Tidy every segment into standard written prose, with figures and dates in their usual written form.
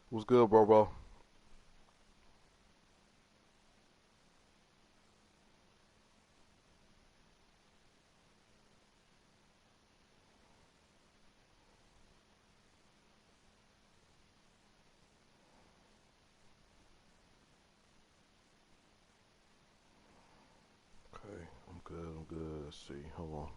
What's good, bro? Okay, I'm good. I'm good. Let's see. Hold on.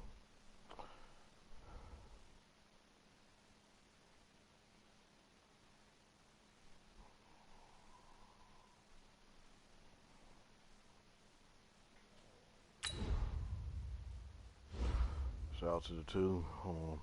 Shout out to the two. Hold on.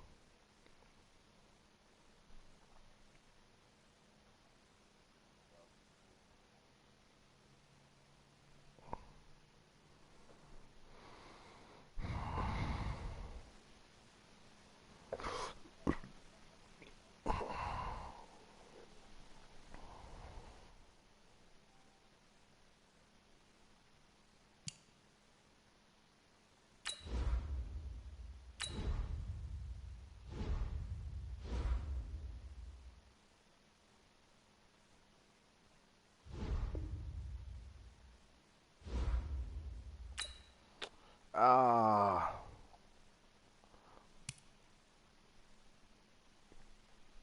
Ah,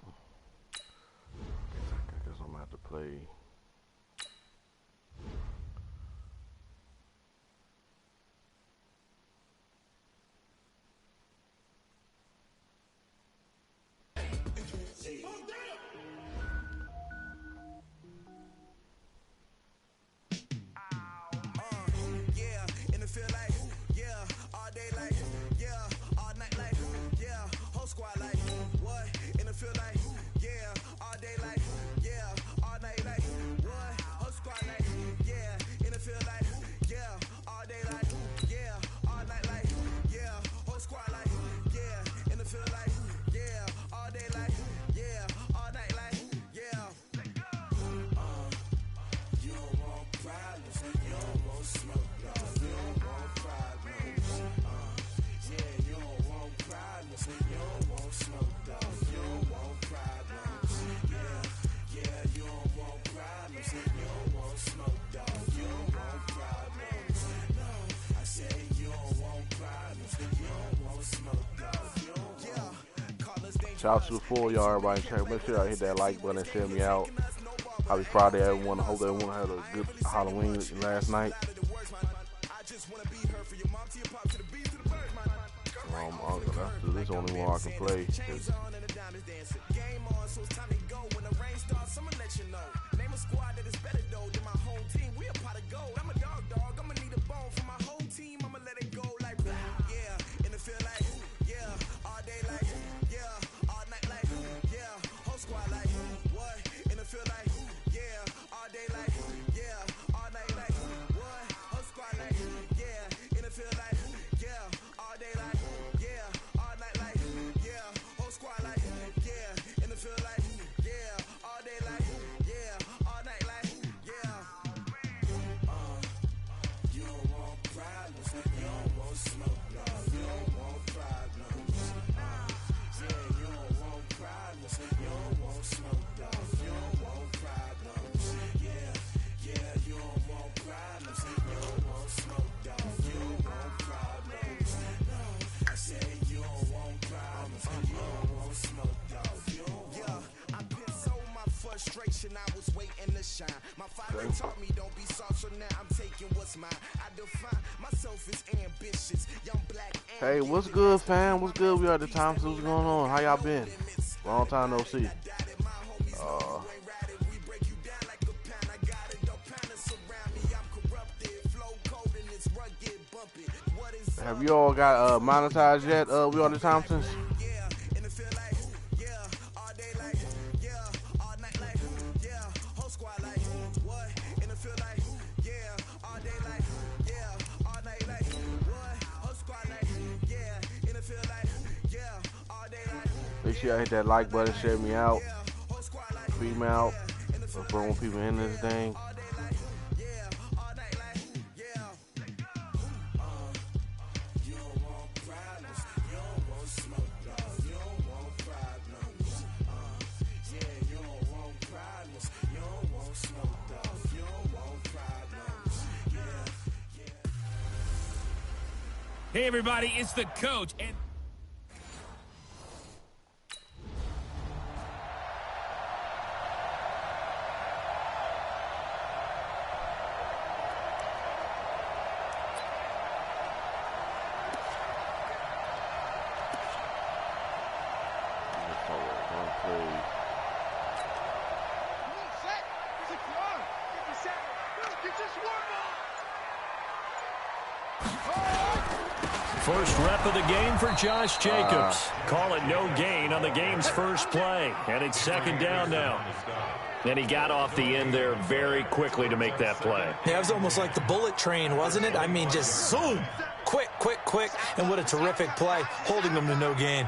I guess I'm gonna have to play. Yeah, and it feel like, yeah, all day like, yeah, all night like, yeah, whole squad like, what? And it feel like, yeah, all day like, yeah, all night like, what? Whole squad like, yeah, and it feel like, yeah, all day like, yeah, all night like, yeah, whole squad like, yeah, and it feel like, yeah, all day like, yeah, all night like, yeah. You don't want problems, you don't want smoke, dog. You don't want problems. Yeah, you don't want problems, you don't want smoke, dog. You don't want problems. Yeah, you don't want problems, you don't want smoke, dog. You don't want problems. No, I say you don't want problems, you don't want smoke, dog. You don't want. Call us Shout out dangerous. to the full y'all, everybody. Check. Make sure y'all hit that like button and share me out. Happy Friday, everyone. I hope everyone had a good Halloween last night. This is the only one I can play. Game on, so it's time to go. When the rain starts, I'ma let you know. Name a squad that is better though than my whole team. We a pot of gold. I'm a dog. I'ma need a bone for my whole team. I'ma let it go like yeah, and it feel like yeah, all day like yeah, all night like yeah, whole squad like what? And it feel like yeah, all day like yeah, all night like what? Whole squad like yeah, and it feel like yeah, all day like yeah, all night like yeah, whole squad like yeah, and it feel like yeah, all day like yeah, all night like yeah. You don't want problems, you don't want smoke, dog. You don't want problems. Yeah, you don't want problems, you don't want smoke, dog. You don't want problems. Yeah, you don't want problems, you don't want smoke, dog. You don't want problems. No, I say you don't want problems, you don't want smoke, dog. You don't want. Yeah, I put so my frustration, I was waiting to shine. My father taught me don't be soft, so now I'm taking what's mine. I define myself as ambitious, young black. Hey, what's good, fam? What's good? We are at the time. So what's going on? How y'all been? Long time no see. Have you all got monetized yet? We are the Thompsons. Make sure y'all hit that like button, share me out, feed me out, bring more people in this thing. Hey, everybody, it's the coach. And First rep of the game for Josh Jacobs. Call it no gain on the game's first play. And it's second down now. And he got off the end there very quickly to make that play. Yeah, it was almost like the bullet train, wasn't it? I mean, just zoom. Quick, quick, quick. And what a terrific play, holding them to no gain.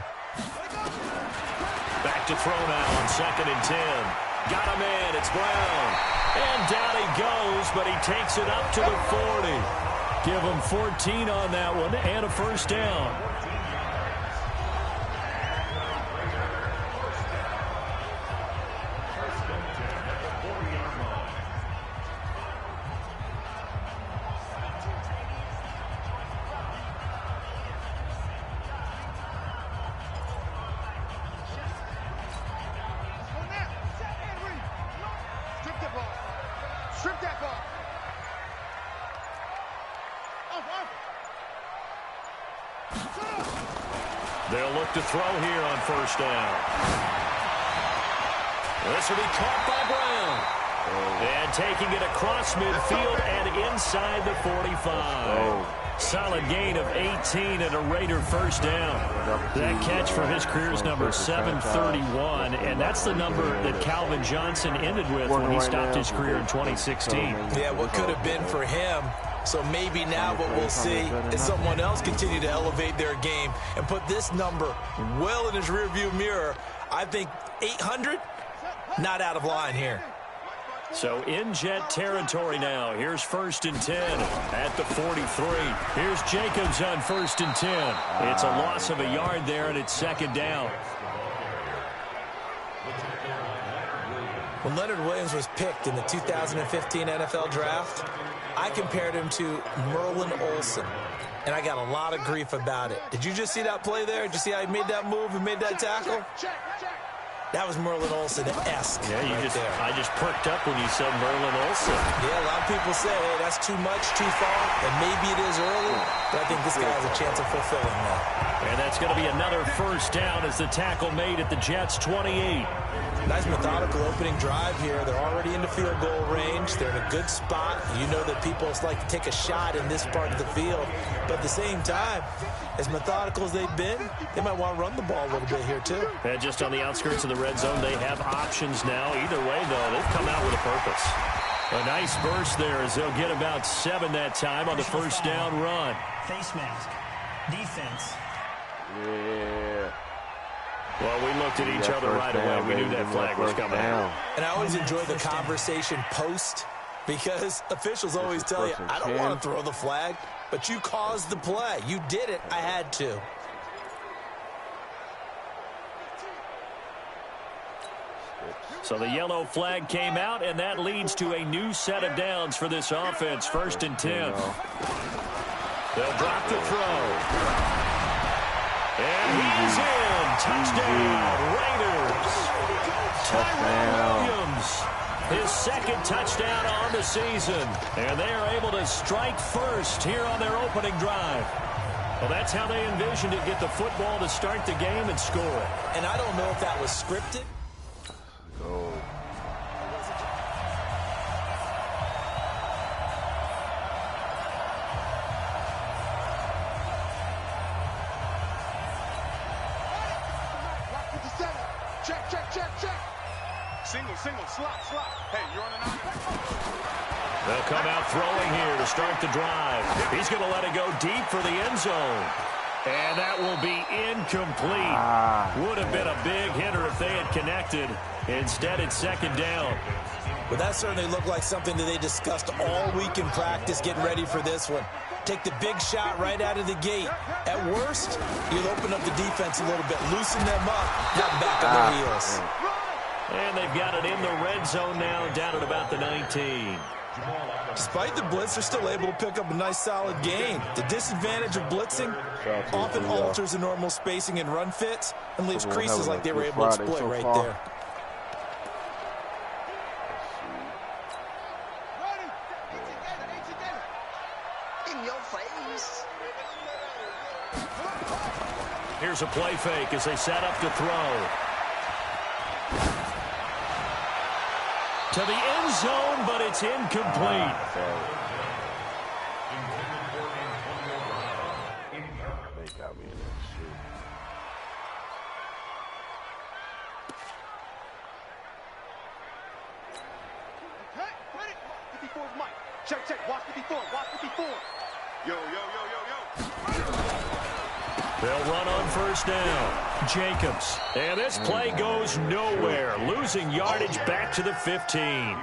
Back to throw now on 2nd and 10. Got him in. It's Brown. And down he goes, but he takes it up to the 40. Give him 14 on that one and a first down. Strip that ball. They'll look to throw here on first down. This will be caught by Brown. And taking it across midfield and inside the 45. Solid gain of 18 and a Raider first down. That catch for his career's number 731, and that's the number that Calvin Johnson ended with when he stopped his career in 2016. Yeah, what could have been for him. So maybe now what we'll see is someone else continue to elevate their game and put this number well in his rearview mirror. I think 800, not out of line here. So in Jet territory now. Here's 1st and 10 at the 43. Here's Jacobs on 1st and 10. It's a loss of a yard there, and it's 2nd down. When Leonard Williams was picked in the 2015 NFL Draft, I compared him to Merlin Olsen, and I got a lot of grief about it. Did you just see that play there? Did you see how he made that move and made that tackle? That was Merlin Olsen-esque. Yeah, there. I just perked up when you said Merlin Olsen. Yeah, a lot of people say, hey, that's too much, too far, and maybe it is early, but I think this guy has a chance of fulfilling that. And that's going to be another first down as the tackle made at the Jets' 28. Nice methodical opening drive here. They're already into field goal range. They're in a good spot. You know that people like to take a shot in this part of the field. But at the same time, as methodical as they've been, they might want to run the ball a little bit here too. And just on the outskirts of the red zone, they have options now. Either way, though, they've come out with a purpose. A nice burst there as they'll get about 7 that time on the first down run. Face mask. Defense. Yeah. Well, we looked at each other right away. We knew that flag was coming out. And I always enjoy the conversation post because officials always tell you, I don't want to throw the flag, but you caused the play. You did it. I had to. So the yellow flag came out, and that leads to a new set of downs for this offense. 1st and 10. They'll drop the throw. And he's in. Touchdown, Raiders. Tyrell Williams, his 2nd touchdown on the season. And they are able to strike first here on their opening drive. Well, that's how they envisioned it, get the football to start the game and score it. And I don't know if that was scripted. Oh. Check. Single, slot. Hey, you're on the 9. They'll come out throwing here to start the drive. He's going to let it go deep for the end zone. And that will be incomplete. Would have been a big hitter if they had connected. Instead, it's 2nd down. But that certainly looked like something that they discussed all week in practice getting ready for this one. Take the big shot right out of the gate. At worst, you'll open up the defense a little bit, loosen them up, not back on their heels. And they've got it in the red zone now, down at about the 19. Despite the blitz, they're still able to pick up a nice, solid gain. The disadvantage of blitzing often alters the normal spacing and run fits and leaves creases like they were able to exploit right there. In your face. Here's a play fake as they set up to throw. To the end zone, but it's incomplete. They got me in that shit. Hey, ready? 54 is Mike. Check, check. Watch 54. Watch 54. Yo, yo, yo, yo, yo. They'll run on first down. Jacobs. And this play goes nowhere. Losing yardage back to the 15.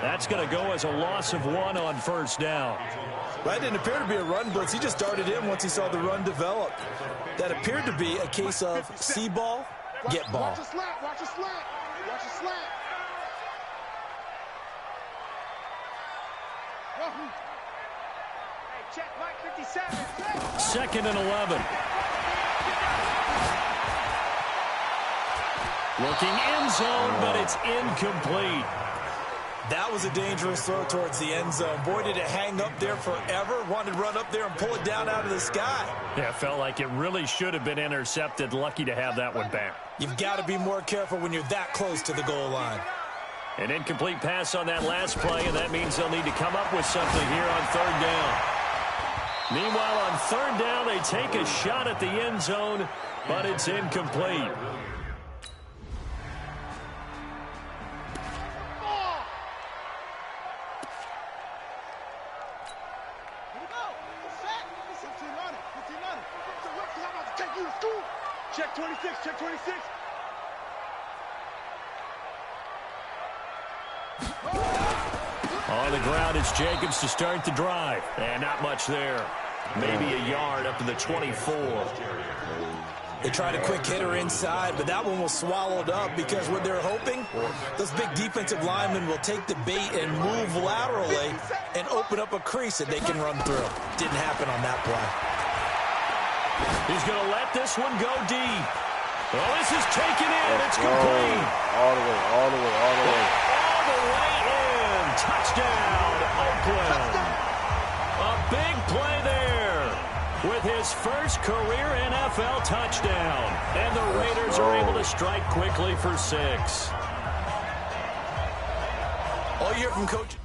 That's going to go as a loss of 1 on first down. That didn't appear to be a run blitz. He just darted in once he saw the run develop. That appeared to be a case of see ball, get ball. Watch a slant. Watch a slant. Watch a slant. Hey, check Mike 57. Second and 11. Looking end zone, but it's incomplete. That was a dangerous throw towards the end zone. Boy, did it hang up there forever. Wanted to run up there and pull it down out of the sky. Yeah, it felt like it really should have been intercepted. Lucky to have that one back. You've got to be more careful when you're that close to the goal line. An incomplete pass on that last play, and that means they'll need to come up with something here on third down. Meanwhile, on third down, they take a shot at the end zone, but it's incomplete. Check 26, check 26. On the ground, it's Jacobs to start the drive. And not much there. Maybe a yard up to the 24. They tried a quick hitter inside, but that one was swallowed up because what they're hoping, those big defensive linemen will take the bait and move laterally and open up a crease that they can run through. Didn't happen on that play. He's going to let this one go deep. Oh, this is taken in. It's complete. All the way, all the way, all the way. All the way in. Touchdown, Oakland. A big play there with his first career NFL touchdown. And the Raiders are able to strike quickly for 6. All you hear from Coach...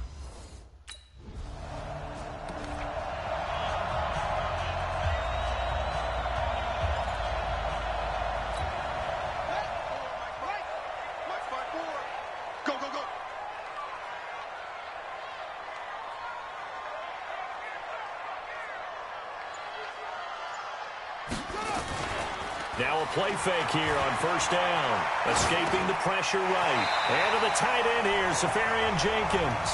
Now a play fake here on first down. Escaping the pressure right. And to the tight end here, Safarian Jenkins.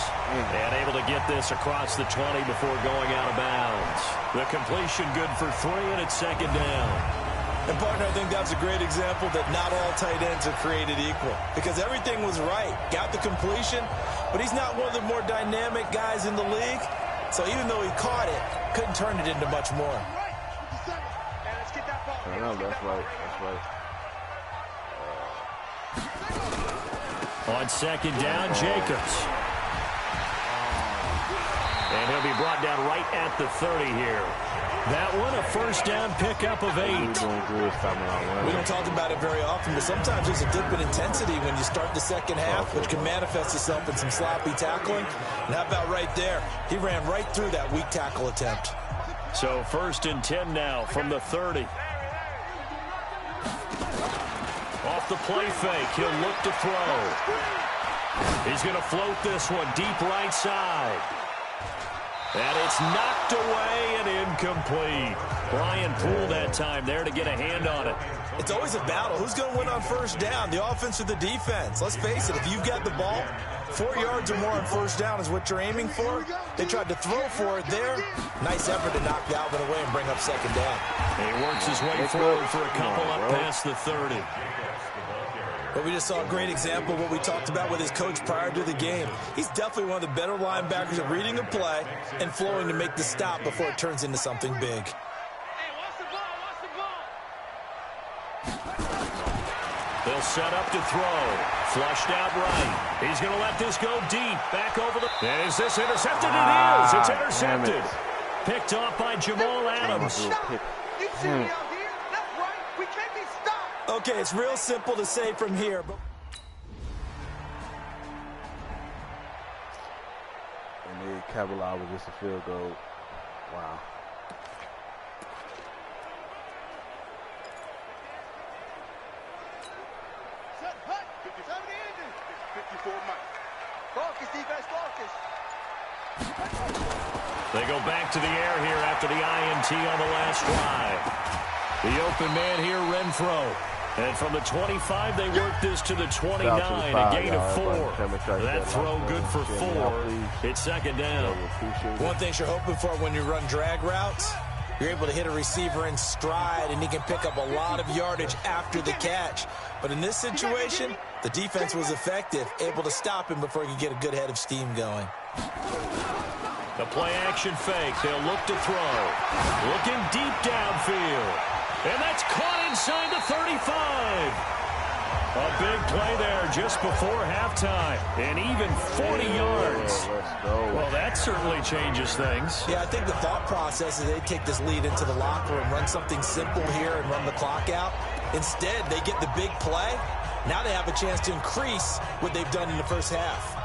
And able to get this across the 20 before going out of bounds. The completion good for 3, and it's second down. And, partner, I think that's a great example that not all tight ends are created equal. Because everything was right. Got the completion, but he's not one of the more dynamic guys in the league. So even though he caught it, couldn't turn it into much more. No, that's right. On second down, Jacobs. And he'll be brought down right at the 30 here. That one, a first down pickup of 8. We don't talk about it very often, but sometimes there's a dip in intensity when you start the second half, which can manifest itself in some sloppy tackling. And how about right there? He ran right through that weak tackle attempt. So first and 10 now from the 30. Off the play fake, he'll look to throw. He's going to float this one deep right side. And it's knocked away and incomplete. Brian Poole that time there to get a hand on it. It's always a battle. Who's going to win on first down, the offense or the defense? Let's face it, if you've got the ball, 4 yards or more on first down is what you're aiming for. They tried to throw for it there. Nice effort to knock that one away and bring up second down. He works his way forward for a couple up past the 30. Well, we just saw a great example of what we talked about with his coach prior to the game. He's definitely one of the better linebackers at reading a play and flowing to make the stop before it turns into something big. They'll set up to throw. Flushed out right. He's going to let this go deep. Back over the... Is this intercepted? It is. It's intercepted. Picked off by Jamal Adams. You see me out here? That's right. We can't be stopped. Okay, it's real simple to say from here, but... And they capitalized with just a field goal. Wow. Set, hut. 54 Mike. Focus, defense, focus. They go back to the air here after the INT on the last drive. The open man here, Renfro. And from the 25, they work this to the 29, a gain of 4. That throw good for 4. It's second down. One thing you're hoping for when you run drag routes, you're able to hit a receiver in stride, and he can pick up a lot of yardage after the catch. But in this situation, the defense was effective, able to stop him before he could get a good head of steam going. The play-action fake. They'll look to throw. Looking deep downfield. And that's caught inside the 35. A big play there just before halftime. And even 40 yards. Let's go. Well, that certainly changes things. Yeah, I think the thought process is they take this lead into the locker room, run something simple here and run the clock out. Instead, they get the big play. Now they have a chance to increase what they've done in the first half.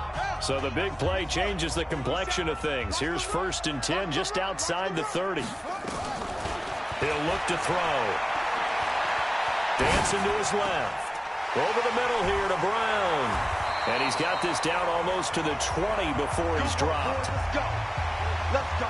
So the big play changes the complexion of things. Here's 1st and 10 just outside the 30. He'll look to throw. Dancing to his left. Over the middle here to Brown. And he's got this down almost to the 20 before he's dropped. Let's go. Let's go.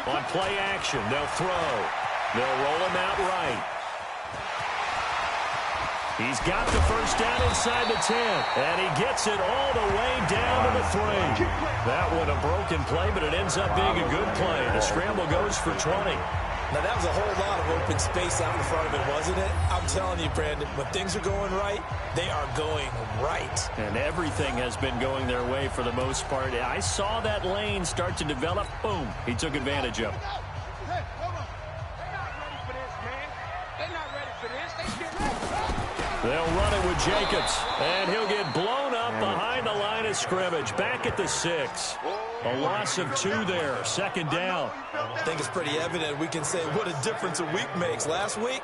On play action, they'll throw. They'll roll him out right. He's got the first down inside the 10, and he gets it all the way down to the 3. That one a broken play, but it ends up being a good play. The scramble goes for 20. Now, that was a whole lot of open space out in front of it, wasn't it? I'm telling you, Brandon, when things are going right, they are going right. And everything has been going their way for the most part. I saw that lane start to develop. Boom. He took advantage of it. Hey, hold on. They're not ready for this, man. They're not ready for this. They get ready. They'll run it with Jacobs, and he'll get blown up behind the line of scrimmage. Back at the 6. A loss of 2 there. Second down. I think it's pretty evident. We can say what a difference a week makes. Last week,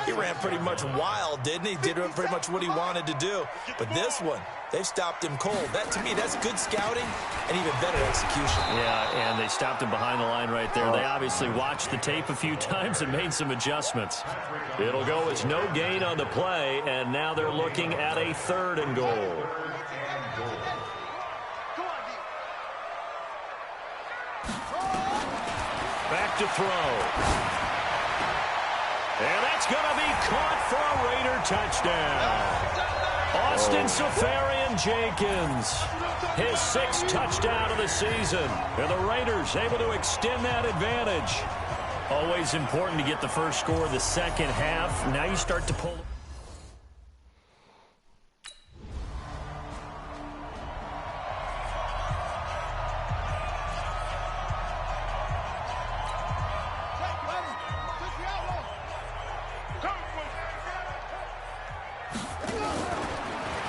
he ran pretty much wild, didn't he? Did pretty much what he wanted to do. But this one, they've stopped him cold. That, to me, that's good scouting and even better execution. Yeah, and they stopped him behind the line right there. They obviously watched the tape a few times and made some adjustments. It'll go as no gain on the play, and now they're looking at a 3rd and goal. Back to throw. And that's going to be caught for a Raider touchdown. Austin Seferian-Jenkins, his 6th touchdown of the season. And the Raiders able to extend that advantage. Always important to get the first score of the second half. Now you start to pull.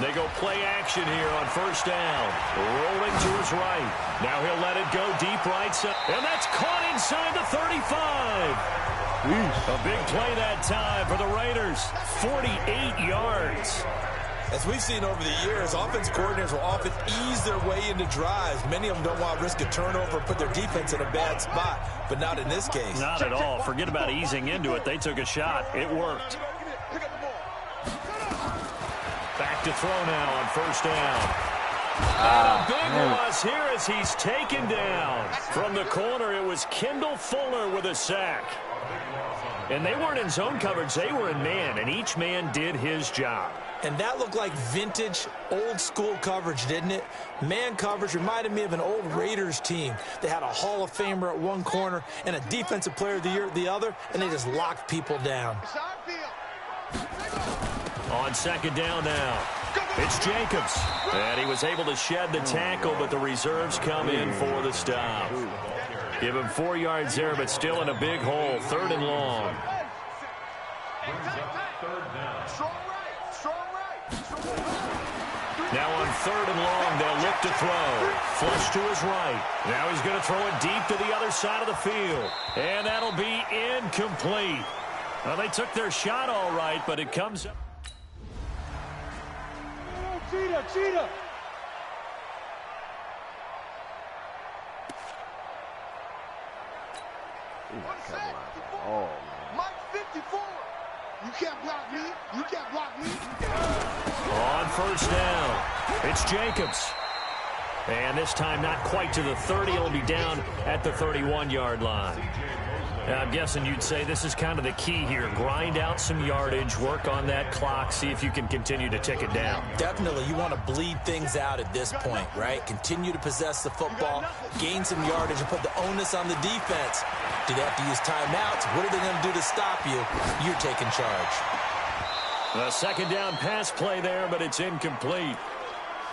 They go play action here on 1st down. Rolling to his right. Now he'll let it go deep right side. And that's caught inside the 35. A big play that time for the Raiders. 48 yards. As we've seen over the years, offense coordinators will often ease their way into drives. Many of them don't want to risk a turnover or put their defense in a bad spot, but not in this case. Not at all. Forget about easing into it. They took a shot. It worked. Pick up the ball. Back to throw now on 1st down. And a big loss here as he's taken down. From the corner, it was Kendall Fuller with a sack. And they weren't in zone coverage. They were in man, and each man did his job. And that looked like vintage, old-school coverage, didn't it? Man coverage reminded me of an old Raiders team. They had a Hall of Famer at one corner and a Defensive Player of the Year at the other, and they just locked people down. On second down now, it's Jacobs. And he was able to shed the tackle, but the reserves come in for the stop. Give him 4 yards there, but still in a big hole. 3rd and long. Now on 3rd and long, they'll look to throw. Flush to his right. Now he's going to throw it deep to the other side of the field. And that'll be incomplete. Well, they took their shot all right, but it comes up. Cheetah! Oh, man. Mike 54. You can't block me. You can't block me. On 1st down, it's Jacobs. And this time not quite to the 30. It'll be down at the 31-yard line. Now, I'm guessing you'd say this is kind of the key here. Grind out some yardage, work on that clock, see if you can continue to tick it down. Definitely, you want to bleed things out at this point, right? Continue to possess the football, gain some yardage, and put the onus on the defense. Do they have to use timeouts? What are they going to do to stop you? You're taking charge. A 2nd down pass play there, but it's incomplete.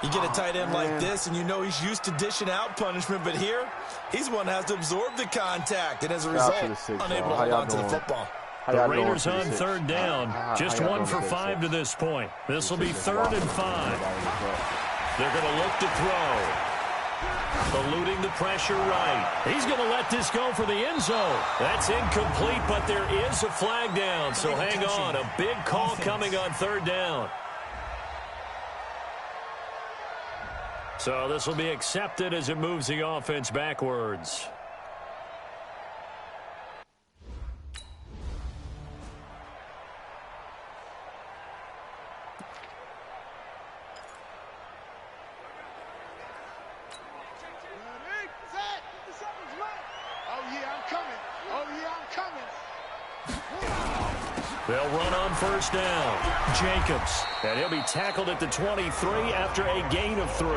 You get a tight end like this, and you know he's used to dishing out punishment, but here, he's one that has to absorb the contact, and as a result, unable to hold on to the football. The Raiders on 3rd down, just 1 for 5 to this point. This will be 3rd and 5. They're going to look to throw. Eluding the pressure right. He's going to let this go for the end zone. That's incomplete, but there is a flag down, so hang on. A big call coming on 3rd down. So this will be accepted as it moves the offense backwards. They'll run on 1st down. Jacobs. And he'll be tackled at the 23 after a gain of 3.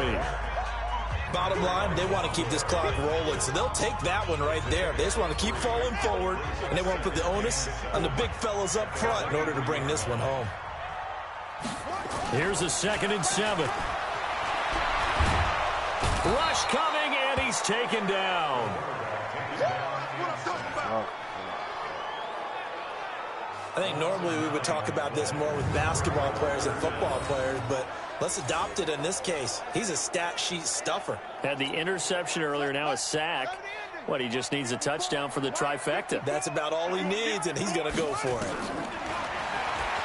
Bottom line, they want to keep this clock rolling, so they'll take that one right there. They just want to keep falling forward, and they want to put the onus on the big fellas up front in order to bring this one home. Here's a 2nd and 7. Rush coming, and he's taken down. I think normally we would talk about this more with basketball players and football players, but let's adopt it in this case. He's a stat sheet stuffer. Had the interception earlier, now a sack. What, he just needs a touchdown for the trifecta. That's about all he needs, and he's going to go for it.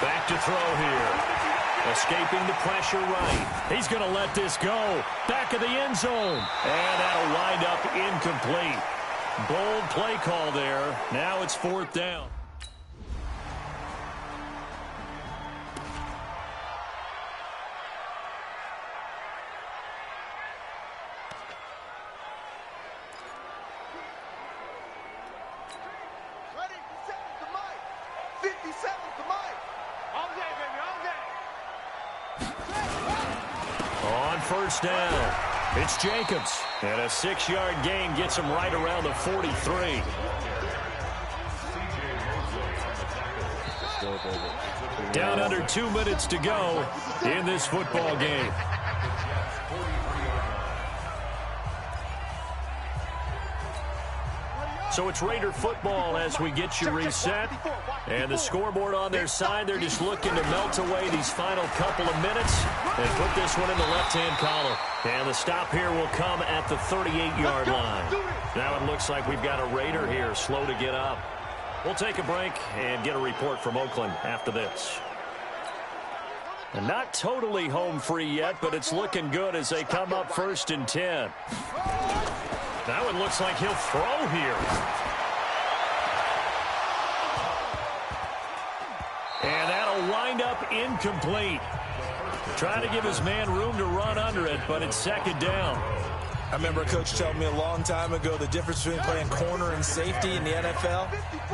Back to throw here. Escaping the pressure right. He's going to let this go. Back of the end zone. And that'll wind up incomplete. Bold play call there. Now it's 4th down. On 1st down, it's Jacobs. And a 6-yard gain gets him right around the 43. Down under 2 minutes to go in this football game. So it's Raider football as we get you reset. And the scoreboard on their side, they're just looking to melt away these final couple of minutes and put this one in the left-hand column. And the stop here will come at the 38-yard line. Now it looks like we've got a Raider here slow to get up. We'll take a break and get a report from Oakland after this. And not totally home free yet, but it's looking good as they come up 1st and 10. Now it looks like he'll throw here. And that'll wind up incomplete. Trying to give his man room to run under it, but it's second down. I remember a coach telling me a long time ago the difference between playing corner and safety in the NFL.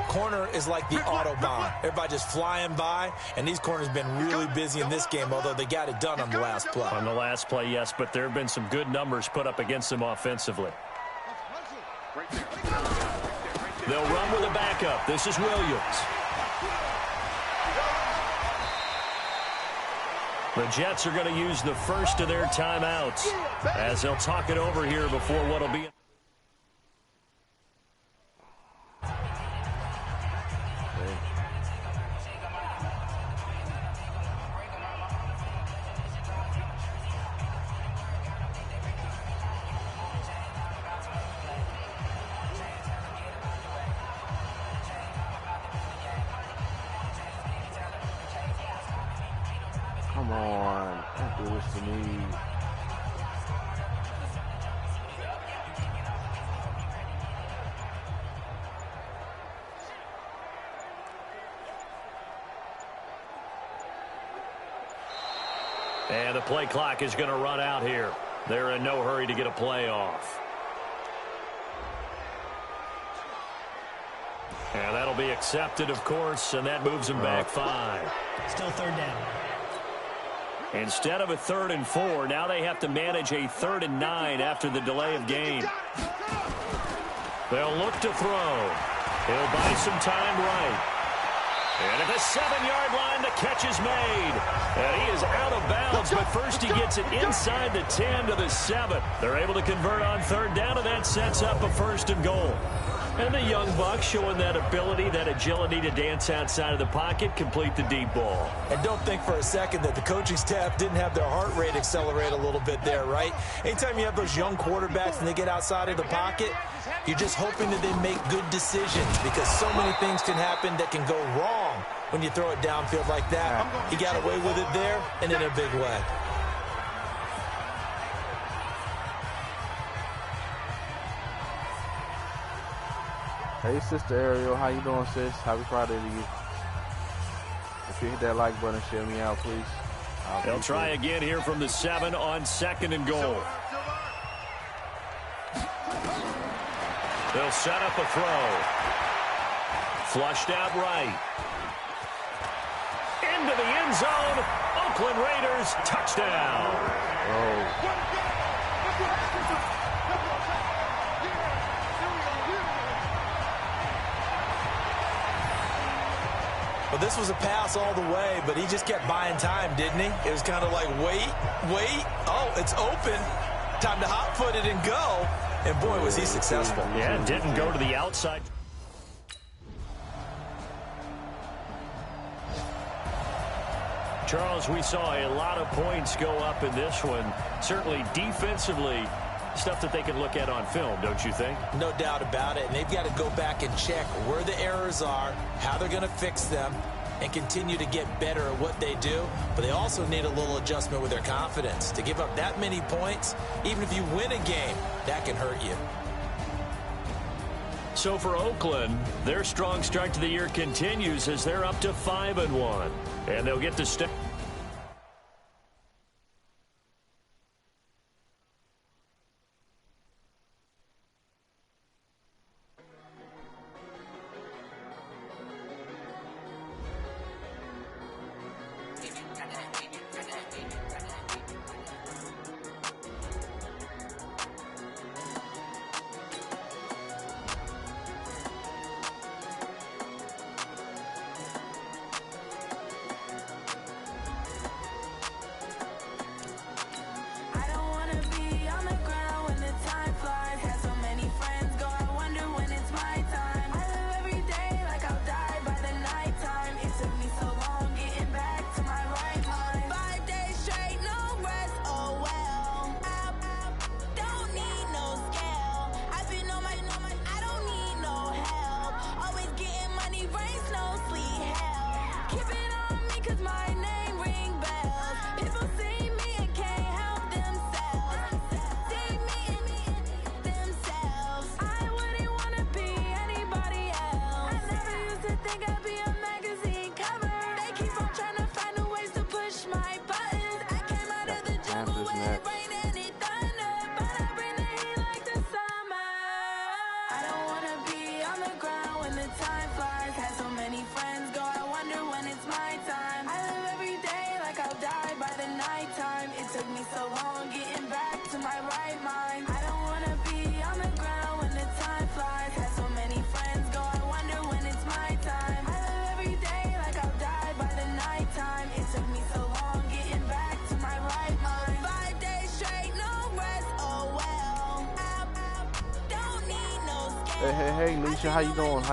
Corner is like the Autobahn. Everybody just flying by, and these corners have been really busy in this game, although they got it done on the last play. On the last play, yes, but there have been some good numbers put up against them offensively. They'll run with a backup. This is Williams. The Jets are going to use the first of their timeouts as they'll talk it over here before what will be. Come on, don't do this to me. And the play clock is going to run out here. They're in no hurry to get a play off. And that'll be accepted, of course, and that moves them back 5. Still third down. Instead of a 3rd and 4, now they have to manage a 3rd and 9 after the delay of game. They'll look to throw. He'll buy some time right. And at the 7-yard line, the catch is made. And he is out of bounds, but first he gets it inside the 10 to the 7. They're able to convert on 3rd down, and that sets up a 1st and goal. And the young buck showing that ability, that agility to dance outside of the pocket, complete the deep ball. And don't think for a second that the coaching staff didn't have their heart rate accelerate a little bit there, right? Anytime you have those young quarterbacks and they get outside of the pocket, you're just hoping that they make good decisions because so many things can happen that can go wrong when you throw it downfield like that. He got away with it there and in a big way. Hey, Sister Ariel, how you doing, sis? Happy Friday to you. If you hit that like button, share me out, please. They'll try again here from the 7 on 2nd and goal. They'll set up a throw. Flushed out right. Into the end zone. Oakland Raiders touchdown. Oh. Well, this was a pass all the way, but he just kept buying time, didn't he? It was kind of like, wait. Oh, it's open. Time to hot-foot it and go. And, boy, was he successful. Yeah, didn't go to the outside. Charles, we saw a lot of points go up in this one. Certainly defensively, stuff that they can look at on film, don't you think? No doubt about it. And they've got to go back and check where the errors are, how they're going to fix them, and continue to get better at what they do. But they also need a little adjustment with their confidence. To give up that many points, even if you win a game, that can hurt you. So for Oakland, their strong start to the year continues as they're up to 5-1. And they'll get to step. Hey, Nisha, how you doing?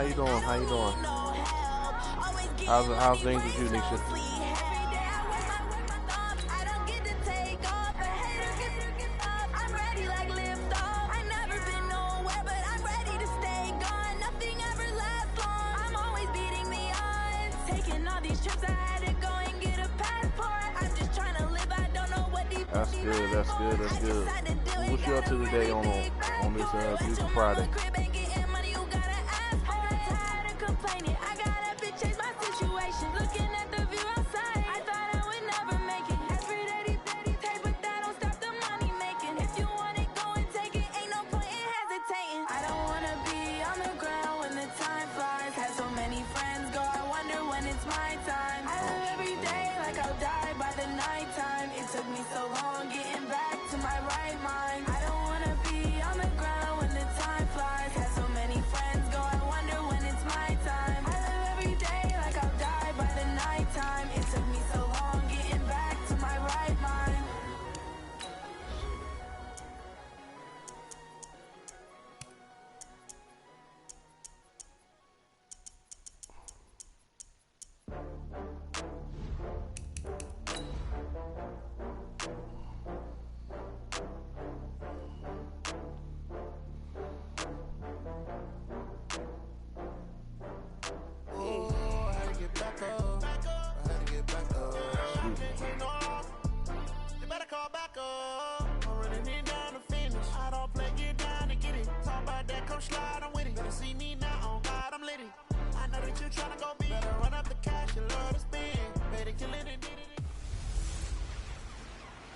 How's things with you, Nisha? That's good. What you up to today on this beautiful Friday?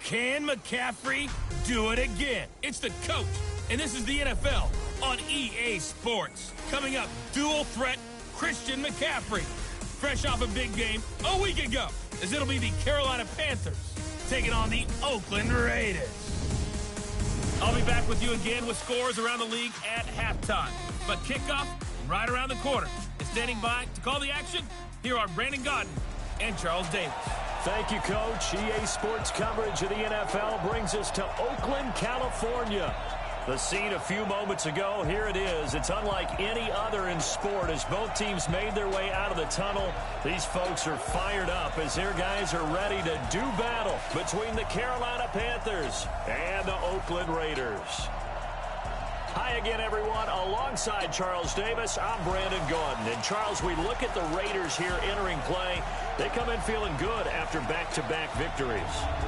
Can McCaffrey do it again? It's the coach, and this is the NFL on EA Sports. Coming up, dual threat Christian McCaffrey. Fresh off a big game a week ago, as it'll be the Carolina Panthers taking on the Oakland Raiders. I'll be back with you again with scores around the league at halftime. But kickoff right around the corner. And standing by to call the action, here are Brandon Gaudin and Charles Davis. Thank you, Coach. EA Sports coverage of the NFL brings us to Oakland, California. The scene a few moments ago, here it is. It's unlike any other in sport as both teams made their way out of the tunnel. These folks are fired up as their guys are ready to do battle between the Carolina Panthers and the Oakland Raiders. Hi again, everyone. Alongside Charles Davis, I'm Brandon Gaudin. And, Charles, we look at the Raiders here entering play. They come in feeling good after back-to-back victories.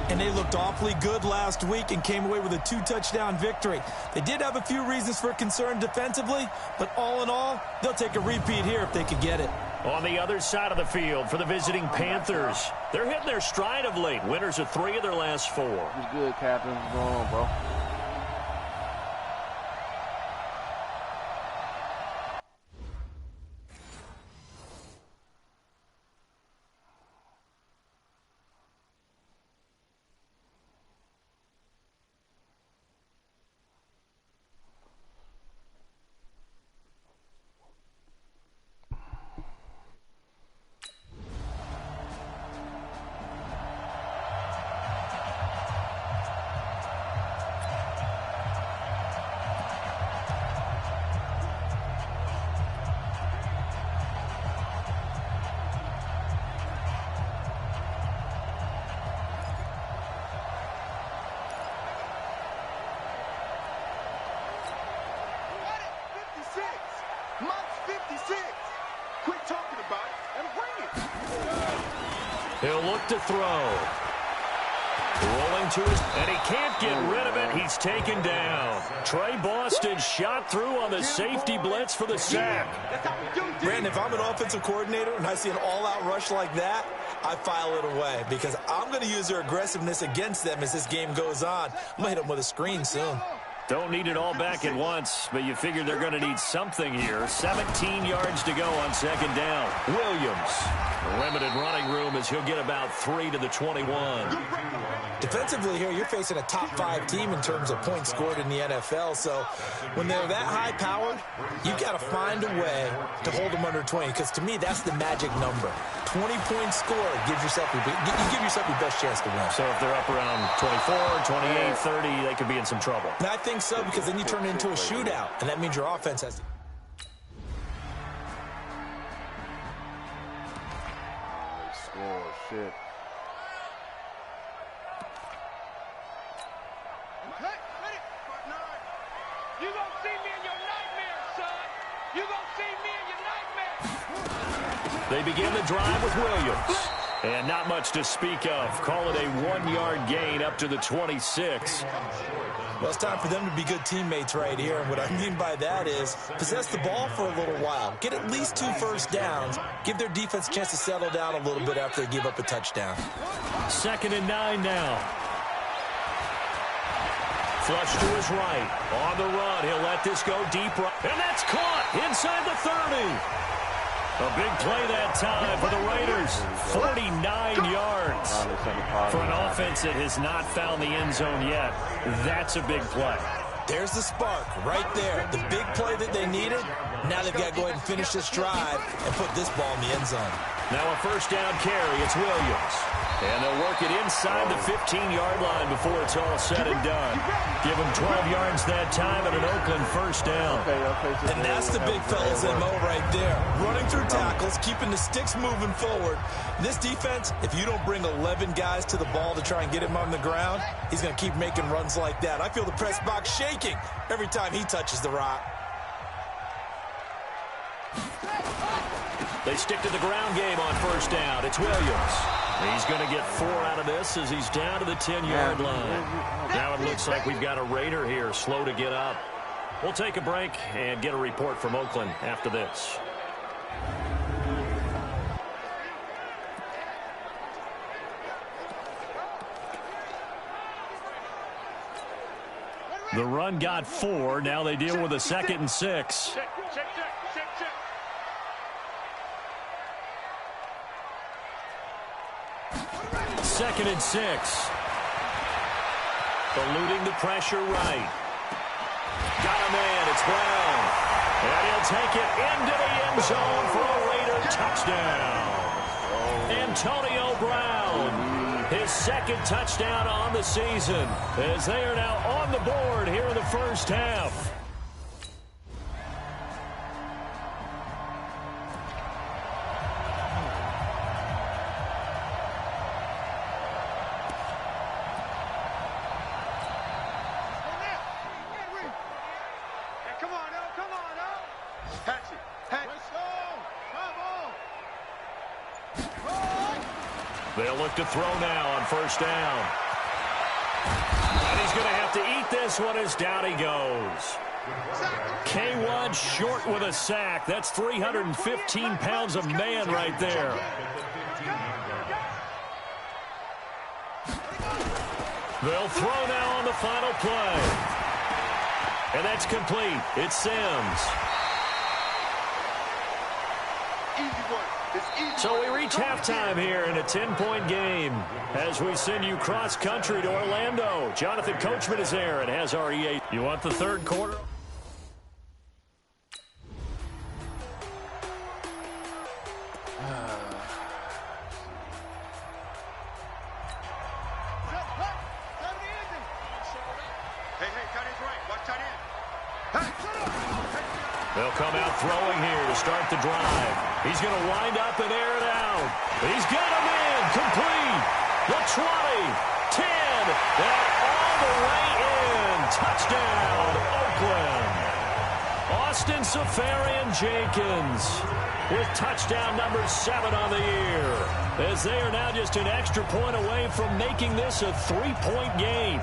And they looked awfully good last week and came away with a 2-touchdown victory. They did have a few reasons for concern defensively, but all in all, they'll take a repeat here if they could get it. On the other side of the field for the visiting Panthers, they're hitting their stride of late. Winners of 3 of their last 4. What's good, Captain? What's going on, bro? He'll look to throw. Rolling to his, and he can't get rid of it. He's taken down. Trey Boston shot through on the safety blitz for the sack. Brandon, if I'm an offensive coordinator and I see an all-out rush like that, I file it away because I'm going to use their aggressiveness against them as this game goes on. I'm going to hit them with a screen soon. Don't need it all back at once, but you figure they're going to need something here. 17 yards to go on second down. Williams, limited running room as he'll get about 3 to the 21. Defensively here, you're facing a top-5 team in terms of points scored in the NFL, so when they're that high-powered, you've got to find a way to hold them under 20, because to me, that's the magic number. 20-point score gives yourself you give yourself your best chance to win. So if they're up around 24, 28, 30, they could be in some trouble. And I think so, because then you turn it into a shootout, and that means your offense has to. it. You gonna see me in your nightmares, son. You gonna see me in your nightmares. They begin the drive with Williams. And not much to speak of. Call it a 1-yard gain up to the 26. Well, it's time for them to be good teammates right here. And what I mean by that is possess the ball for a little while. Get at least 2 first downs. Give their defense a chance to settle down a little bit after they give up a touchdown. 2nd and 9 now. Flush to his right. On the run. He'll let this go deep right. And that's caught inside the 30. A big play that time for the Raiders. 49 yards. For an offense that has not found the end zone yet, that's a big play. There's the spark right there. The big play that they needed. Now they've got to go ahead and finish this drive and put this ball in the end zone. Now a first down carry. It's Williams. And they'll work it inside the 15-yard line before it's all said and done. Give them 12 yards that time and an Oakland first down. And that's the big fella's MO right there. Running through tackles, keeping the sticks moving forward. This defense, if you don't bring 11 guys to the ball to try and get him on the ground, he's going to keep making runs like that. I feel the press box shaking every time he touches the rock. They stick to the ground game on first down. It's Williams. He's going to get 4 out of this as he's down to the 10-yard line. Now it looks like we've got a Raider here slow to get up. We'll take a break and get a report from Oakland after this. The run got 4. Now they deal with a 2nd and 6. 2nd and 6. Eluding the pressure right. Got a man. It's Brown. And he'll take it into the end zone for a Raider touchdown. Antonio Brown. His 2nd touchdown on the season as they are now on the board here in the first half. They'll look to throw now on first down. And he's going to have to eat this one as down he goes. K1 short with a sack. That's 315 pounds of man right there. They'll throw now on the final play. And that's complete. It's Sims. So we reach halftime here in a 10-point game as we send you cross-country to Orlando. Jonathan Coachman is there and has our EA. You want the third quarter? They'll come out throwing here to start the drive. He's going to wind up and air it out. He's got him in. Complete. The 20, 10, and all the way in. Touchdown, Oakland. Austin Safarian-Jenkins with touchdown number 7 on the year, as they are now just an extra point away from making this a 3-point game.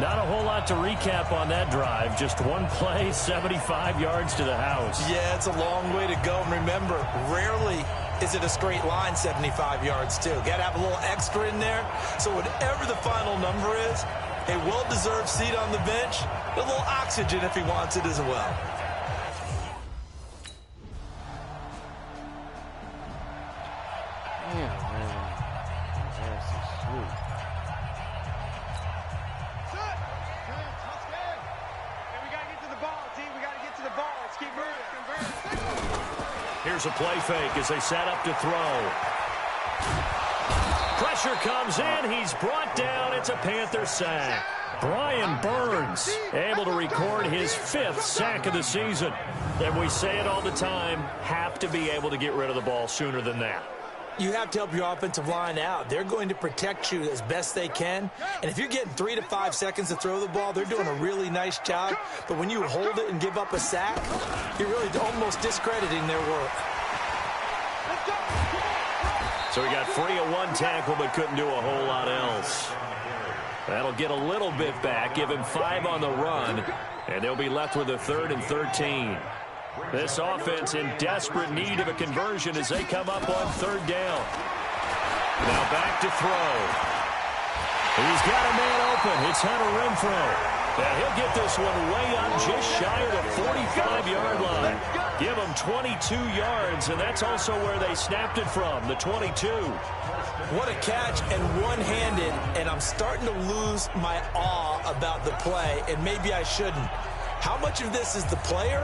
Not a whole lot to recap on that drive. Just one play, 75 yards to the house. Yeah, it's a long way to go. And remember, rarely is it a straight line 75 yards, too. Got to have a little extra in there. So whatever the final number is, a well-deserved seat on the bench, a little oxygen if he wants it as well. Here's a play fake as they set up to throw. Pressure comes in. He's brought down. It's a Panther sack. Brian Burns able to record his 5th sack of the season. And we say it all the time, have to be able to get rid of the ball sooner than that. You have to help your offensive line out. They're going to protect you as best they can. And if you're getting 3 to 5 seconds to throw the ball, they're doing a really nice job. But when you hold it and give up a sack, you're really almost discrediting their work. So he got free of one tackle but couldn't do a whole lot else. That'll get a little bit back, give him 5 on the run, and they'll be left with a 3rd and 13. This offense in desperate need of a conversion as they come up on 3rd down. Now back to throw. He's got a man open. It's Hunter Renfrow. And he'll get this one way up just shy of the 45-yard line. Give him 22 yards, and that's also where they snapped it from, the 22. What a catch, and one-handed, and I'm starting to lose my awe about the play, and maybe I shouldn't. How much of this is the player?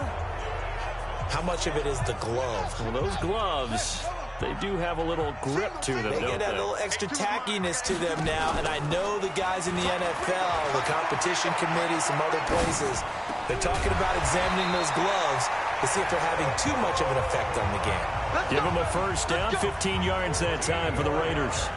How much of it is the glove? Well, those gloves, they do have a little grip to them, They don't get that they? little extra tackiness to them now, and I know the guys in the NFL, the competition committee, some other places, they're talking about examining those gloves to see if they're having too much of an effect on the game. Give them a first down, 15 yards that time for the Raiders.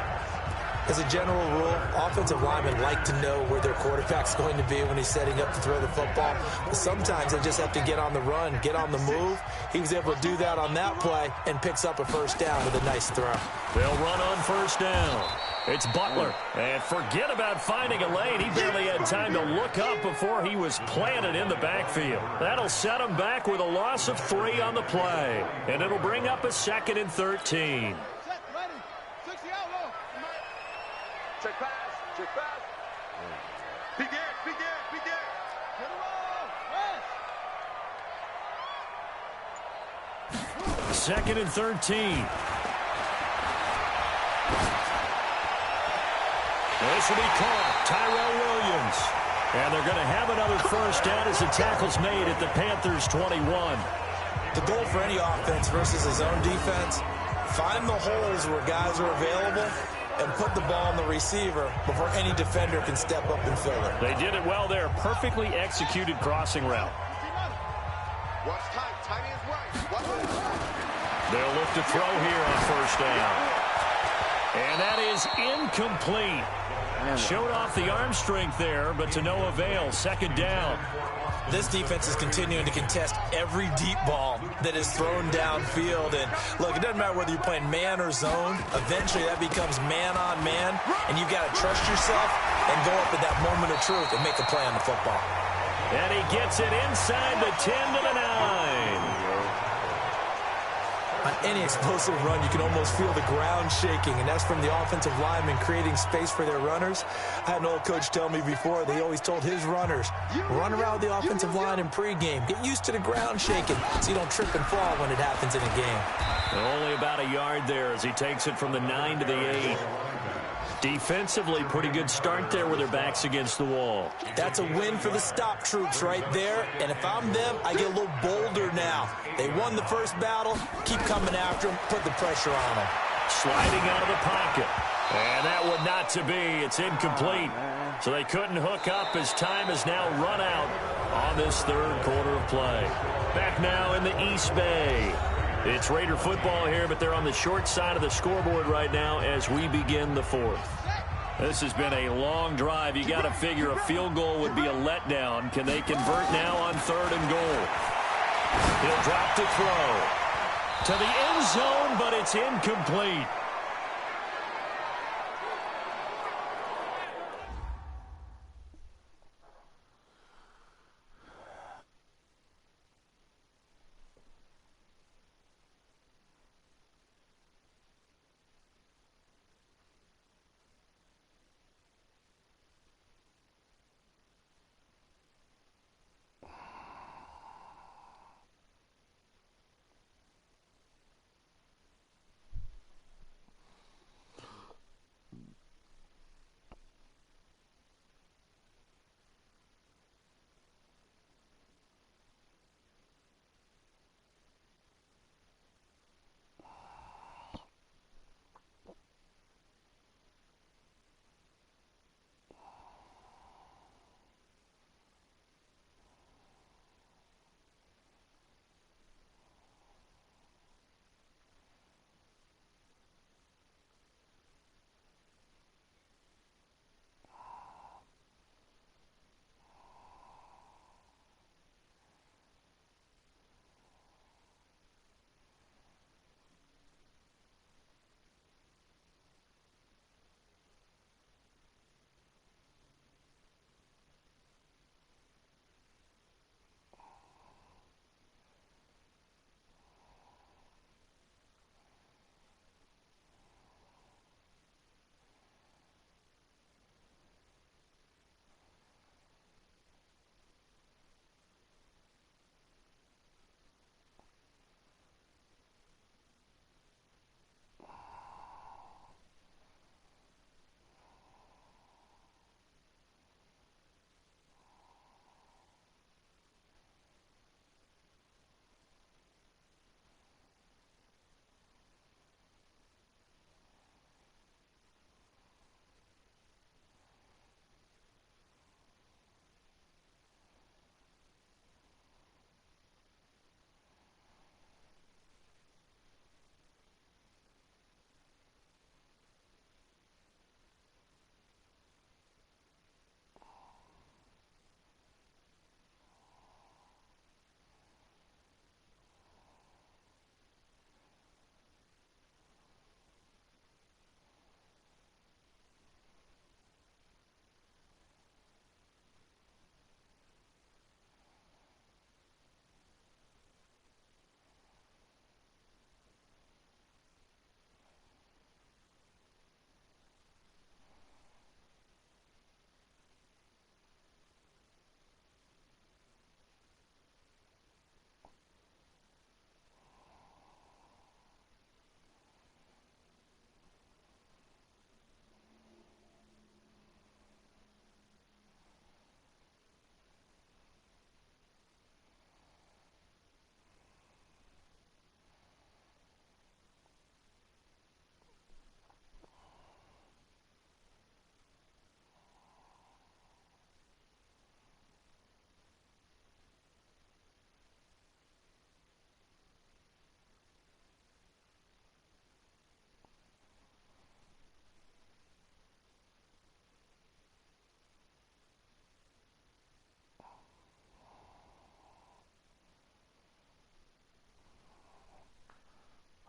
As a general rule, offensive linemen like to know where their quarterback's going to be when he's setting up to throw the football. But sometimes they just have to get on the run, get on the move. He was able to do that on that play and picks up a first down with a nice throw. They'll run on first down. It's Butler. And forget about finding a lane. He barely had time to look up before he was planted in the backfield. That'll set him back with a loss of 3 on the play. And it'll bring up a 2nd and 13. Check pass, check pass. Begin. 2nd and 13. This will be caught. Tyrell Williams. And they're going to have another first down as the tackle's made at the Panthers' 21. The goal for any offense versus his own defense, find the holes where guys are available and put the ball on the receiver before any defender can step up and fill it. They did it well there. Perfectly executed crossing route. Watch tight. Tight ends right. Watch it. They'll look to throw here on first down. And that is incomplete. Showed off the arm strength there, but to no avail. 2nd down. This defense is continuing to contest every deep ball that is thrown downfield. And look, it doesn't matter whether you're playing man or zone. Eventually that becomes man on man, and you've got to trust yourself and go up at that moment of truth and make a play on the football. And he gets it inside the 10 to the 9. On any explosive run, you can almost feel the ground shaking, and that's from the offensive linemen creating space for their runners. I had an old coach tell me before, they always told his runners, run around the offensive line in pregame. Get used to the ground shaking so you don't trip and fall when it happens in a game. Only about a yard there as he takes it from the 9 to the 8. Defensively, pretty good start there with their backs against the wall. That's a win for the stop troops right there. And if I'm them, I get a little bolder now. They won the first battle. Keep coming after them. Put the pressure on them. Sliding out of the pocket. And that would not to be. It's incomplete. So they couldn't hook up as time has now run out on this 3rd quarter of play. Back now in the East Bay. It's Raider football here, but they're on the short side of the scoreboard right now as we begin the 4th. This has been a long drive. You got to figure a field goal would be a letdown. Can they convert now on 3rd and goal? He'll drop to throw. To the end zone, but it's incomplete.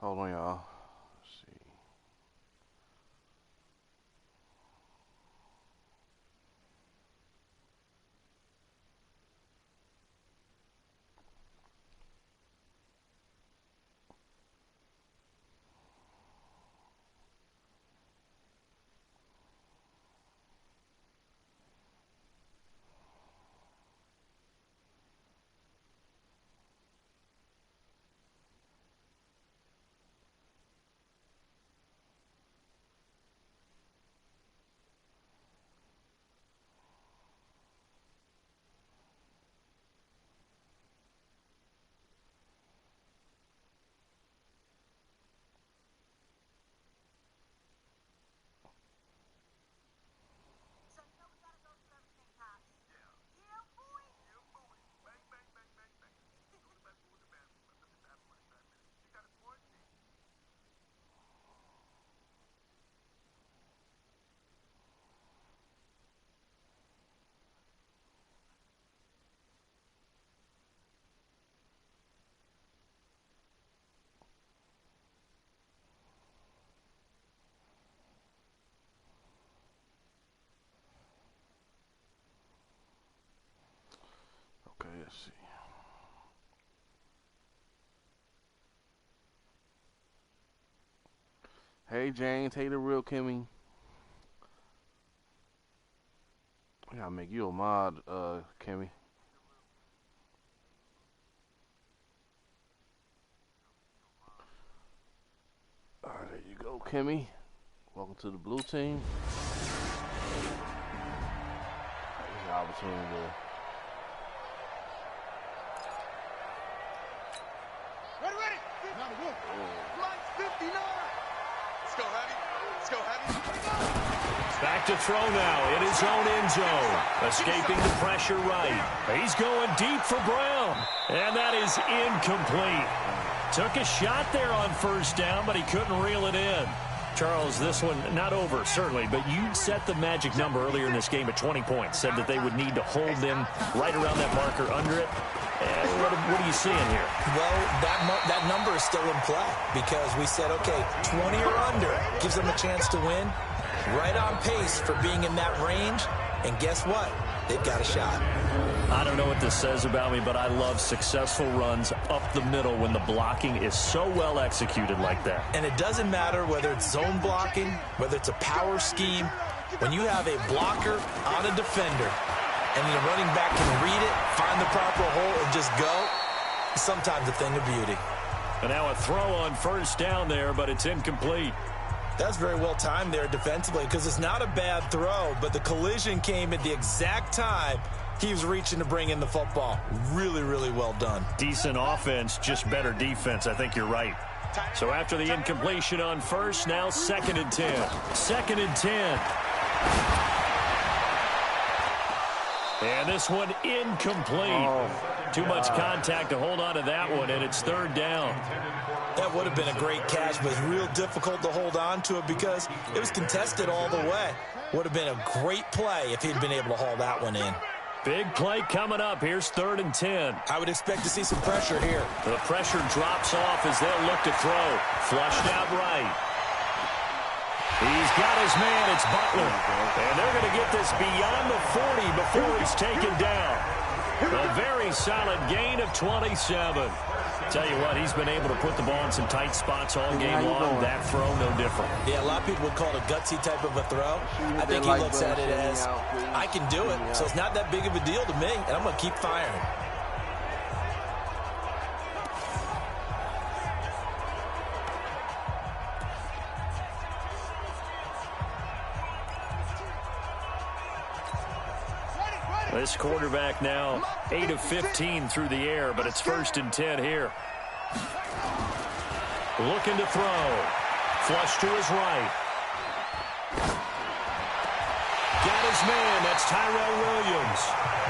Hold on, y'all. Let's see. Okay, let's see. Hey, James. Hey, the real Kimmy. I gotta make you a mod, Kimmy. Alright, there you go, Kimmy. Welcome to the blue team. Here's an opportunity to... Ready. Lights 59. Let's go, Heavy. Let's go, Heavy. Back to throw now in his own end zone. Escaping the pressure right. He's going deep for Brown. And that is incomplete. Took a shot there on first down, but he couldn't reel it in. Charles, this one not over, certainly, but you set the magic number earlier in this game at 20 points. Said that they would need to hold them right around that marker under it. And what are you seeing here? Well, that number is still in play because we said, okay, 20 or under gives them a chance to win. Right on pace for being in that range. And guess what? They've got a shot. I don't know what this says about me, but I love successful runs up the middle when the blocking is so well executed like that. And it doesn't matter whether it's zone blocking, whether it's a power scheme. When you have a blocker on a defender and the running back can read it, find the proper hole, and just go, it's sometimes a thing of beauty. And now a throw on first down there, but it's incomplete. That's very well timed there defensively because it's not a bad throw, but the collision came at the exact time he was reaching to bring in the football. Really, really well done. Decent offense, just better defense. I think you're right. So after the incompletion on first, now 2nd and 10. 2nd and 10. And this one incomplete. Too much contact to hold on to that one, and it's 3rd down. That would have been a great catch, but it's real difficult to hold on to it because it was contested all the way. Would have been a great play if he'd been able to haul that one in. Big play coming up. Here's 3rd and 10. I would expect to see some pressure here. The pressure drops off as they'll look to throw. Flushed out right. He's got his man. It's Butler. And they're going to get this beyond the 40 before he's taken down. A very solid gain of 27. Tell you what, he's been able to put the ball in some tight spots all game long. That throw, no different. Yeah, a lot of people would call it a gutsy type of a throw. I think he looks at it as, I can do it, so it's not that big of a deal to me, and I'm going to keep firing. This quarterback now 8 of 15 through the air, but it's 1st and 10 here. Looking to throw. Flush to his right. Got his man. That's Tyrell Williams.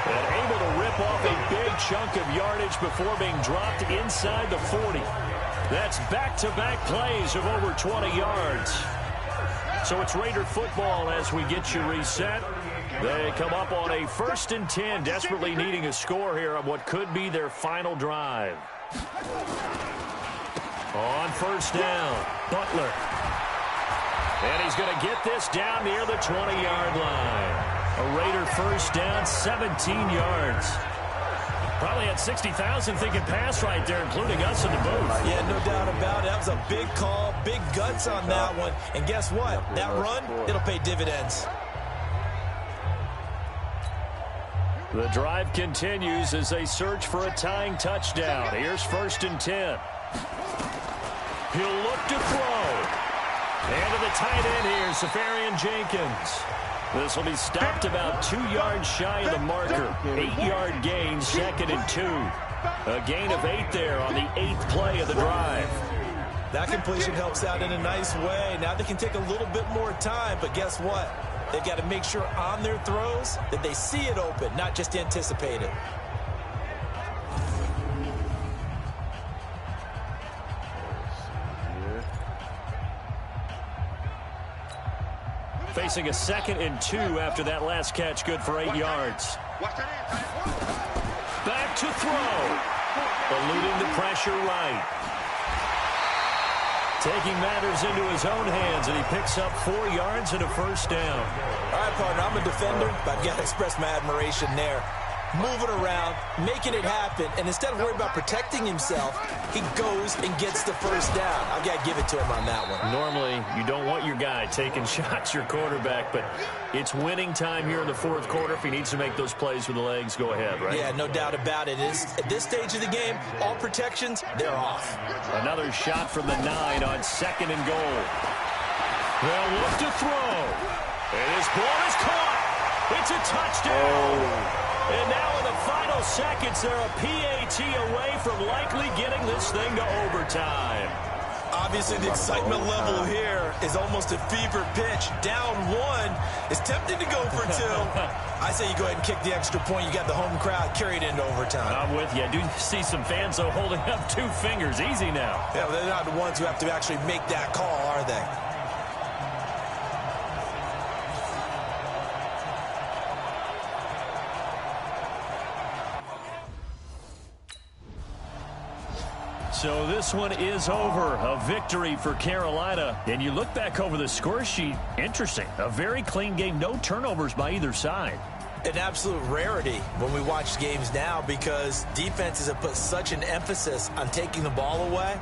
And able to rip off a big chunk of yardage before being dropped inside the 40. That's back-to-back plays of over 20 yards. So it's Raider football as we get you reset. They come up on a 1st and 10, desperately needing a score here on what could be their final drive. On first down, Butler. And he's going to get this down near the 20-yard line. A Raider first down, 17 yards. Probably had 60,000 thinking pass right there, including us in the booth. Yeah, no doubt about it. That was a big call, big guts on that one. And guess what? That run, it'll pay dividends. The drive continues as they search for a tying touchdown. Here's 1st and 10. He'll look to throw. And to the tight end here, Safarian Jenkins. This will be stopped about 2 yards shy of the marker. 8-yard gain, 2nd and 2. A gain of 8 there on the 8th play of the drive. That completion helps out in a nice way. Now they can take a little bit more time, but guess what? They've got to make sure on their throws that they see it open, not just anticipate it. Facing a 2nd and 2 after that last catch, good for 8 yards. Back to throw. Eluding the pressure right. Taking matters into his own hands, and he picks up 4 yards and a first down. All right, partner, I'm a defender, but I've got to express my admiration there. Moving around, making it happen, and instead of worrying about protecting himself, he goes and gets the first down. I've got to give it to him on that one. Normally, you don't want your guy taking shots, your quarterback, but it's winning time here in the 4th quarter. If he needs to make those plays with the legs, go ahead, right? Yeah, no doubt about it. At this stage of the game, all protections, they're off. Another shot from the 9 on 2nd and goal. They'll look to throw. And his ball is caught. It's a touchdown. And now in the final seconds, they're a PAT away from likely getting this thing to overtime. Obviously, the excitement level here is almost a fever pitch. Down 1 is tempting to go for 2. I say you go ahead and kick the extra point. You got the home crowd carried into overtime. I'm with you. I do see some fans, though, holding up 2 fingers. Easy now. Yeah, well, they're not the ones who have to actually make that call, are they? So this one is over. A victory for Carolina. And you look back over the score sheet, interesting. A very clean game. No turnovers by either side. An absolute rarity when we watch games now because defenses have put such an emphasis on taking the ball away.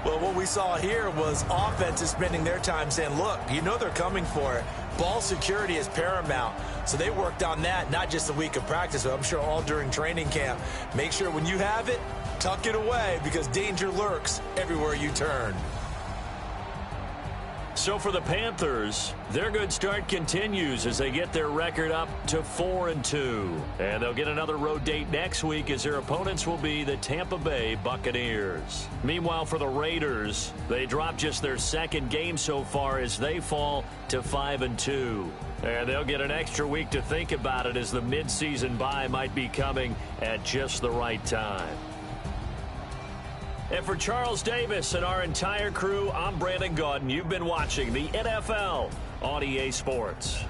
Well, what we saw here was offenses spending their time saying, look, you know they're coming for it. Ball security is paramount. So they worked on that, not just a week of practice, but I'm sure all during training camp. Make sure when you have it, tuck it away because danger lurks everywhere you turn. So for the Panthers, their good start continues as they get their record up to 4-2. And they'll get another road date next week as their opponents will be the Tampa Bay Buccaneers. Meanwhile, for the Raiders, they drop just their 2nd game so far as they fall to 5-2. And they'll get an extra week to think about it as the midseason bye might be coming at just the right time. And for Charles Davis and our entire crew, I'm Brandon Gaudin. You've been watching the NFL on EA Sports.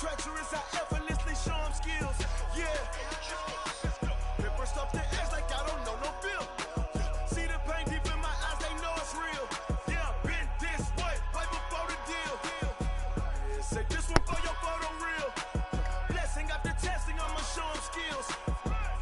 treacherous, I effortlessly show them skills. Yeah. Paper stuff the edge like I don't know no feel. See the pain deep in my eyes, they know it's real. Yeah, been this way, right before the deal. Yeah, say this one for your photo reel. Blessing after testing, I'ma show them skills.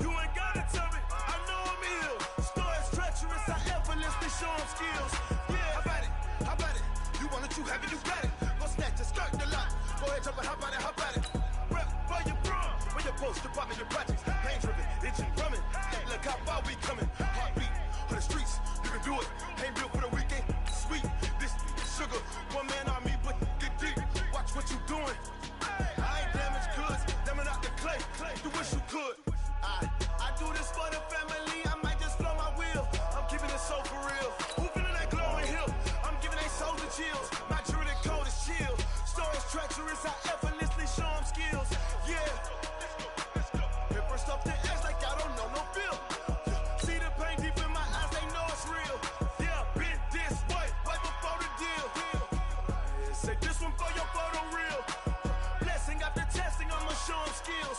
You ain't gotta tell me, I know I'm ill. Story's treacherous, I effortlessly show them skills. Yeah, how about it? How about it? You want it, you have it, you got it. Go snatch it, skirt the lot. Go ahead, jump it, how about it, how about it? Rep for your bro, for your post, your pop, and your projects. Pain driven, itching, drumming. Look how far we coming. Heartbeat on the streets, you can do it. Ain't built for the weekend. Sweet, this sugar, one man army, but get deep. Watch what you doing. I ain't damaged goods, damn it out the clay. You wish you could. I do this for the family. I might just blow my wheel. I'm keeping it so for real. Who feeling that glowing hill? I'm giving they souls the chills. My jewelry code is chill. Stories treacherous, I effortlessly show them skills. Yeah. Paper stuff the edge like I don't know no feel. See the pain deep in my eyes, they know it's real. Yeah, been this way, right before the deal. Yeah, say this one for your photo reel. Blessing after testing, I'ma show them skills.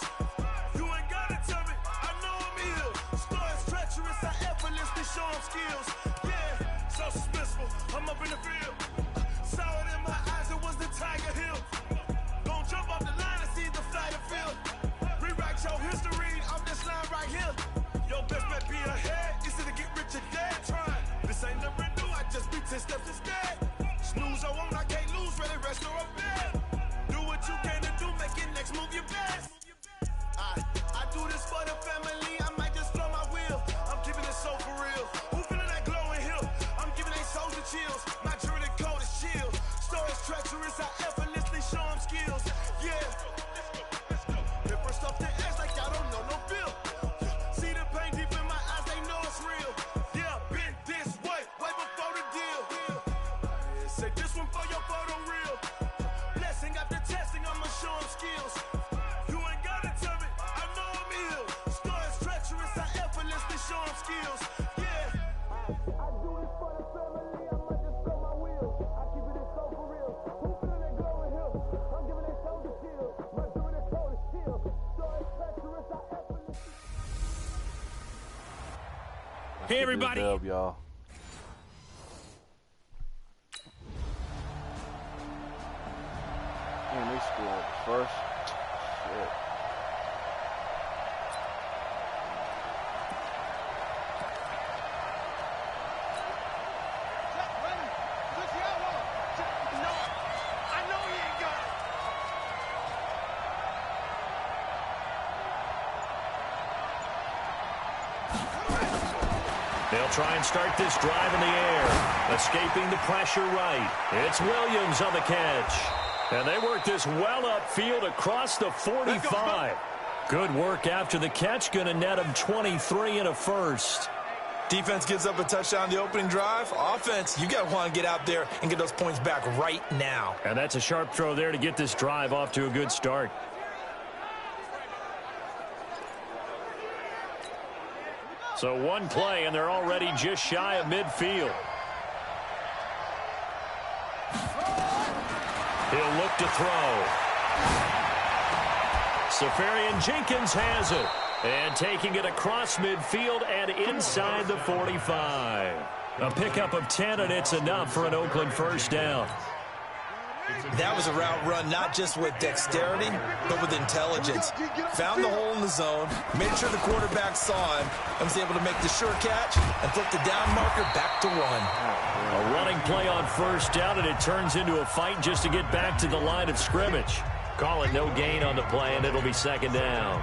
You ain't gotta tell me, I know I'm ill. Stories treacherous, I effortlessly show them skills. Yeah, so suspenseful, I'm up in the field. Saw it in my eyes, it was the Tiger Hill. Gon' jump off the line and see the flight of field. Rewrite your history off this line right here. Your best bet be ahead, easy to get rich or dead trying. This ain't never new, I just be 10 steps instead. Snooze I won't, I can't lose, ready, rest or a bed. Do what you can to do, make it next move your best. I do this for the family, I might just blow my wheel. I'm keeping it so for real. Who feeling that glowing hill? I'm giving they souls the chills. My jewelry code is chill. Stories treacherous, I effortlessly show them skills. Yeah. Paper stuff the edge like I don't know no feel. See the pain deep in my eyes, they know it's real. Yeah, been this way, right before the deal. Yeah, say this one for your photo reel. Blessing after testing, I'ma show them skills. You ain't gotta tell me, I know I'm ill. Stories treacherous, I effortlessly show them skills. Yeah. I do this for the family, I might just blow my wheel. I keep it so for real. Who feeling that glowing hill? I'm giving they souls the chill. My jewelry code is chill. Stories treacherous, I effortlessly. Hey, everybody. Dub, y'all. Man, they scored first. Shit. I know he ain't got it. They'll try and start this drive in the air. Escaping the pressure right. It's Williams on the catch. And they work this well upfield across the 45. Good work after the catch. Going to net him 23 and a first. Defense gives up a touchdown the opening drive. Offense, you got to want to get out there and get those points back right now. And that's a sharp throw there to get this drive off to a good start. So one play, and they're already just shy of midfield. He'll look to throw. Safarian Jenkins has it. And taking it across midfield and inside the 45. A pickup of 10, and it's enough for an Oakland first down. That was a route run not just with dexterity, but with intelligence. Found the hole in the zone, made sure the quarterback saw him, and was able to make the sure catch and flip the down marker back to one. A running play on first down, and it turns into a fight just to get back to the line of scrimmage. Call it no gain on the play, and it'll be second down.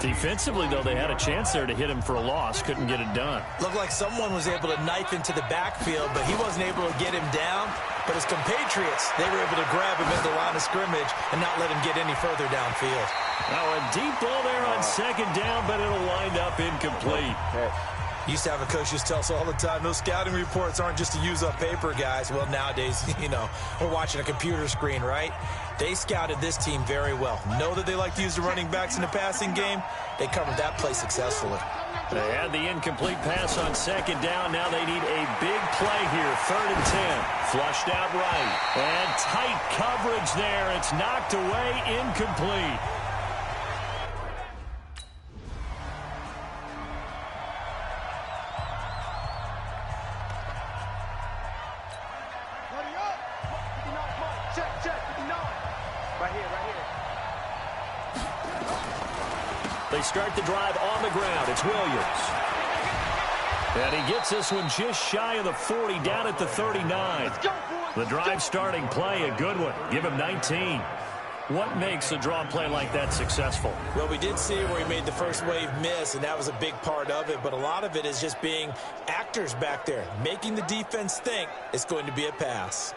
Defensively, though, they had a chance there to hit him for a loss. Couldn't get it done. Looked like someone was able to knife into the backfield, but he wasn't able to get him down. But his compatriots, they were able to grab him at the line of scrimmage and not let him get any further downfield. Now a deep ball there on second down, but it'll wind up incomplete. Used to have a coach just tell us all the time, those scouting reports aren't just to use up paper, guys. Well, nowadays, we're watching a computer screen, right? They scouted this team very well. Know that they like to use the running backs in the passing game. They covered that play successfully. They had the incomplete pass on second down. Now they need a big play here. 3rd and 10. Flushed out right. And tight coverage there. It's knocked away, incomplete. They start the drive on the ground. It's Williams. And he gets this one just shy of the 40, down at the 39. The drive starting play, a good one. Give him 19. What makes a draw play like that successful? Well, we did see where he made the first wave miss, and that was a big part of it. But a lot of it is just being actors back there, making the defense think it's going to be a pass.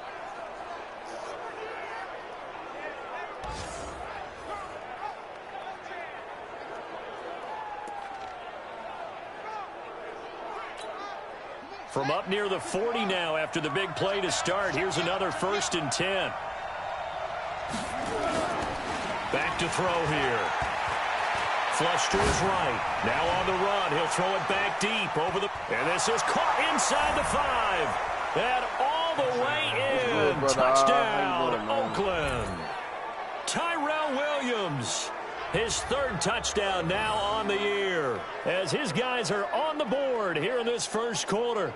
From up near the 40 now after the big play to start. Here's another 1st and 10. Back to throw here. Flush to his right. Now on the run. He'll throw it back deep over the... And this is caught inside the 5. And all the way in. Touchdown, Oakland. Tyrell Williams. His 3rd touchdown now on the year as his guys are on the board here in this first quarter.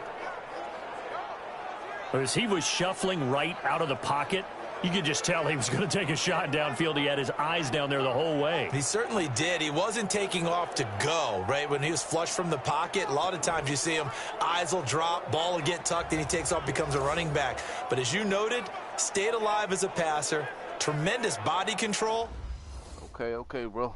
As he was shuffling right out of the pocket, you could just tell he was going to take a shot downfield. He had his eyes down there the whole way. He certainly did. He wasn't taking off to go, right? When he was flushed from the pocket, a lot of times you see him, eyes will drop, ball will get tucked, and he takes off, becomes a running back. But as you noted, stayed alive as a passer, tremendous body control. Okay, bro.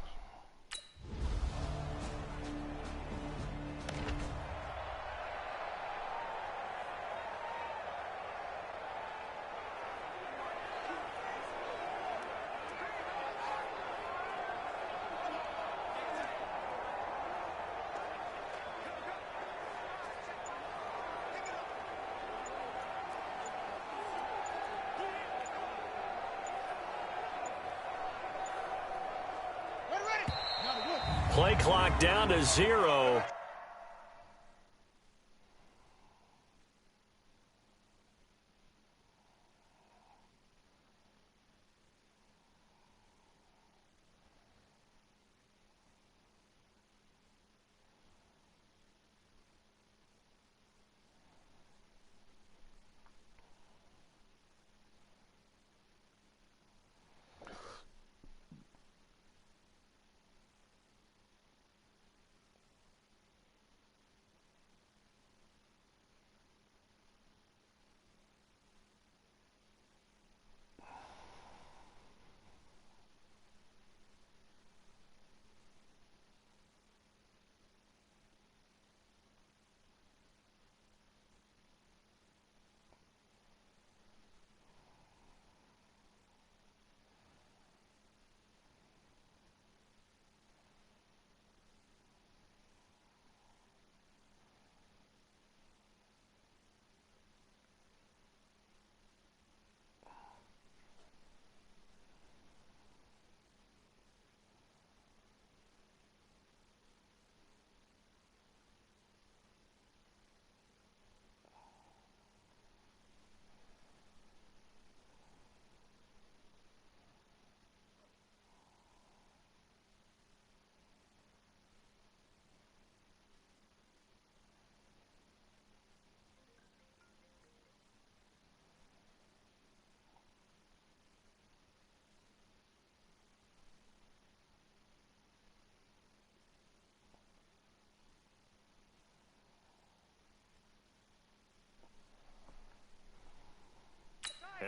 Play clock down to 0.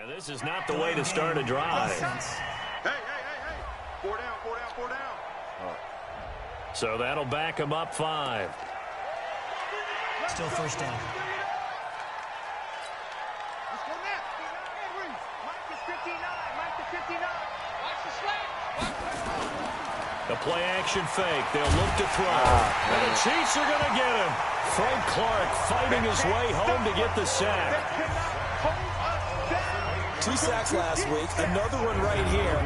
And this is not the way to start a drive. Hey. 4 down. So that'll back him up 5. Still 1st down. Let's go now. Mike is 59. Watch the slap. The play-action fake. They'll look to throw. And the Chiefs are going to get him. Frank Clark fighting his way home to get the sack. 2 sacks last week. Another one right here.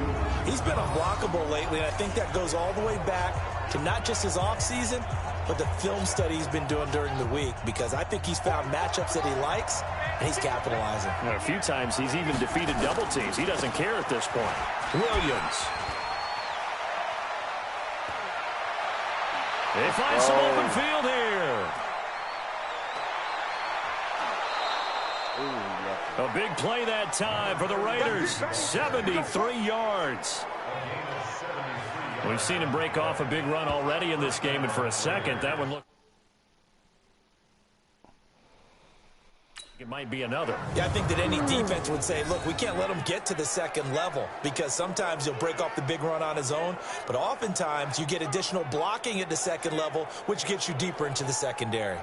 He's been unblockable lately, and I think that goes all the way back to not just his offseason, but the film study he's been doing during the week, because I think he's found matchups that he likes, and he's capitalizing. And a few times he's even defeated double teams. He doesn't care at this point. Williams. They find some open field here. A big play that time for the Raiders. 73 yards. We've seen him break off a big run already in this game, and for a second, that one looked... It might be another. Yeah, I think that any defense would say, look, we can't let him get to the second level, because sometimes he'll break off the big run on his own, but oftentimes you get additional blocking at the second level, which gets you deeper into the secondary.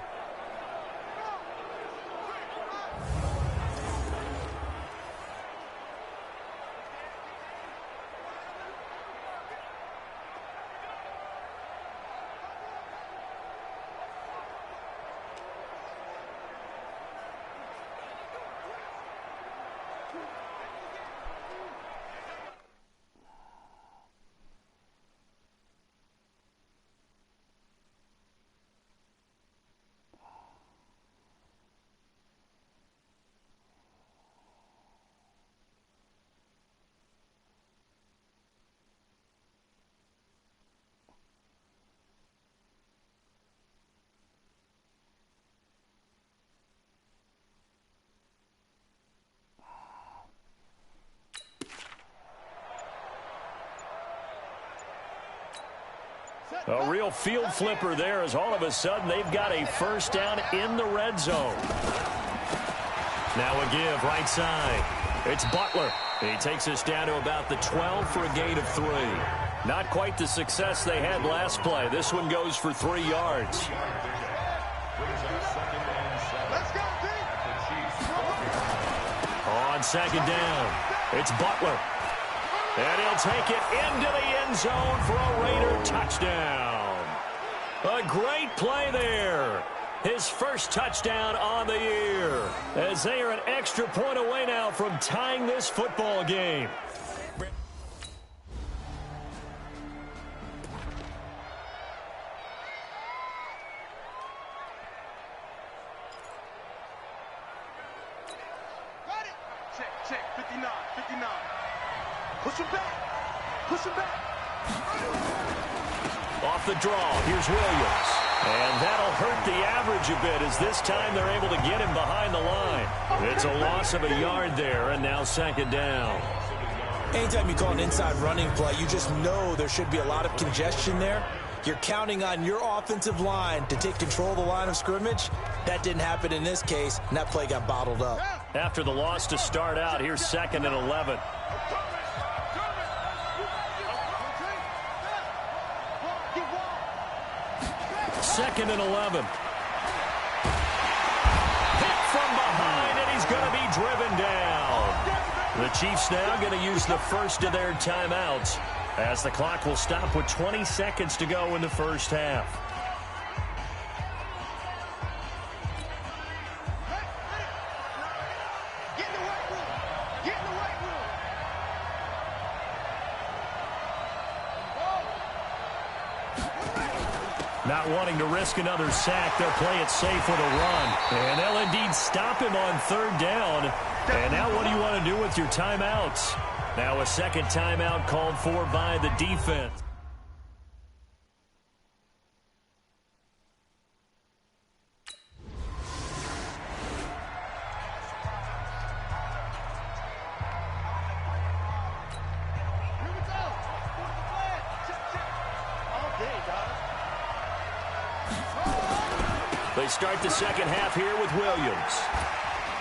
A real field flipper there, as all of a sudden they've got a first down in the red zone. Now a give right side. It's Butler. He takes us down to about the 12 for a gain of 3. Not quite the success they had last play. This one goes for 3 yards. On second down, it's Butler. And he'll take it into the end zone for a Raider touchdown. A great play there. His first touchdown on the year, as they are an extra point away now from tying this football game. Check, 59, 59. Push him back. Push him back. Off the draw, here's Williams. And that'll hurt the average a bit, as this time they're able to get him behind the line. It's a loss of a yard there, and now second down. Anytime you call an inside running play, you just know there should be a lot of congestion there. You're counting on your offensive line to take control of the line of scrimmage. That didn't happen in this case, and that play got bottled up. After the loss to start out, here's 2nd and 11. Second and 11. Hit from behind, and he's going to be driven down. The Chiefs now going to use the first of their timeouts, as the clock will stop with 20 seconds to go in the first half. Not wanting to risk another sack, they'll play it safe with a run. And they'll indeed stop him on 3rd down. And now what do you want to do with your timeouts? Now a second timeout called for by the defense. They start the second half here with Williams.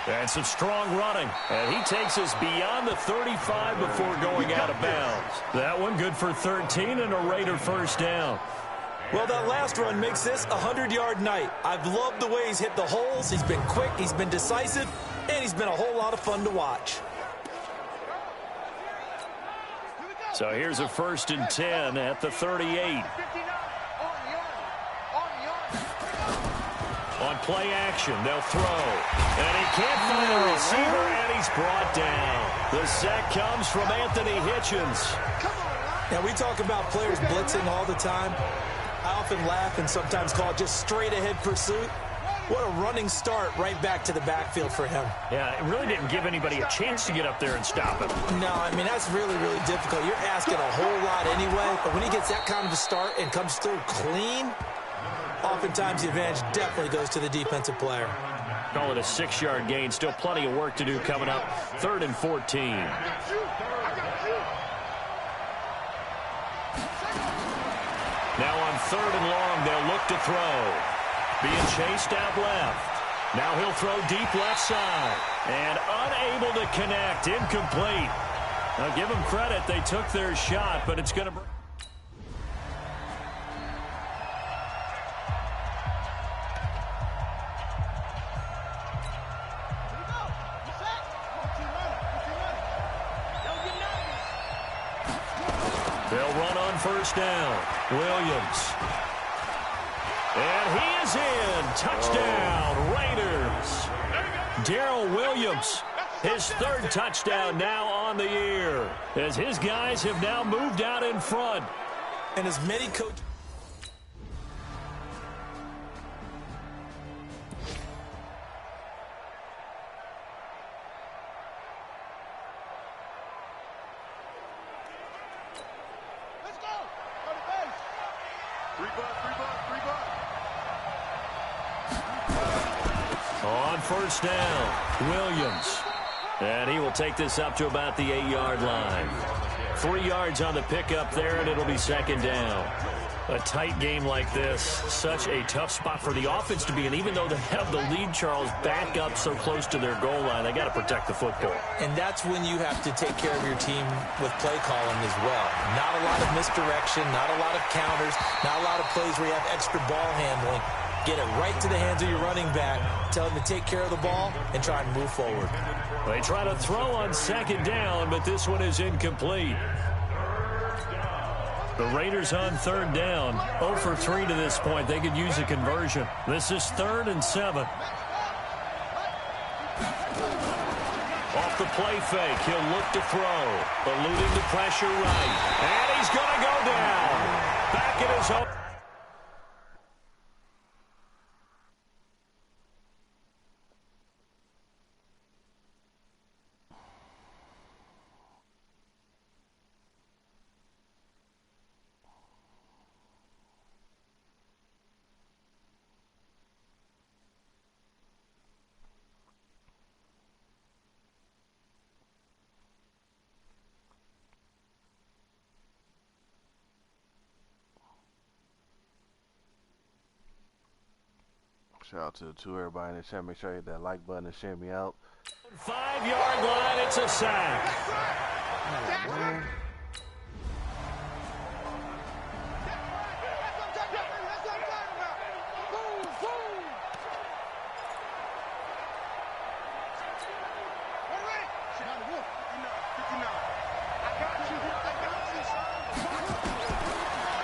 And some strong running. And he takes us beyond the 35 before going out of bounds. That one good for 13 and a Raider first down. Well, that last run makes this a 100-yard night. I've loved the way he's hit the holes. He's been quick, he's been decisive, and he's been a whole lot of fun to watch. So here's a 1st and 10 at the 38. On play action, they'll throw. And he can't find a receiver, and he's brought down. The sack comes from Anthony Hitchens. Now, we talk about players blitzing all the time. I often laugh and sometimes call it just straight-ahead pursuit. What a running start right back to the backfield for him. Yeah, it really didn't give anybody a chance to get up there and stop him. No, I mean, that's really, really difficult. You're asking a whole lot anyway, but when he gets that kind of a start and comes through clean, oftentimes the advantage definitely goes to the defensive player. Call it a 6-yard gain. Still plenty of work to do coming up. 3rd and 14. Now on 3rd and long, they'll look to throw. Being chased out left. Now he'll throw deep left side. And unable to connect. Incomplete. Now give them credit. They took their shot, but it's going to... They'll run on 1st down. Williams. And he is in. Touchdown, Raiders. Darrell Williams, his 3rd touchdown now on the year, as his guys have now moved out in front. And as many coaches... On 1st down, Williams. And he will take this up to about the 8-yard line. 3 yards on the pickup there, and it'll be 2nd down. A tight game like this, such a tough spot for the offense to be in. Even though they have the lead, Charles, back up so close to their goal line, they got to protect the football. And that's when you have to take care of your team with play calling as well. Not a lot of misdirection, not a lot of counters, not a lot of plays where you have extra ball handling. Get it right to the hands of your running back. Tell him to take care of the ball and try and move forward. They try to throw on 2nd down, but this one is incomplete. The Raiders on 3rd down. 0 for 3 to this point. They could use a conversion. This is 3rd and 7. Off the play fake, he'll look to throw. Eluding the pressure right. And he's going to go down. Back in his own. Shout out to everybody in the chat. Make sure you hit that like button and share me out. 5-yard line, it's a sack.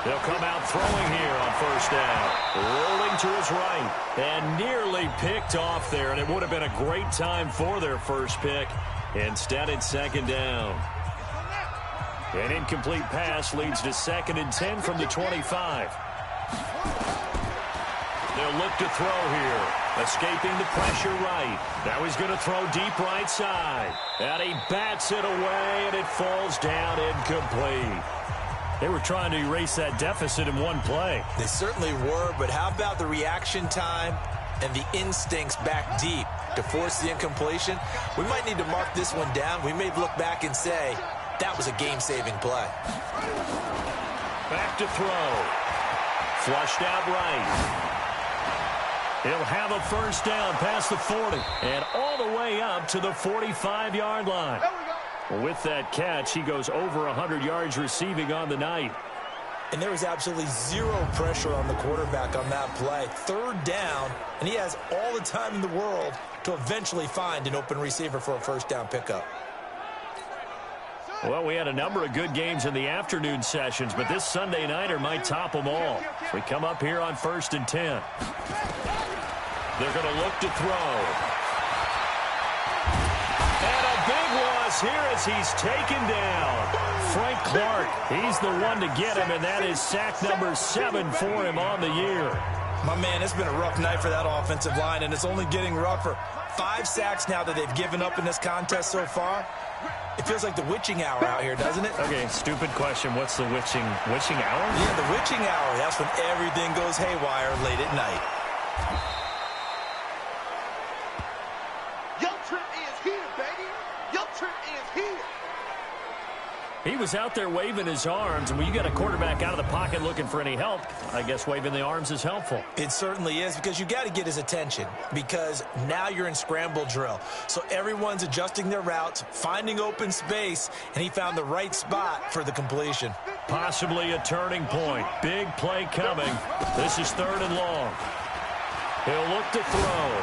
They'll come out throwing here on 1st down. Rolling to his right. And nearly picked off there. And it would have been a great time for their first pick. Instead, it's 2nd down. An incomplete pass leads to 2nd and 10 from the 25. They'll look to throw here. Escaping the pressure right. Now he's going to throw deep right side. And he bats it away, and it falls down incomplete. They were trying to erase that deficit in one play. They certainly were, but how about the reaction time and the instincts back deep to force the incompletion? We might need to mark this one down. We may look back and say, that was a game-saving play. Back to throw. Flushed out right. He'll have a 1st down past the 40 and all the way up to the 45-yard line. With that catch, he goes over 100 yards receiving on the night. And there was absolutely zero pressure on the quarterback on that play. 3rd down, and he has all the time in the world to eventually find an open receiver for a 1st down pickup. Well, we had a number of good games in the afternoon sessions, but this Sunday nighter might top them all. We come up here on 1st and 10. They're going to look to throw. And a big loss here as he's taken down. Frank Clark, he's the one to get him, and that is sack number 7 for him on the year. My man, it's been a rough night for that offensive line, and it's only getting rougher. 5 sacks now that they've given up in this contest so far. It feels like the witching hour out here, doesn't it? Okay, stupid question. What's the witching hour? Yeah, the witching hour. That's when everything goes haywire late at night. Your trip is here, baby. Your trip is here. He was out there waving his arms, and when you got a quarterback out of the pocket looking for any help, I guess waving the arms is helpful. It certainly is, because you got to get his attention, because now you're in scramble drill. So everyone's adjusting their routes, finding open space, and he found the right spot for the completion. Possibly a turning point. Big play coming. This is 3rd and long. He'll look to throw.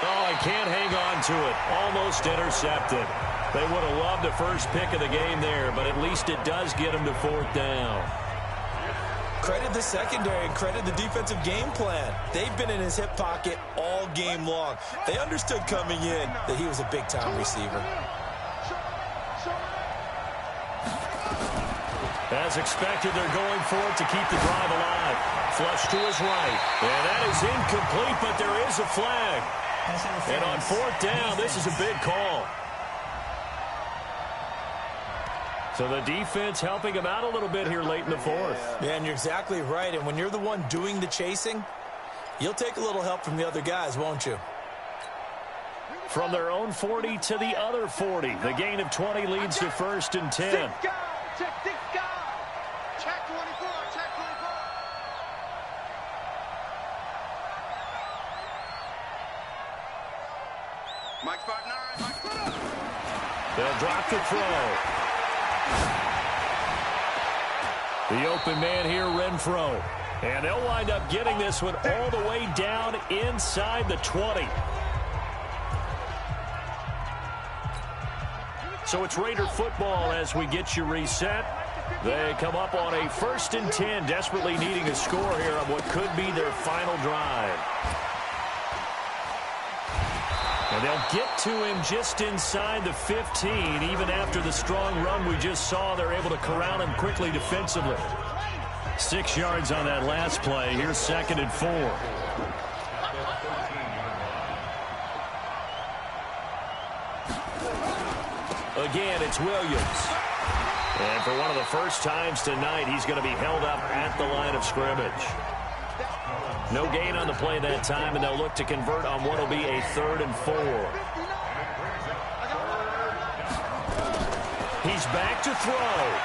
Oh, he can't hang on to it. Almost intercepted. They would have loved the first pick of the game there, but at least it does get them to 4th down. Credit the secondary and credit the defensive game plan. They've been in his hip pocket all game long. They understood coming in that he was a big-time receiver. As expected, they're going for it to keep the drive alive. Flush to his right. And that is incomplete, but there is a flag. And on 4th down, this is a big call. So the defense helping him out a little bit here late in the 4th. Yeah, and you're exactly right. And when you're the one doing the chasing, you'll take a little help from the other guys, won't you? From their own 40 to the other 40. The gain of 20 leads to 1st and 10. Check this guy. Check 24. Check 24. Mike spot 9. Mike spot up. They'll drop the throw. The open man here, Renfro. And they'll wind up getting this one all the way down inside the 20. So it's Raider football as we get you reset. They come up on a 1st and 10, desperately needing a score here on what could be their final drive. And they'll get to him just inside the 15. Even after the strong run we just saw, they're able to corral him quickly defensively. 6 yards on that last play. Here's 2nd and 4. Again, it's Williams. And for one of the first times tonight, he's going to be held up at the line of scrimmage. No gain on the play that time, and they'll look to convert on what will be a 3rd and 4. He's back to throw.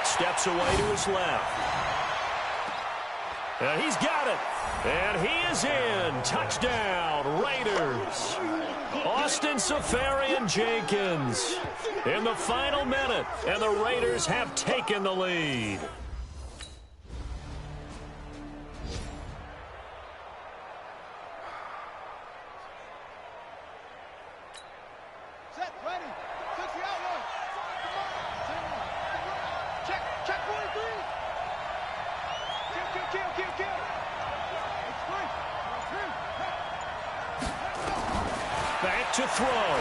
Steps away to his left. And he's got it. And he is in. Touchdown, Raiders. Austin Safarian-Jenkins in the final minute, and the Raiders have taken the lead. Set, ready. 60 out, one. Check 43. Kill. Back to throw.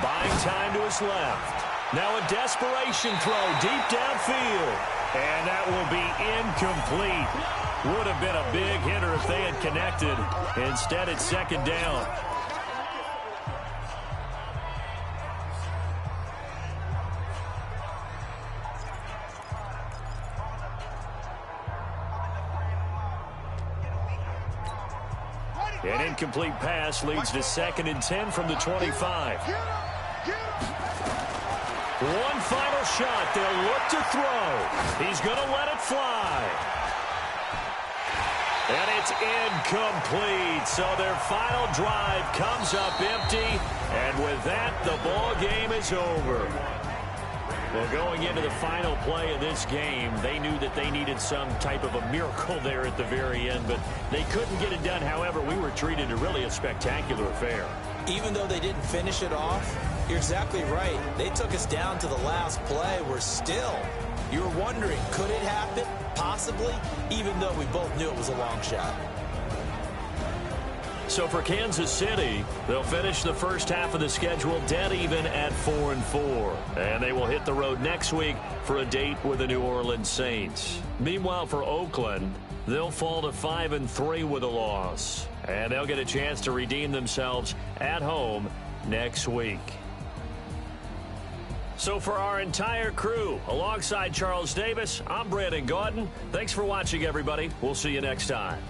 Buying time to his left. Now a desperation throw deep downfield. And that will be incomplete. Would have been a big hitter if they had connected. Instead, it's 2nd down. An incomplete pass leads to 2nd and 10 from the 25. One final shot. They'll look to throw. He's going to let it fly. And it's incomplete. So their final drive comes up empty. And with that, the ball game is over. Well, going into the final play of this game, they knew that they needed some type of a miracle there at the very end, but they couldn't get it done. However, we were treated to really a spectacular affair. Even though they didn't finish it off, you're exactly right. They took us down to the last play. We're still. You were wondering, could it happen? Possibly, even though we both knew it was a long shot. So for Kansas City, they'll finish the first half of the schedule dead even at 4-4. And they will hit the road next week for a date with the New Orleans Saints. Meanwhile, for Oakland, they'll fall to 5-3 with a loss. And they'll get a chance to redeem themselves at home next week. So for our entire crew, alongside Charles Davis, I'm Brandon Gaudin. Thanks for watching, everybody. We'll see you next time.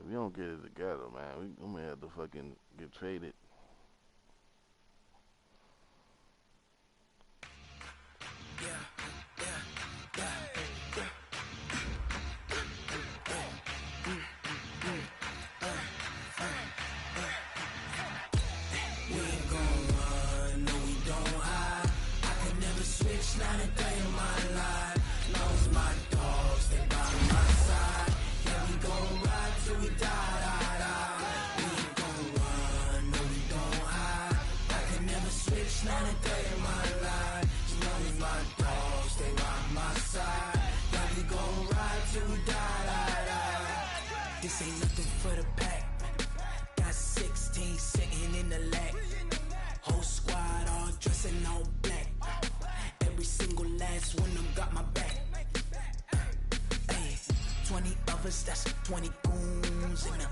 We don't get it together, man. We may have to fucking get traded. We ain't gon' run, no we don't hide. I can never switch, not a day in my life. Long as my dogs stay by my side. Yeah, we gon' ride till we die, die, die. We ain't gon' run, no we don't hide. I can never switch, not a day in my life. As long as my dogs stay by my side. Yeah, we gon' ride till we die, die, die. This ain't nothing for the pack. Got 16 sitting in the lag. Whole squad all dressing all black. Every single last one of them got my back. Hey, 20 of us, that's 20 goons. And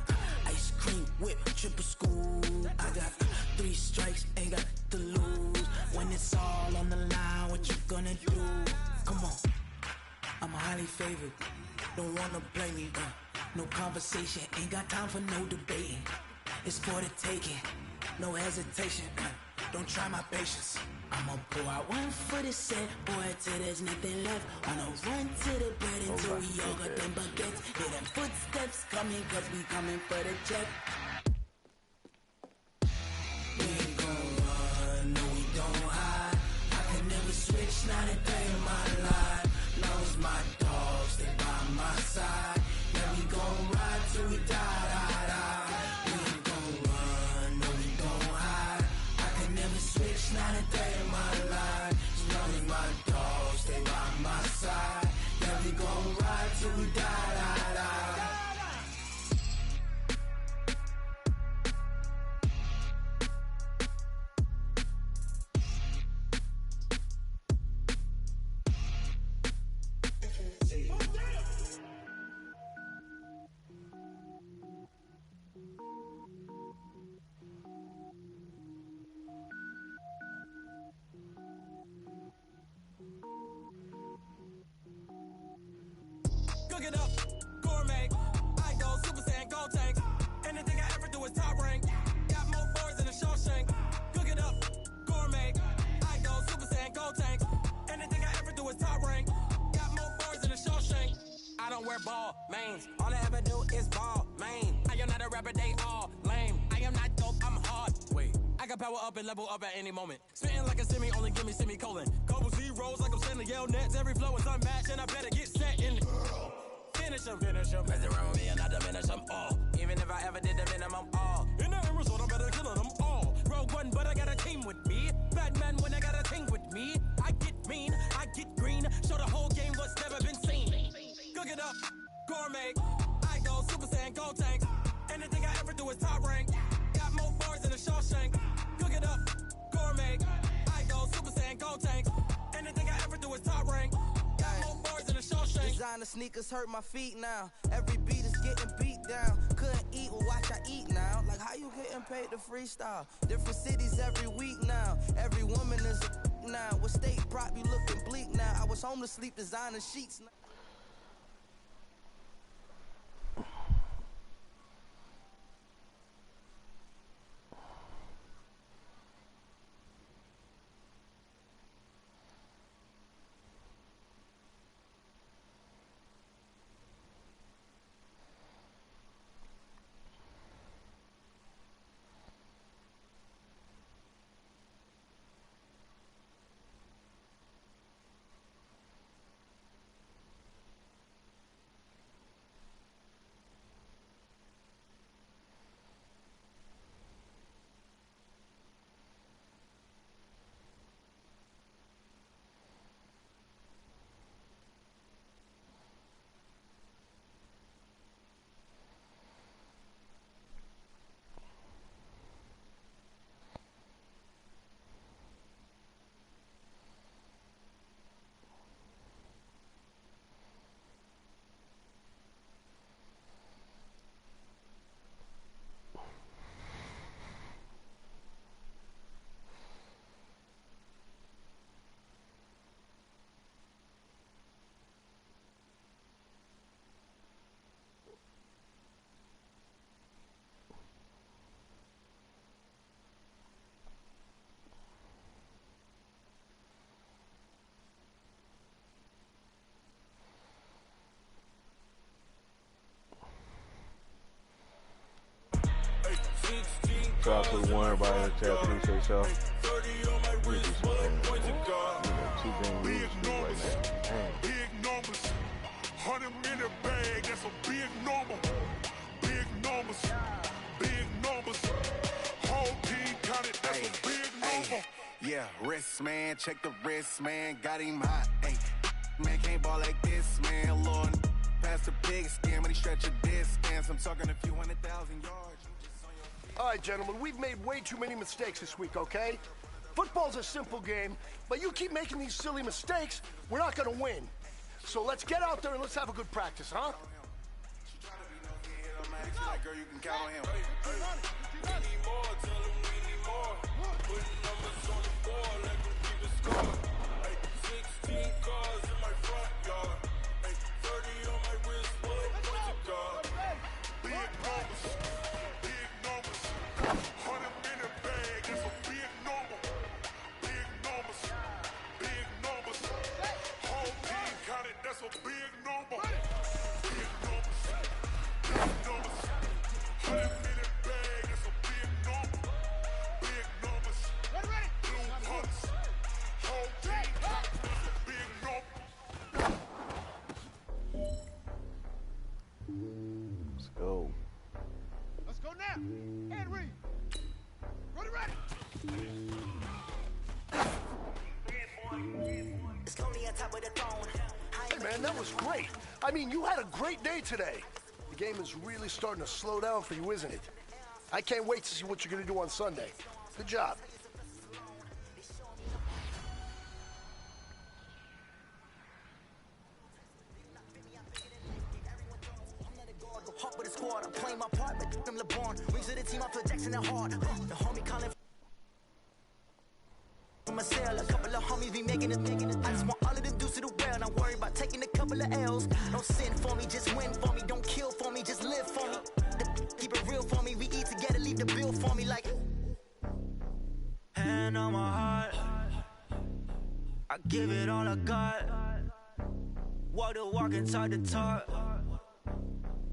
ice cream whip, triple scoop. I got 3 strikes, ain't got to lose. When it's all on the line, what you gonna do? Come on, I'm highly favored. Don't wanna play me, no conversation, ain't got time for no debating. It's for the taking, no hesitation. Don't try my patience. I'ma pour out one for the set, boy, till there's nothing left. Wanna run to the bread until we all got them baguettes. Hear them footsteps coming, cause we coming for the check. We ain't gon' run, no we don't hide. I can never switch, not a day in my life. Long as my dogs stay by my side. Yeah, we gon' ride till we die, die, die. We ain't gon' run, no we don't hide. I can never switch, not a day in my life. As long as my dogs stay by my side. Yeah, we gon' ride till we die, die, die. Cook it up, gourmet. I go Super Saiyan, gold tank. Anything I ever do is top rank. Got more boards than a Shawshank. Cook it up, gourmet. I go Super Saiyan, gold tank. Anything I ever do is top rank. Got more boards than a Shawshank. I don't wear ball mains. All I ever do is ball main. I am not a rapper, they all lame. I am not dope, I'm hard. Wait, I can power up and level up at any moment. Spitting like a semi, only give me semicolon. Couple zeros like I'm sending yell nets. Every flow is unmatched, and I better get set in. Finish him. Mess around with me and I diminish them all. Even if I ever did the minimum, all. In the end result, I'm better killing them all. Rogue One, but I got a team with me. Batman when I got a team with me. I get mean, I get green. Show the whole game what's never been seen. Cook it up, gourmet. I go Super Saiyan, gold tank. Anything I ever do is top rank. Got more bars than a Shawshank. Cook it up, gourmet. I go Super Saiyan, gold tank. Anything I ever do is top rank. Got more bars than a Shawshank. Designer sneakers hurt my feet now. Every beat is getting beat down. Couldn't eat, well watch I eat now. Like how you getting paid to freestyle? Different cities every week now. Every woman is a now. What state prop you looking bleak now? I was home to sleep designer sheets now. Shout out to the one, everybody in the chat. Appreciate y'all. We do some things. Two game losers right now. Big numbers. 100 minute bag, that's a big number. Big numbers. Big numbers. Whole team counted, that's a big number. Yeah, wrist man, check the wrist man, got him hot. Ay, man can't ball like this, man. Lord, past the big skin when he stretch a distance. I'm talking a few 100,000 yards. All right, gentlemen, we've made way too many mistakes this week, okay? Football's a simple game, but you keep making these silly mistakes, we're not gonna win. So let's get out there and let's have a good practice, huh? Girl, you can count on him. We need more, tell him we need more. Putting numbers on the board, let them keep the score. 16 cars in my front yard. 30 on my wrist, point to God. Big numbers, big numbers. 100 minute bag, that's a big number. Big numbers, big numbers. Whole team counted, that's a big number. Big numbers, big numbers. 100 minute bag, that's a big number. Big numbers. Blue hunts. Whole team counted, that's a big number. Let's go. Let's go now. Henry. Ready. It's lonely on top of the throne. Hey, man, that was great. I mean, you had a great day today. The game is really starting to slow down for you, isn't it? I can't wait to see what you're going to do on Sunday. Good job. Hawk with the squad, I'm playing my part, but I'm LeBron. Wings of the team, I feel Jackson and hard. The homie calling from a cell, a couple of homies be making it. I just want all of the dudes to the well, not worry about taking a couple of L's. Don't sin for me, just win for me. Don't kill for me, just live for me. Keep it real for me, we eat together, leave the bill for me like. Hand on my heart, I give it all I got. Walk the walk and talk the talk.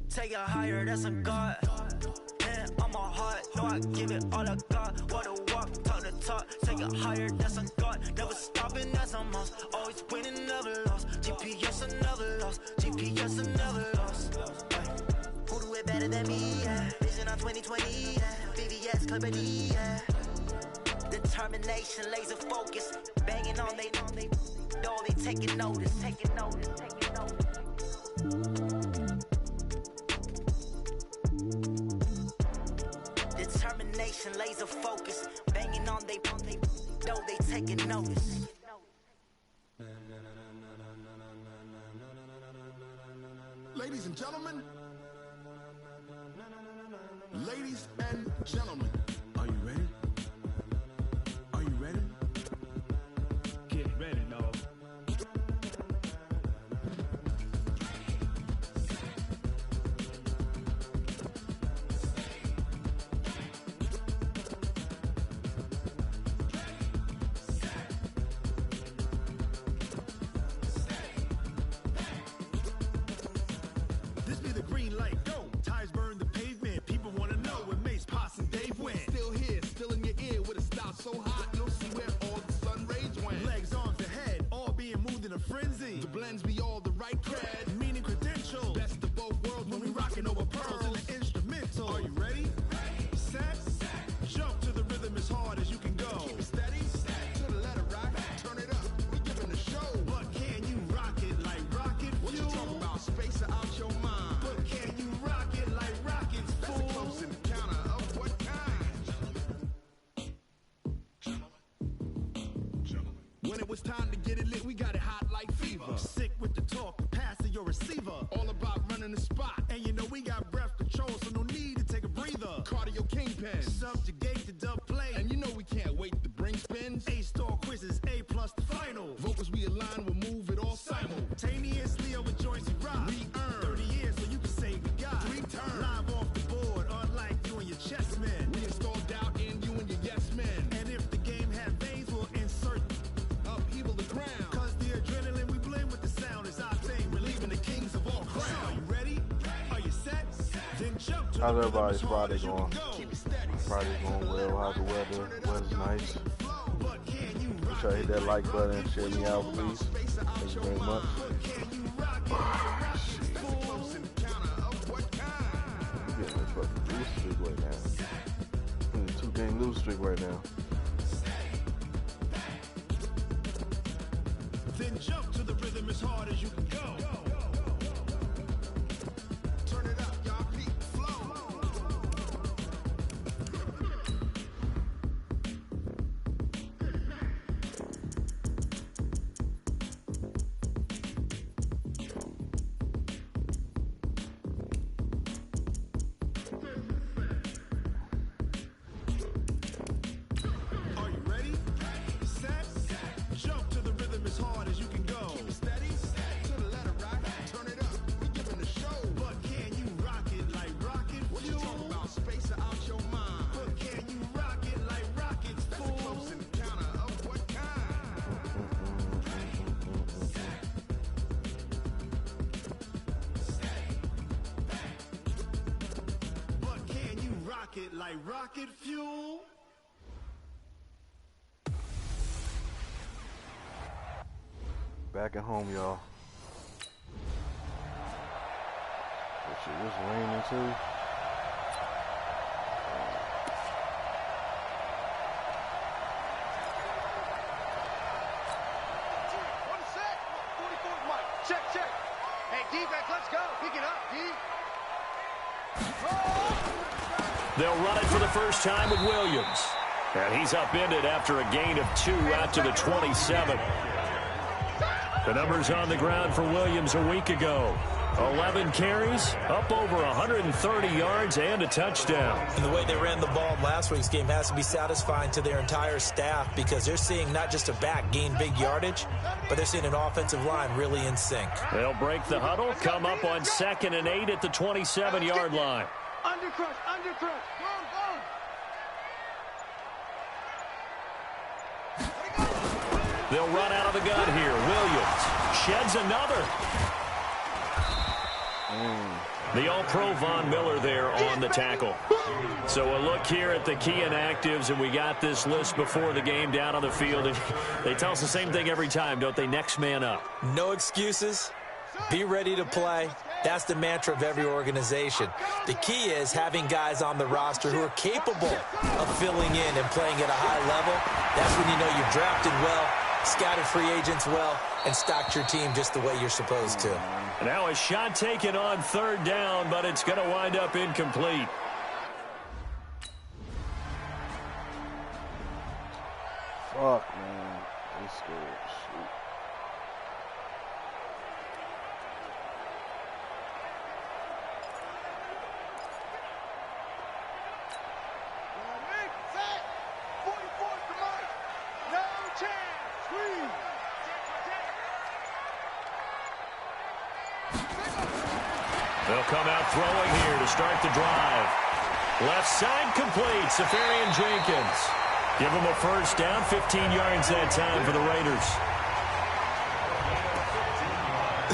Take it higher, that's a God. Hand on my heart, no, I give it all I got. Walk the walk, talk the talk. Take it higher, that's a God. Never stopping, that's a must. Always winning, never lost. GPS, I never lost. GPS, I never lost. Who do it better than me? Yeah. Vision on 2020. Yeah. VVS, Clippity. Yeah. Determination, laser focus. Banging on they know they taking notice. Taking notice. Determination, laser focus, banging on they know they taking notice. Ladies and gentlemen, ladies and gentlemen, are you ready? Are you ready? Get ready, dog. This be the green light, go. Tires burn the pavement. People wanna know when Mace, Potts, and Dave went. Still here, still in your ear with a style so hot, you'll see where all the sun rays went. Legs, arms, the head, all being moved in a frenzy. The blends be all the right cred, meaning credentials. Best of both worlds when we rockin' over pearls in the instrumental. Are you ready? Set, jump to the rhythm as hard as you can go. Keep it steady, to the letter rock, turn it up, we giving the show. But can you rock it like rocket fuel? What you talking about, space out your mind? But can you rock it like rockets, fool? That's a close encounter of what kind? When it was time to get it lit, we got it hot like fever. Sick with the talk, pass to your receiver. All about running the spot. And you know we got breath control, so no need to take a breather. Cardio kingpin, subjugate the dub play. And you know we can't wait to bring spins. A-star quizzes, A+ the final. Vocals we align, we'll move it all simultaneously over joints we rock. We earn 30 years so you can say we got 3 turns. Live off the board, unlike you and your chess men. We install doubt in you and your yes men. And if the game had veins, we'll insert upheaval the ground. Cause the adrenaline we blend with the sound is our thing. Relieving the kings of all crowns. Are you ready? Are you set? Then jump to How's the rhythm everybody's as hard Friday as you going? can go. Keep it steady. Friday's going well. How's the weather? Weather's nice. Make sure I hit that like button and share me out, please. Thank you very much. I'm getting this fucking lose streak right now. I'm in a 2-game lose streak right now. Then jump to the rhythm as hard as you can go. Turn it up, y'all. Beat flow. Are you ready? Set. Jump to the rhythm as hard as you can go. Keep it steady. To the letter, right? Turn it up. We giving the show. But can you rock it like rocket? What you talking about? Space out your mind. But can you rock it like rockets? That's a close encounter of what kind? But can you rock it like rocket fuel? Back at home, y'all. This shit is raining too. One set. 44's Mike. Check, check. Hey, defense, let's go. Pick it up, D. They'll run it for the first time with Williams. And he's upended after a gain of 2 out to the 27. The numbers on the ground for Williams a week ago. 11 carries, up over 130 yards, and a touchdown. And the way they ran the ball in last week's game has to be satisfying to their entire staff because they're seeing not just a back gain big yardage, but they're seeing an offensive line really in sync. They'll break the huddle, come up on 2nd and 8 at the 27-yard line. Undercrush, undercrush. Boom, boom. They'll run out of the gun here. Williams sheds another. The All-Pro Von Miller there on the tackle. So a look here at the key inactives, and we got this list before the game down on the field. And they tell us the same thing every time, don't they? Next man up. No excuses. Be ready to play. That's the mantra of every organization. The key is having guys on the roster who are capable of filling in and playing at a high level. That's when you know you've drafted well, scouted free agents well, and stocked your team just the way you're supposed to. Now a shot taken on 3rd down, but it's going to wind up incomplete. Fuck, man. This scared. Shoot. Set. 44's to Mike. No chance. Squeeze. They'll come out throwing here to start the drive. Left side complete. Safarian Jenkins. Give him a first down. 15 yards that time for the Raiders.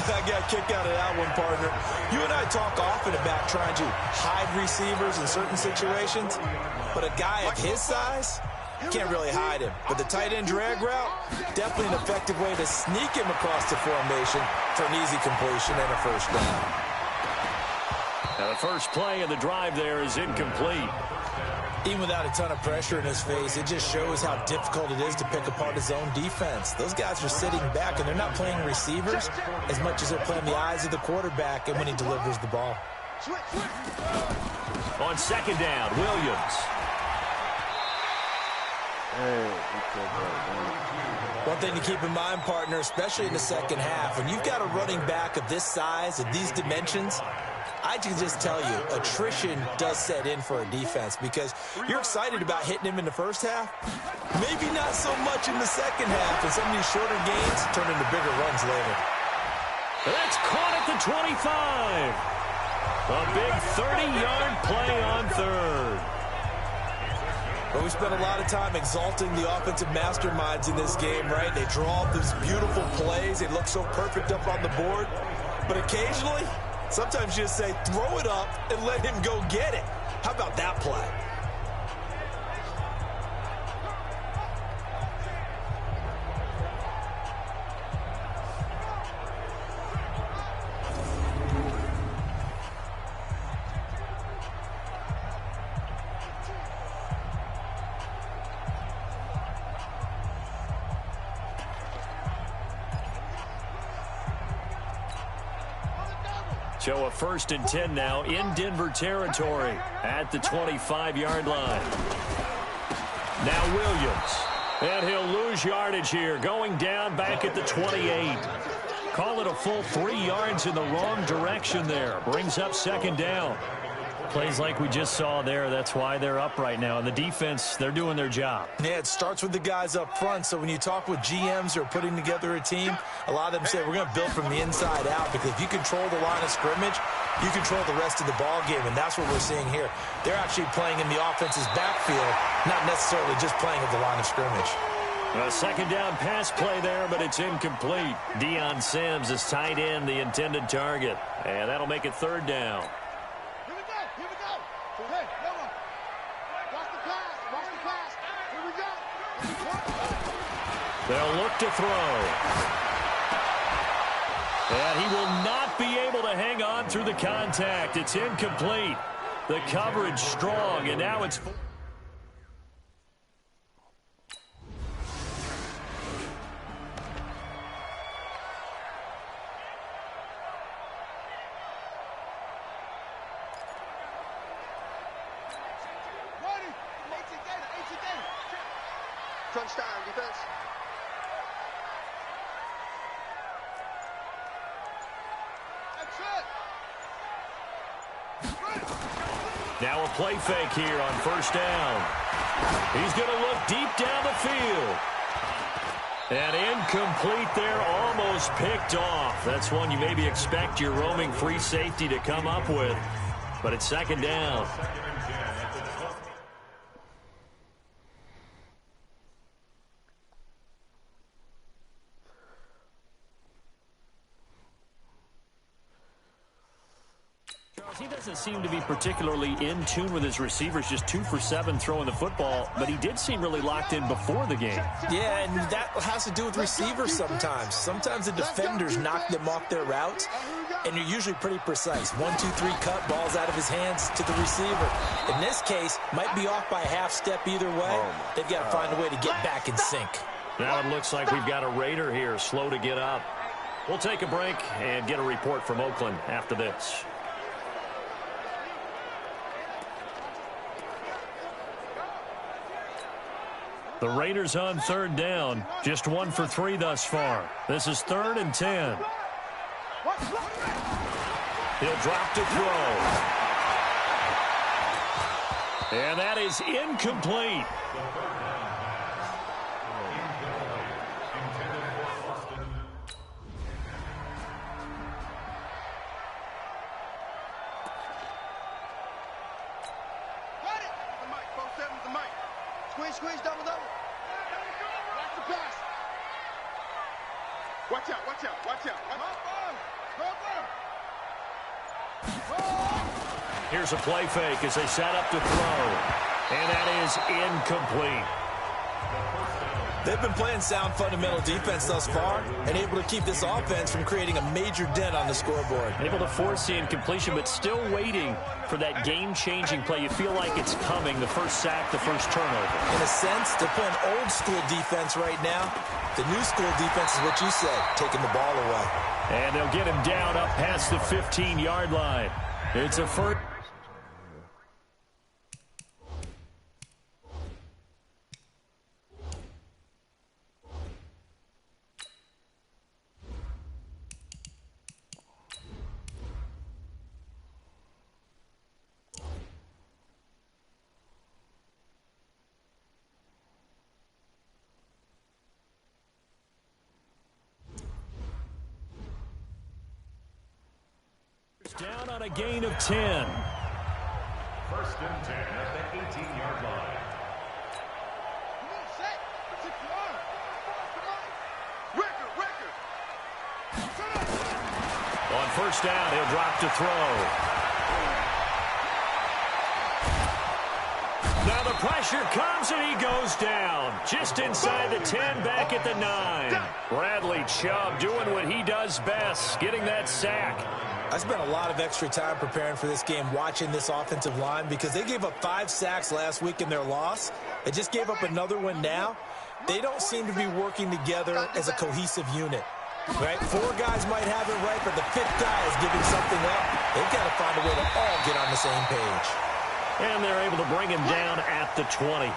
I got a kick out of that one, partner. You and I talk often about trying to hide receivers in certain situations, but a guy of his size, can't really hide him. But the tight end drag route, definitely an effective way to sneak him across the formation for an easy completion and a first down. Now the first play of the drive there is incomplete. Even without a ton of pressure in his face, it just shows how difficult it is to pick apart his own defense. Those guys are sitting back, and they're not playing receivers as much as they're playing the eyes of the quarterback and when he delivers the ball. On 2nd down, Williams. One thing to keep in mind, partner, especially in the second half, when you've got a running back of this size and these dimensions, I can just tell you, attrition does set in for a defense because you're excited about hitting him in the first half. Maybe not so much in the second half, and some of these shorter gains turn into bigger runs later. That's caught at the 25. A big 30-yard play on 3rd. But we spent a lot of time exalting the offensive masterminds in this game, right? They draw these beautiful plays. They look so perfect up on the board. But occasionally, sometimes you just say, throw it up and let him go get it. How about that play? So a 1st and 10 now in Denver territory at the 25-yard line. Now Williams. And he'll lose yardage here, going down back at the 28. Call it a full 3 yards in the wrong direction there. Brings up 2nd down. Plays like we just saw there. That's why they're up right now. And the defense, they're doing their job. Yeah, it starts with the guys up front. So when you talk with GMs who are putting together a team, a lot of them say we're going to build from the inside out, because if you control the line of scrimmage, you control the rest of the ball game, and that's what we're seeing here. They're actually playing in the offense's backfield, not necessarily just playing at the line of scrimmage. A 2nd down pass play there, but it's incomplete. Deion Sims is tight end, the intended target. And that'll make it 3rd down. Here we go. Here we go. Hey, no one. Watch the pass. Watch the pass. Here we go. They'll look to throw. And he will not be able to hang on through the contact. It's incomplete. The coverage strong, and now it's... Crunch down, defense. Now a play fake here on 1st down. He's going to look deep down the field. And incomplete there, almost picked off. That's one you maybe expect your roaming free safety to come up with. But it's 2nd down. He doesn't seem to be particularly in tune with his receivers, just 2 for 7 throwing the football, but he did seem really locked in before the game. Yeah, and that has to do with receivers sometimes. Sometimes the defenders knock them off their routes, and you're usually pretty precise. 1, 2, 3 cut, balls out of his hands to the receiver. In this case, might be off by a half step either way. They've got to find a way to get back in sync. Now it looks like we've got a Raider here, slow to get up. We'll take a break and get a report from Oakland after this. The Raiders on 3rd down, just 1 for 3 thus far. This is 3rd and 10. He'll drop to throw. And that is incomplete. Squeeze, double. Watch the pass. Watch out. Here's a play fake as they set up to throw. And that is incomplete. They've been playing sound fundamental defense thus far and able to keep this offense from creating a major dent on the scoreboard. Able to force the incompletion, but still waiting for that game-changing play. You feel like it's coming, the first sack, the first turnover. In a sense, they're playing old-school defense right now. The new school defense is what you said, taking the ball away. And they'll get him down up past the 15-yard line. It's a first. Down on a gain of 10. 1st and 10 at the 18-yard line. On 1st down, he'll drop to throw. Now the pressure comes and he goes down. Just inside the 10, back at the 9. Bradley Chubb doing what he does best, getting that sack. I spent a lot of extra time preparing for this game, watching this offensive line, because they gave up 5 sacks last week in their loss. They just gave up another one now. They don't seem to be working together as a cohesive unit. Right? 4 guys might have it right, but the 5th guy is giving something up. They've got to find a way to all get on the same page. And they're able to bring him down at the 20.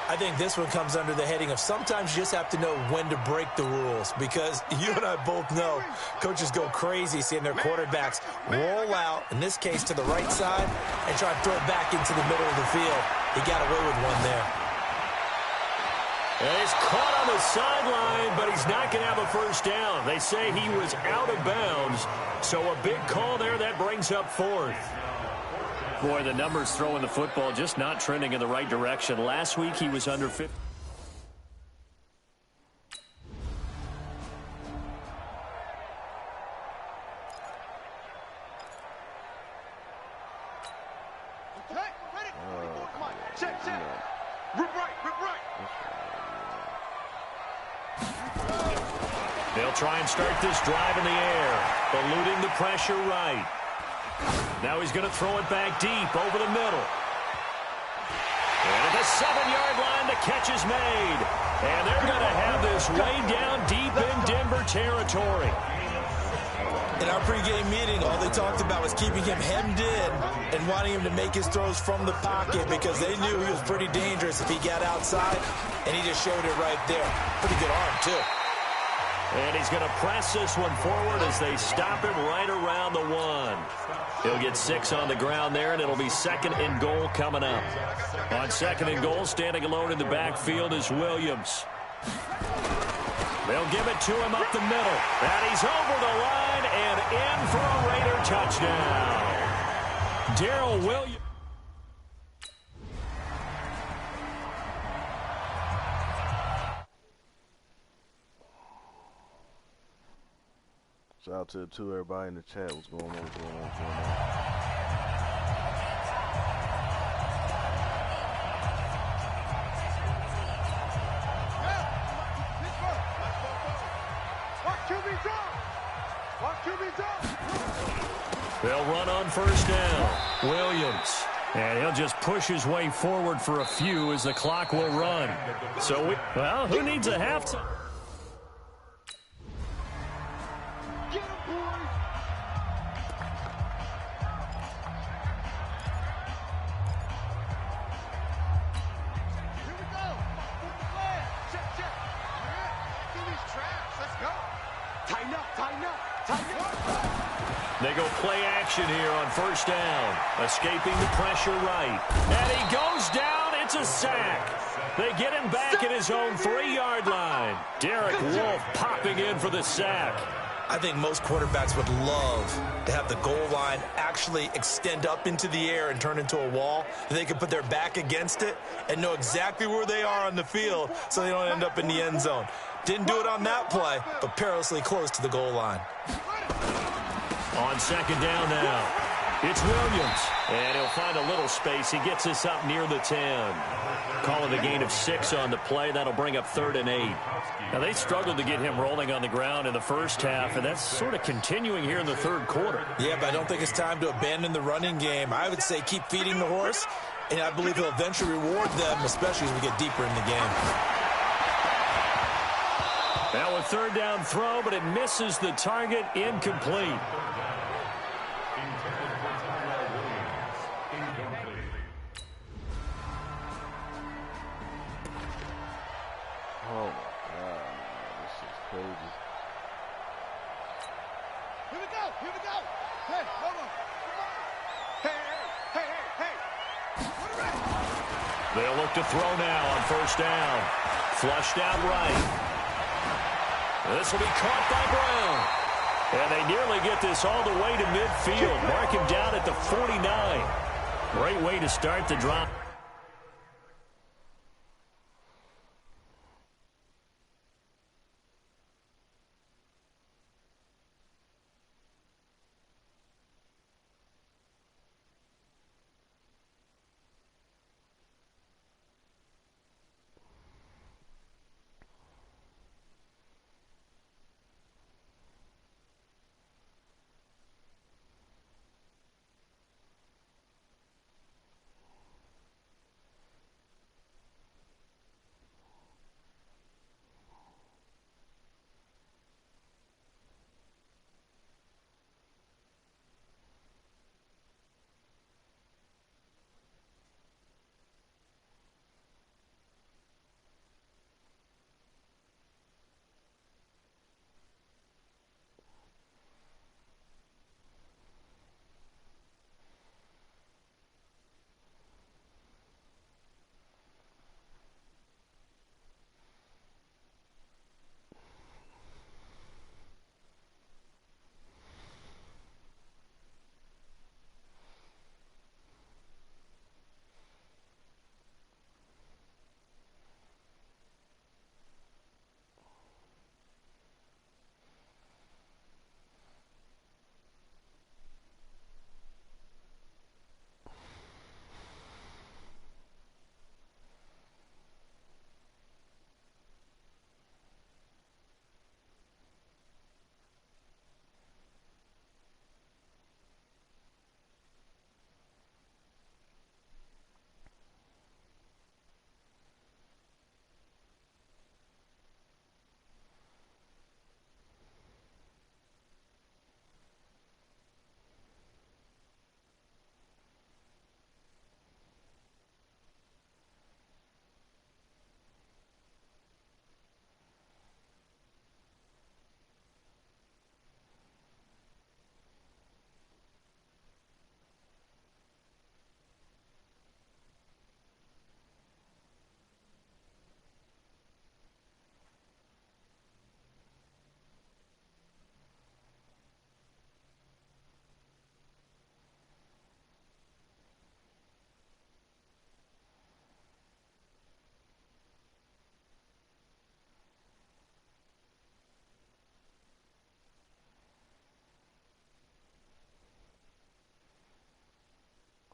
I think this one comes under the heading of sometimes you just have to know when to break the rules, because you and I both know coaches go crazy seeing their quarterbacks roll out, in this case to the right side, and try to throw it back into the middle of the field. He got away with one there. And he's caught on the sideline, but he's not going to have a first down. They say he was out of bounds, so a big call there that brings up 4th. Boy, the numbers throwing the football just not trending in the right direction. Last week he was under 50. They'll try and start this drive in the air, eluding the pressure right. Now he's going to throw it back deep over the middle. And at the 7-yard line, the catch is made. And they're going to have this way down deep in Denver territory. In our pregame meeting, all they talked about was keeping him hemmed in and wanting him to make his throws from the pocket because they knew he was pretty dangerous if he got outside, and he just showed it right there. Pretty good arm, too. And he's going to press this one forward as they stop him right around the 1. He'll get 6 on the ground there, and it'll be 2nd and goal coming up. On 2nd and goal, standing alone in the backfield is Williams. They'll give it to him up the middle. And he's over the line and in for a Raider touchdown. Darrell Williams. Shout out to everybody in the chat. What's going on? They'll run on first down. Williams. And he'll just push his way forward for a few as the clock will run. So, who needs a halftime? They go play action here on first down. Escaping the pressure right. And he goes down. It's a sack. They get him back at his own 3-yard line. Derek Wolfe popping in for the sack. I think most quarterbacks would love to have the goal line actually extend up into the air and turn into a wall. They could put their back against it and know exactly where they are on the field so they don't end up in the end zone. Didn't do it on that play, but perilously close to the goal line. On second down now, it's Williams. And he'll find a little space. He gets this up near the 10. Calling the gain of 6 on the play. That'll bring up 3rd and 8. Now, they struggled to get him rolling on the ground in the first half, and that's sort of continuing here in the third quarter. Yeah, but I don't think it's time to abandon the running game. I would say keep feeding the horse, and I believe he'll eventually reward them, especially as we get deeper in the game. Now a 3rd down throw, but it misses the target. Incomplete. Oh, my God. This is crazy. Here we go. Hey, hold on. Hey. They'll look to throw now on first down. Flushed out right. This will be caught by Brown. And they nearly get this all the way to midfield. Mark him down at the 49. Great way to start the drive.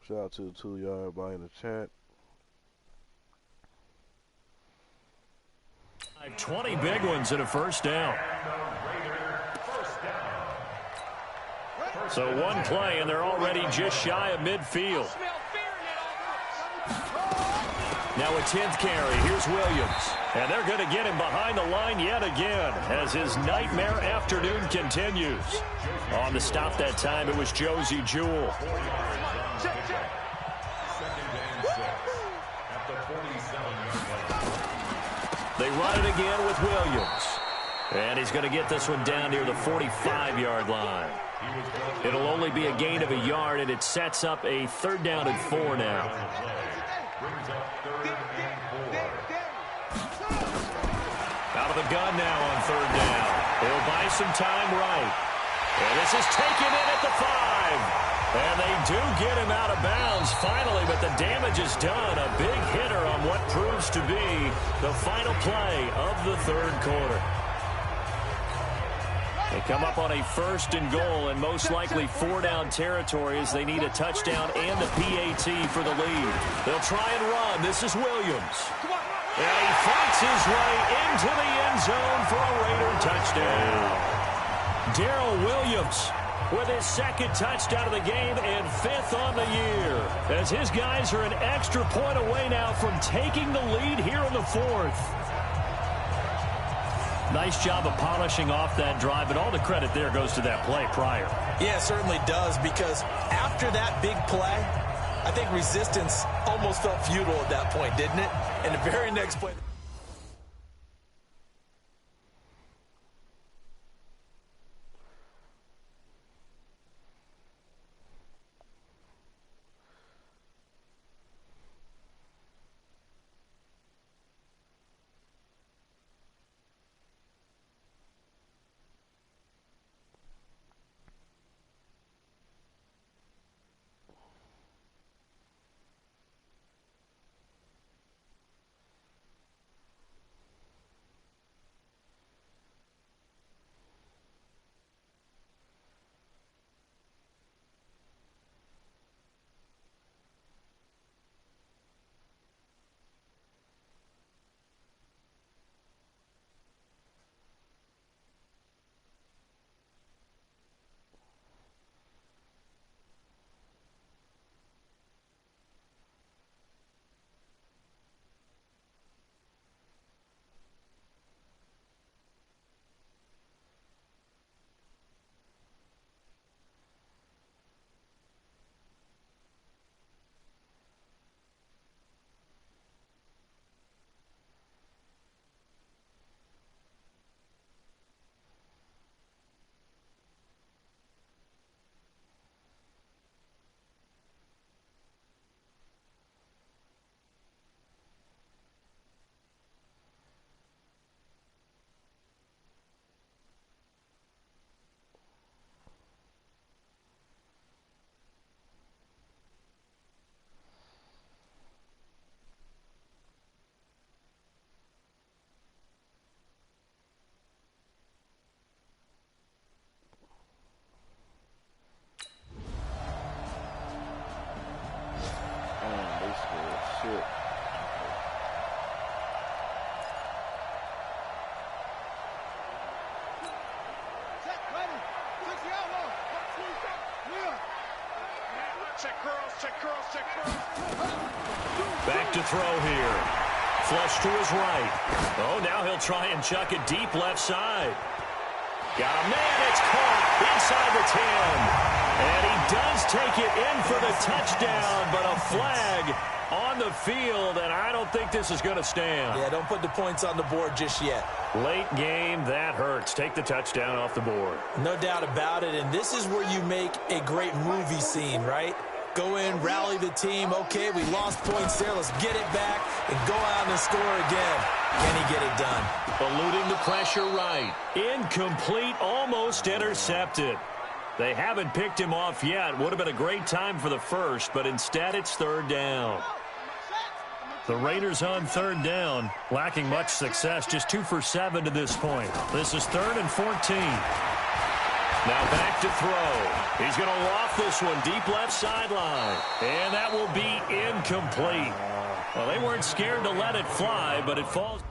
Shout out to the 2-yard, everybody in the chat. 20 big ones and a first down. So one play, and they're already just shy of midfield. Now a 10th carry. Here's Williams. And they're going to get him behind the line yet again as his nightmare afternoon continues. On the stop that time, it was Josey Jewell. They run it again with Williams. And he's going to get this one down near the 45-yard line. It'll only be a gain of a yard, and it sets up a 3rd down and 4 now. Out of the gun now on 3rd down. He'll buy some time right. And this is taken in at the 5. And they do get him out of bounds finally, but the damage is done. A big hitter on what proves to be the final play of the 3rd quarter. They come up on a 1st and goal and most likely 4-down territory as they need a touchdown and a PAT for the lead. They'll try and run. This is Williams. And he fights his way into the end zone for a Raider touchdown. Darrell Williams with his 2nd touchdown of the game and 5th on the year, as his guys are an extra point away now from taking the lead here in the 4th. Nice job of polishing off that drive, but all the credit there goes to that play prior. Yeah, it certainly does, because after that big play, I think resistance almost felt futile at that point, didn't it? And the very next play... Back to throw here. Flush to his right. Oh, now he'll try and chuck it deep left side. Got a man. It's caught inside the 10. And he does take it in for the touchdown, but a flag on the field, and I don't think this is going to stand. Yeah, don't put the points on the board just yet. Late game, that hurts. Take the touchdown off the board. No doubt about it, and this is where you make a great movie scene, right? Go in, rally the team. Okay, we lost points there. Let's get it back and go out and score again. Can he get it done? Eluding the pressure right. Incomplete, almost intercepted. They haven't picked him off yet. Would have been a great time for the first, but instead it's 3rd down. The Raiders on 3rd down, lacking much success, just 2 for 7 to this point. This is 3rd and 14. Now back to throw. He's going to loft this one deep left sideline. And that will be incomplete. Well, they weren't scared to let it fly, but it falls.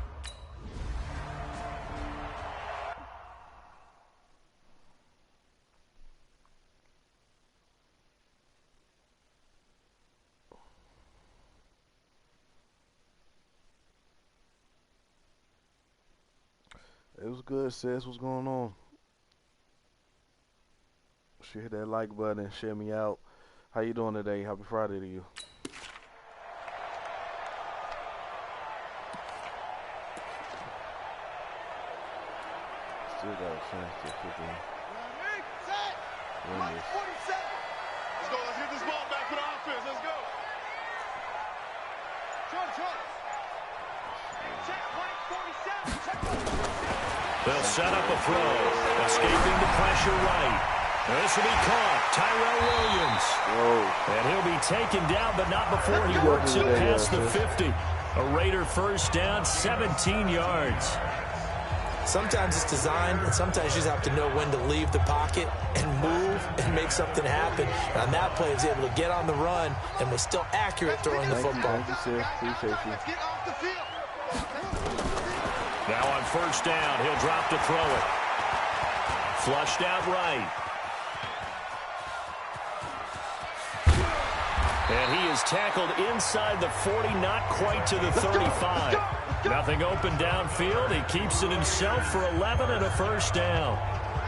It was good, sis. What's going on? Hit that like button and share me out. How you doing today? Happy Friday to you. Still got a chance to kick in. Let's go. Let's get this ball back for the offense. Let's go. They'll set up a throw. Escaping the pressure right. This will be caught. Tyrell Williams. Whoa. And he'll be taken down, but not before he works it past the 50. A Raider first down, 17 yards. Sometimes it's designed, and sometimes you just have to know when to leave the pocket and move and make something happen. And on that play, he was able to get on the run and was still accurate throwing the football. Thank you, sis. Appreciate you. Now on first down, he'll drop to throw it. Flushed out right. And he is tackled inside the 40, not quite to the 35. Nothing open downfield. He keeps it himself for 11 and a first down.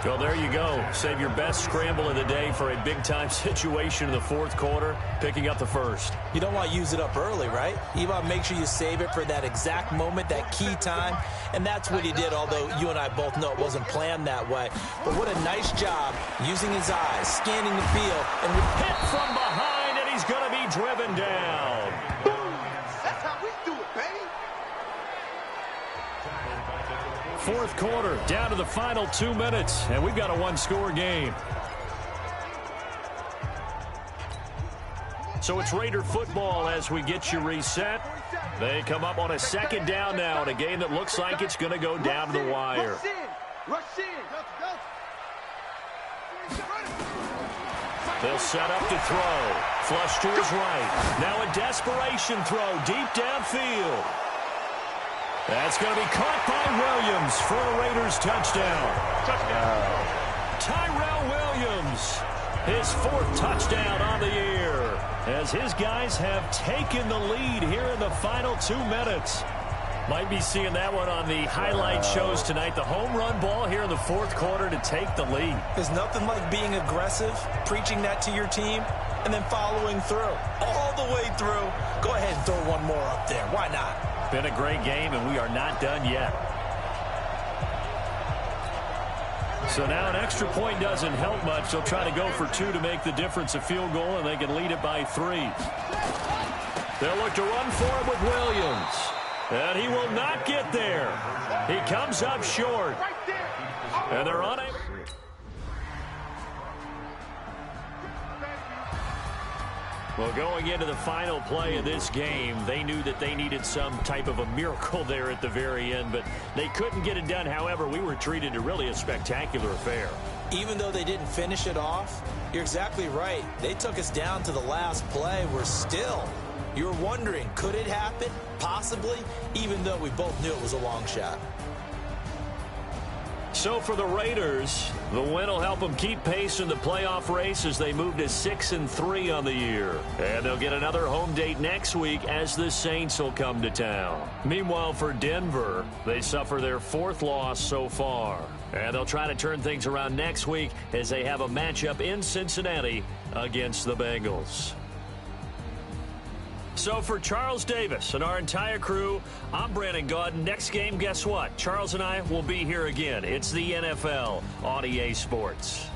Well, there you go. Save your best scramble of the day for a big-time situation in the fourth quarter, picking up the first. You don't want to use it up early, right? You want to make sure you save it for that exact moment, that key time. And that's what he did, although you and I both know it wasn't planned that way. But what a nice job using his eyes, scanning the field, and hit from behind, and he's going to be driven down. That's how we do it, baby. Fourth quarter, down to the final 2 minutes, and we've got a one-score game. So it's Raider football as we get you reset. They come up on a second down now in a game that looks like it's going to go down to the wire. Rush in. They'll set up to throw. Flush to his right. Now a desperation throw deep downfield. That's going to be caught by Williams for a Raiders touchdown. Tyrell Williams, his fourth touchdown on the year, as his guys have taken the lead here in the final 2 minutes. Might be seeing that one on the highlight shows tonight. The home run ball here in the fourth quarter to take the lead. There's nothing like being aggressive, preaching that to your team, and then following through. All the way through. Go ahead and throw one more up there. Why not? Been a great game, and we are not done yet. So now an extra point doesn't help much. They'll try to go for 2 to make the difference a field goal, and they can lead it by 3. They'll look to run for it with Williams. And he will not get there. He comes up short. And they're unable. Well, going into the final play of this game, they knew that they needed some type of a miracle there at the very end, but they couldn't get it done. However, we were treated to really a spectacular affair. Even though they didn't finish it off, you're exactly right. They took us down to the last play. We're still. You're wondering, could it happen? Possibly, even though we both knew it was a long shot. So for the Raiders, the win will help them keep pace in the playoff race as they move to 6-3 on the year. And they'll get another home date next week as the Saints will come to town. Meanwhile, for Denver, they suffer their 4th loss so far. And they'll try to turn things around next week as they have a matchup in Cincinnati against the Bengals. So for Charles Davis and our entire crew, I'm Brandon Gaudin. Next game, guess what? Charles and I will be here again. It's the NFL on EA Sports.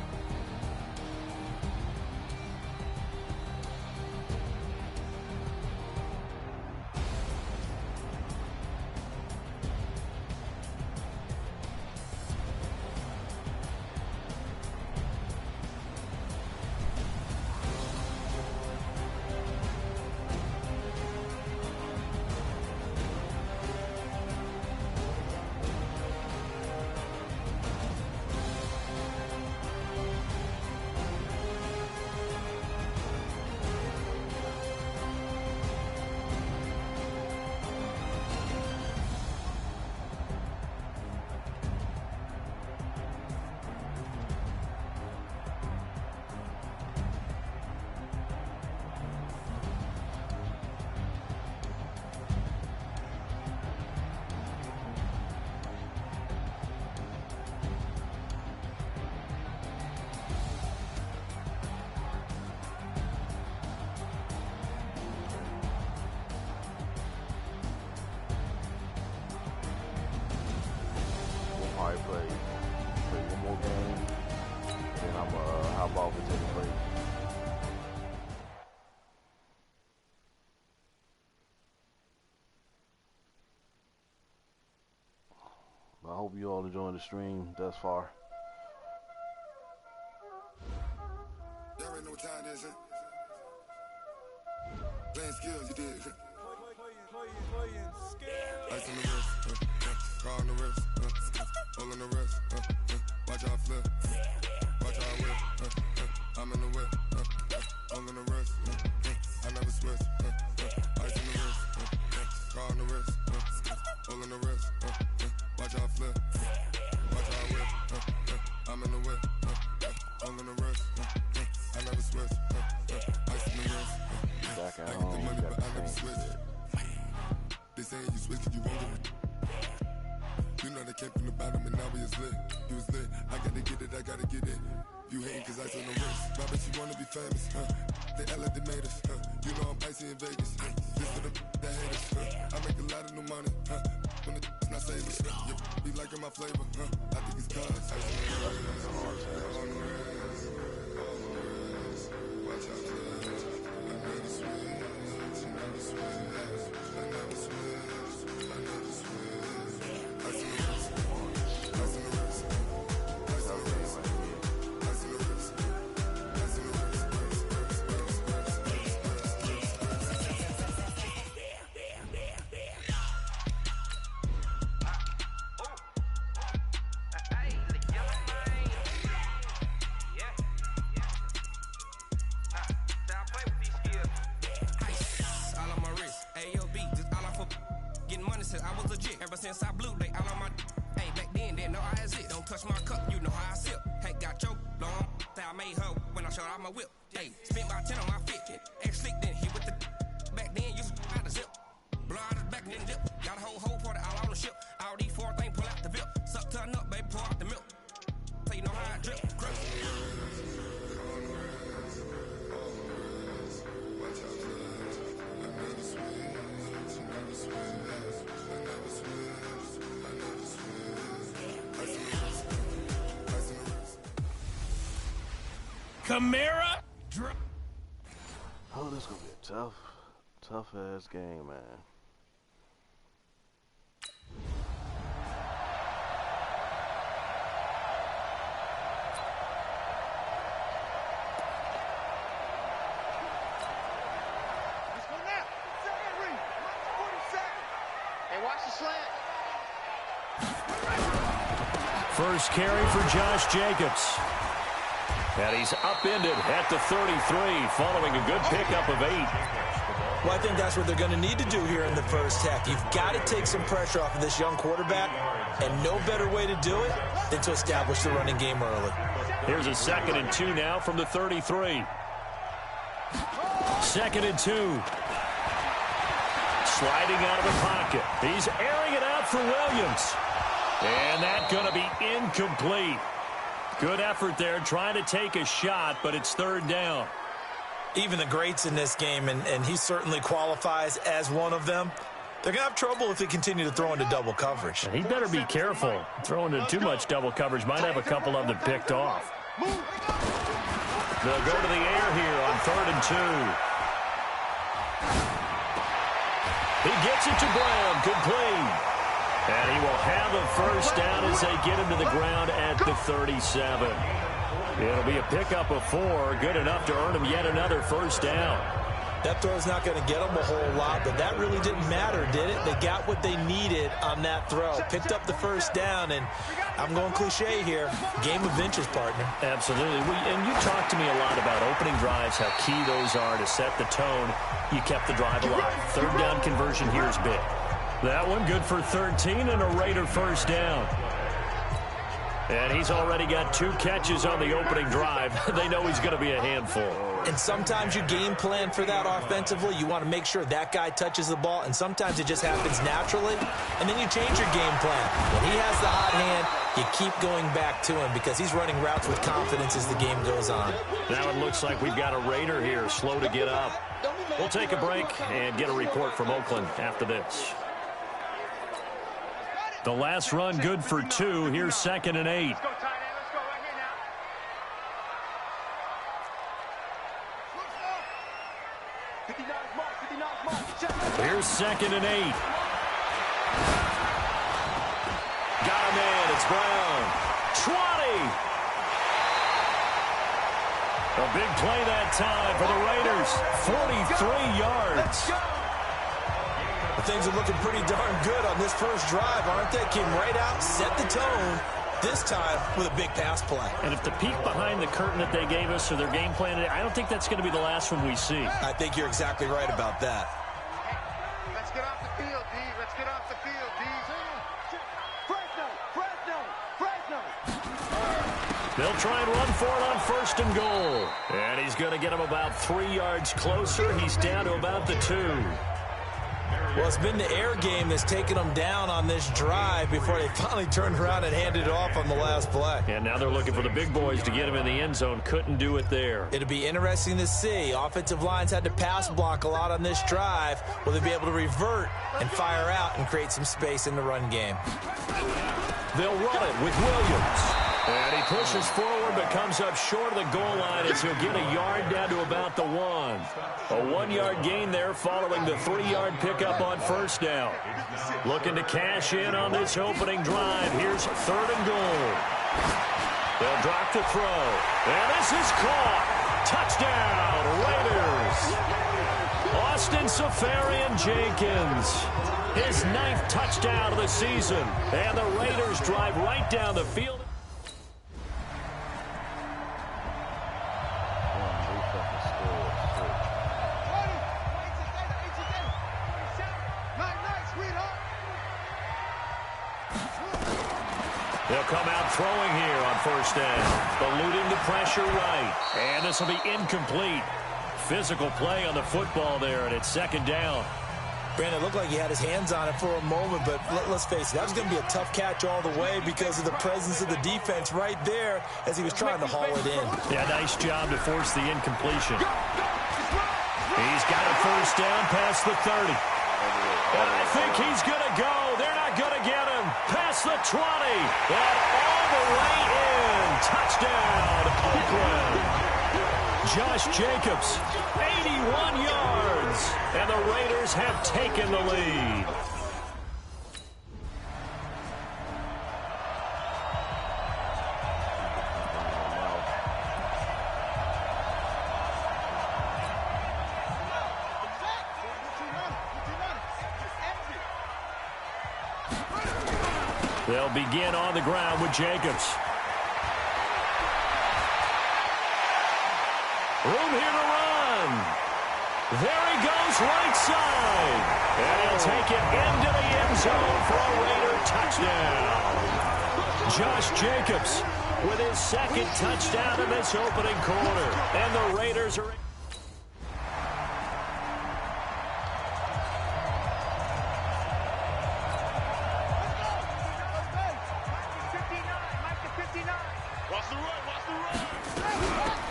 hope you all enjoying the stream thus far. Y'all already know what time it is, huh? Playing skills, you did. Ice on the wrist, car on the wrist, hole in the wrist, watch how I flip, watch how I whip, I'm in the whip, hole in the wrist, I never switch, ice on the wrist, car on the wrist, hole in the wrist, watch how I flip, watch how I whip, I'm in the whip, hole in the wrist, I never switch, ice on the wrist, Back at I get the home, money got but I the never same switch. shit. They saying you switch 'cause you won't get it. You know they came from the bottom and now we is lit. You was lit, I gotta get it, I gotta get it. You hating 'cause ice on the wrist. My bitch, you wanna be famous, They act like they made us, You know I'm icy in Vegas, This for the that hate us, I make a lot of new money, When the not savers, Be liking my flavor, I think it's cause ice on the wrist, on the wrist, watch out, I never switch, I never switch. Since I blew, they all on my. Hey, back then, didn't know I had it. Don't touch my cup, you know how I sip. Hey, got your long. I made her when I showed out my whip. Hey, spent about 10 on my fit. Ex slick, then hit with the. Back then, used to out the zip. Blow out his back, then dip. Got a whole party all on the ship. All these four things pull out the VIP. Suck, turn up, baby, pour out the milk. So you know how I drip. Grip. Kamara. Oh, this is gonna be a tough ass game, man. Let's go now. Second read. 47. And watch the slant. First carry for Josh Jacobs. And he's upended at the 33 following a good pickup of 8. Well, I think that's what they're going to need to do here in the first half. You've got to take some pressure off of this young quarterback, and no better way to do it than to establish the running game early. Here's a 2nd and 2 now from the 33. 2nd and 2. Sliding out of the pocket. He's airing it out for Williams. And that's going to be incomplete. Good effort there, trying to take a shot, but it's 3rd down. Even the greats in this game, and he certainly qualifies as one of them, they're going to have trouble if they continue to throw into double coverage. And he better be careful. Throwing into too much double coverage might have a couple of them picked off. They'll go to the air here on 3rd and 2. He gets it to Brown, complete. And he will have a first down as they get him to the ground at the 37. It'll be a pickup of 4, good enough to earn him yet another first down. That throw's not going to get them a whole lot, but that really didn't matter, did it? They got what they needed on that throw. Picked up the first down, and I'm going cliche here. Game of inches, partner. Absolutely. And you talked to me a lot about opening drives, how key those are to set the tone. You kept the drive alive. 3rd down conversion here is big. That one good for 13 and a Raider first down. And he's already got 2 catches on the opening drive. They know he's going to be a handful. And sometimes you game plan for that offensively. You want to make sure that guy touches the ball, and sometimes it just happens naturally. And then you change your game plan. When he has the hot hand, you keep going back to him because he's running routes with confidence as the game goes on. Now it looks like we've got a Raider here, slow to get up. We'll take a break and get a report from Oakland after this. The last run good for 2. Here's 2nd and 8. Let's go, tight end. Let's go right here now. 59's mark. Here's 2nd and 8. got him in. It's Brown. 20. A big play that time for the Raiders. 43 yards. Well, things are looking pretty darn good on this first drive, aren't they? Came right out, set the tone, this time with a big pass play. And if the peek behind the curtain that they gave us or their game plan, I don't think that's going to be the last one we see. I think you're exactly right about that. Let's get off the field, D. Let's get off the field, D. Fresno. They'll try and run for it on 1st and goal. And he's going to get him about 3 yards closer. He's down to about the 2. Well, it's been the air game that's taken them down on this drive before they finally turned around and handed it off on the last play. And now they're looking for the big boys to get him in the end zone. Couldn't do it there. It'll be interesting to see. Offensive lines had to pass block a lot on this drive. Will they be able to revert and fire out and create some space in the run game? They'll run it with Williams. And he pushes forward but comes up short of the goal line as he'll get a yard down to about the 1. A 1-yard gain there following the 3-yard pickup on 1st down. Looking to cash in on this opening drive. Here's 3rd and goal. They'll drop the throw. And this is caught. Touchdown, Raiders. Austin Safarian-Jenkins. His 9th touchdown of the season. And the Raiders drive right down the field. They'll come out throwing here on 1st down. Eluding the pressure right. And this will be incomplete. Physical play on the football there, and it's 2nd down. Brandon, it looked like he had his hands on it for a moment, but let's face it, that was going to be a tough catch all the way because of the presence of the defense right there as he was trying to haul it in. Yeah, nice job to force the incompletion. He's got a 1st down past the 30. And I think he's going to go. They're not going to get him. Past the 20. And all the way in. Touchdown, Oakland. Josh Jacobs, 81 yards. And the Raiders have taken the lead. They'll begin on the ground with Jacobs. Room here to run. There he goes right side. And he'll take it into the end zone for a Raider touchdown. Josh Jacobs with his 2nd touchdown in this opening quarter. And the Raiders are...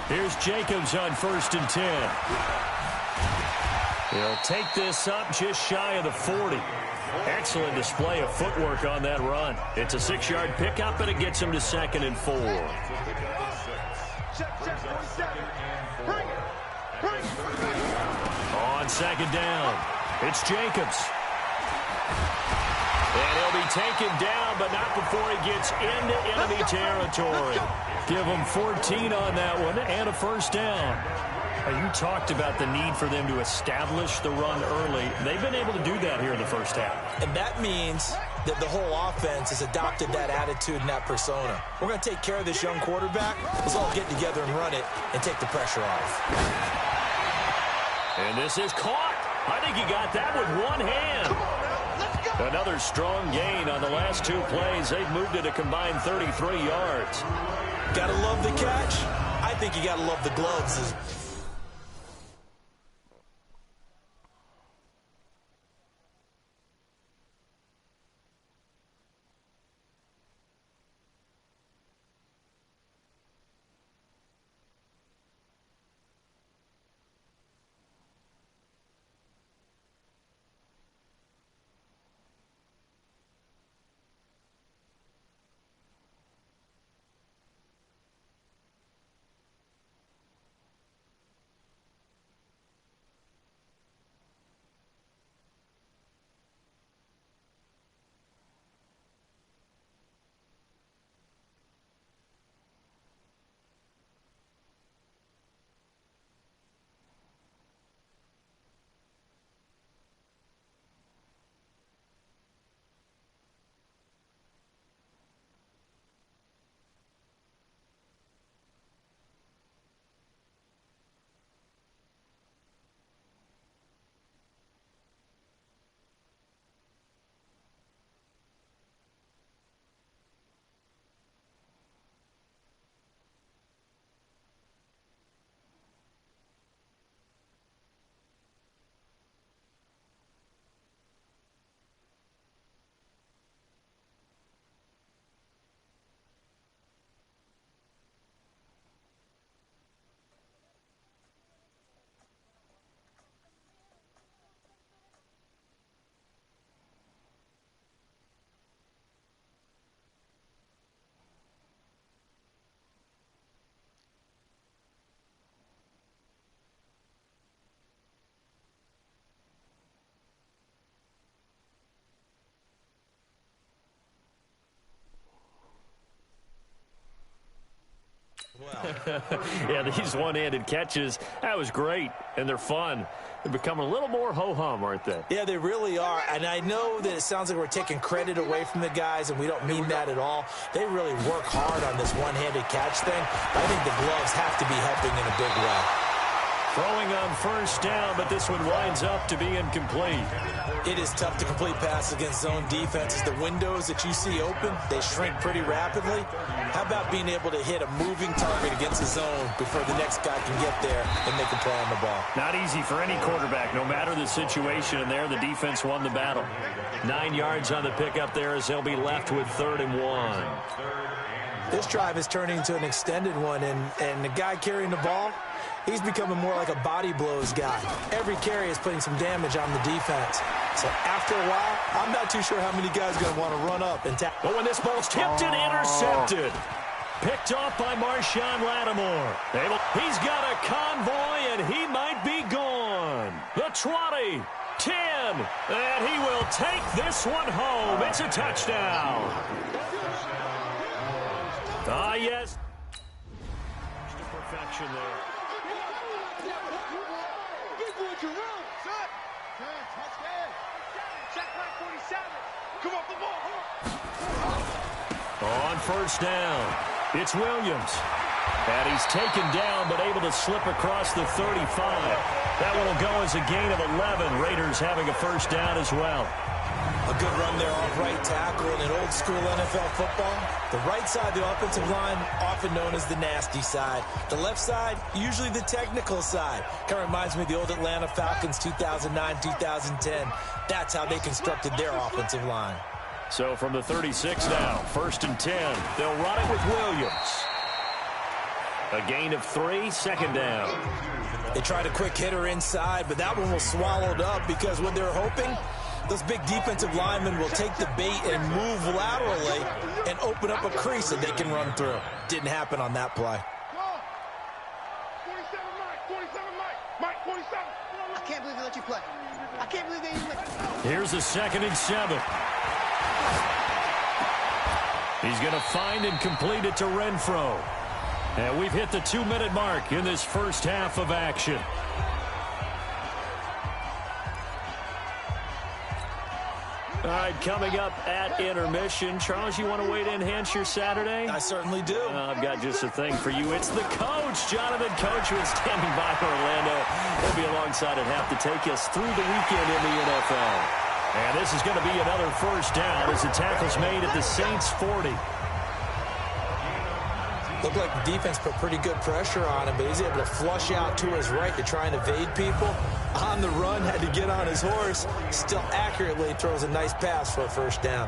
Here's Jacobs on 1st and 10. He'll take this up just shy of the 40. Excellent display of footwork on that run. It's a 6-yard pickup, and it gets him to 2nd and 4. On 2nd down, it's Jacobs. And he'll be taken down, but not before he gets into enemy territory. Give him 14 on that one and a 1st down. You talked about the need for them to establish the run early. They've been able to do that here in the 1st half. And that means that the whole offense has adopted that attitude and that persona. We're going to take care of this young quarterback. Let's all get together and run it and take the pressure off. And this is caught. I think he got that with one hand. Another strong gain on the last 2 plays. They've moved it a combined 33 yards. Gotta love the catch. I think you gotta love the gloves. Yeah, these one-handed catches, that was great, and they're fun. They're becoming a little more ho-hum, aren't they? Yeah, they really are, and I know that it sounds like we're taking credit away from the guys, and we don't mean that at all. They really work hard on this one-handed catch thing. I think the gloves have to be helping in a big way. Throwing on first down, but this one winds up to be incomplete. It is tough to complete passes against zone defenses. The windows that you see open, they shrink pretty rapidly. How about being able to hit a moving target against the zone before the next guy can get there and make a play on the ball? Not easy for any quarterback, no matter the situation, and there the defense won the battle. 9 yards on the pickup there as they'll be left with 3rd and 1. This drive is turning into an extended one, and the guy carrying the ball, he's becoming more like a body blows guy. Every carry is putting some damage on the defense. So after a while, I'm not too sure how many guys are going to want to run up and tackle. But when this ball's tipped and intercepted, picked off by Marshawn Lattimore. He's got a convoy, and he might be gone. The 20, 10, and he will take this one home. It's a touchdown. Ah, yes. To perfection there. On first down, it's Williams. And he's taken down, but able to slip across the 35. That one will go as a gain of 11. Raiders having a first down as well. A good run there off right tackle in an old-school NFL football. The right side of the offensive line, often known as the nasty side. The left side, usually the technical side. Kind of reminds me of the old Atlanta Falcons 2009-2010. That's how they constructed their offensive line. So from the 36 now, 1st and 10. They'll run it with Williams. A gain of 3, 2nd down. They tried a quick hitter inside, but that one was swallowed up because what they're hoping, those big defensive linemen will take the bait and move laterally and open up a crease that they can run through. Didn't happen on that play. 47 Mike, 47. I can't believe they let you play. I can't believe they even let you. Here's a 2nd and 7. He's going to find and complete it to Renfro. And we've hit the 2-minute mark in this first half of action. All right, coming up at intermission. Charles, you want to wait to enhance your Saturday? I certainly do. I've got just a thing for you. It's the coach, Jonathan Coachman, standing by Orlando. He'll be alongside at half to take us through the weekend in the NFL. And this is going to be another first down as the tackle's made at the Saints 40. Looked like the defense put pretty good pressure on him, but he's able to flush out to his right to try and evade people. On the run, had to get on his horse. Still accurately throws a nice pass for a first down.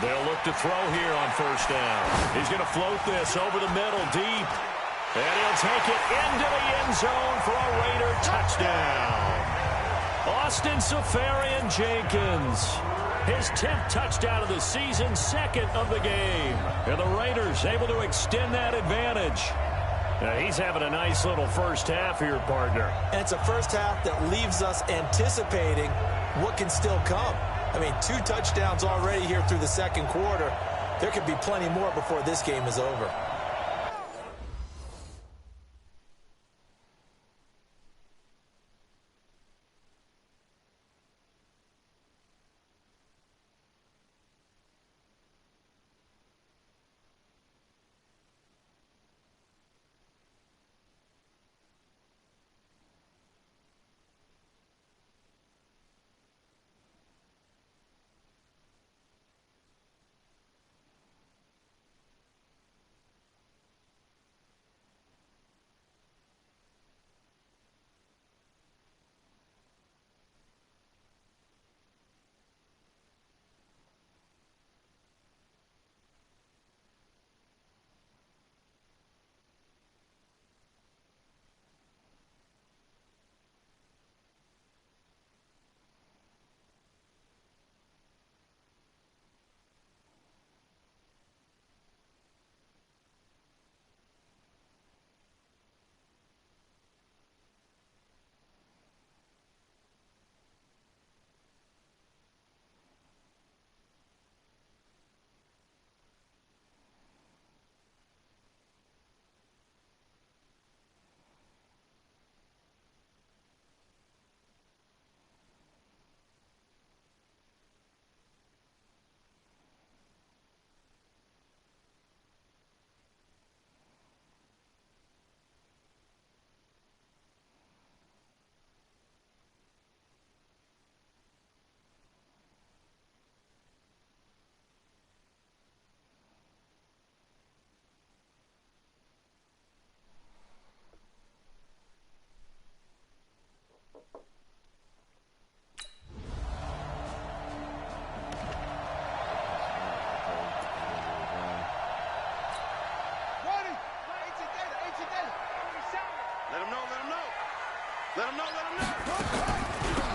They'll look to throw here on first down. He's going to float this over the middle deep. And he'll take it into the end zone for a Raider touchdown. Austin Seferian-Jenkins, his 10th touchdown of the season, 2nd of the game. And the Raiders able to extend that advantage. Now he's having a nice little first half here, partner. And it's a first half that leaves us anticipating what can still come. I mean, 2 touchdowns already here through the 2nd quarter. There could be plenty more before this game is over.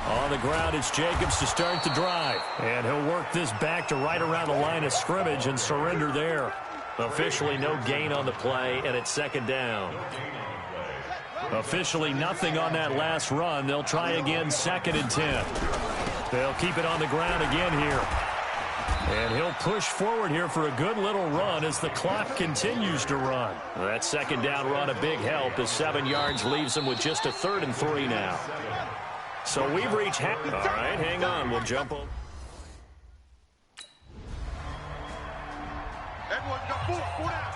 On the ground, it's Jacobs to start the drive. And he'll work this back to right around the line of scrimmage and surrender there. Officially no gain on the play, and it's second down. Officially nothing on that last run. They'll try again, 2nd and 10. They'll keep it on the ground again here. And he'll push forward here for a good little run as the clock continues to run. That second down run a big help as 7 yards leaves him with just a 3rd and 3 now. So we've reached half. All right, hang on. We'll jump on. Everyone got 4 down.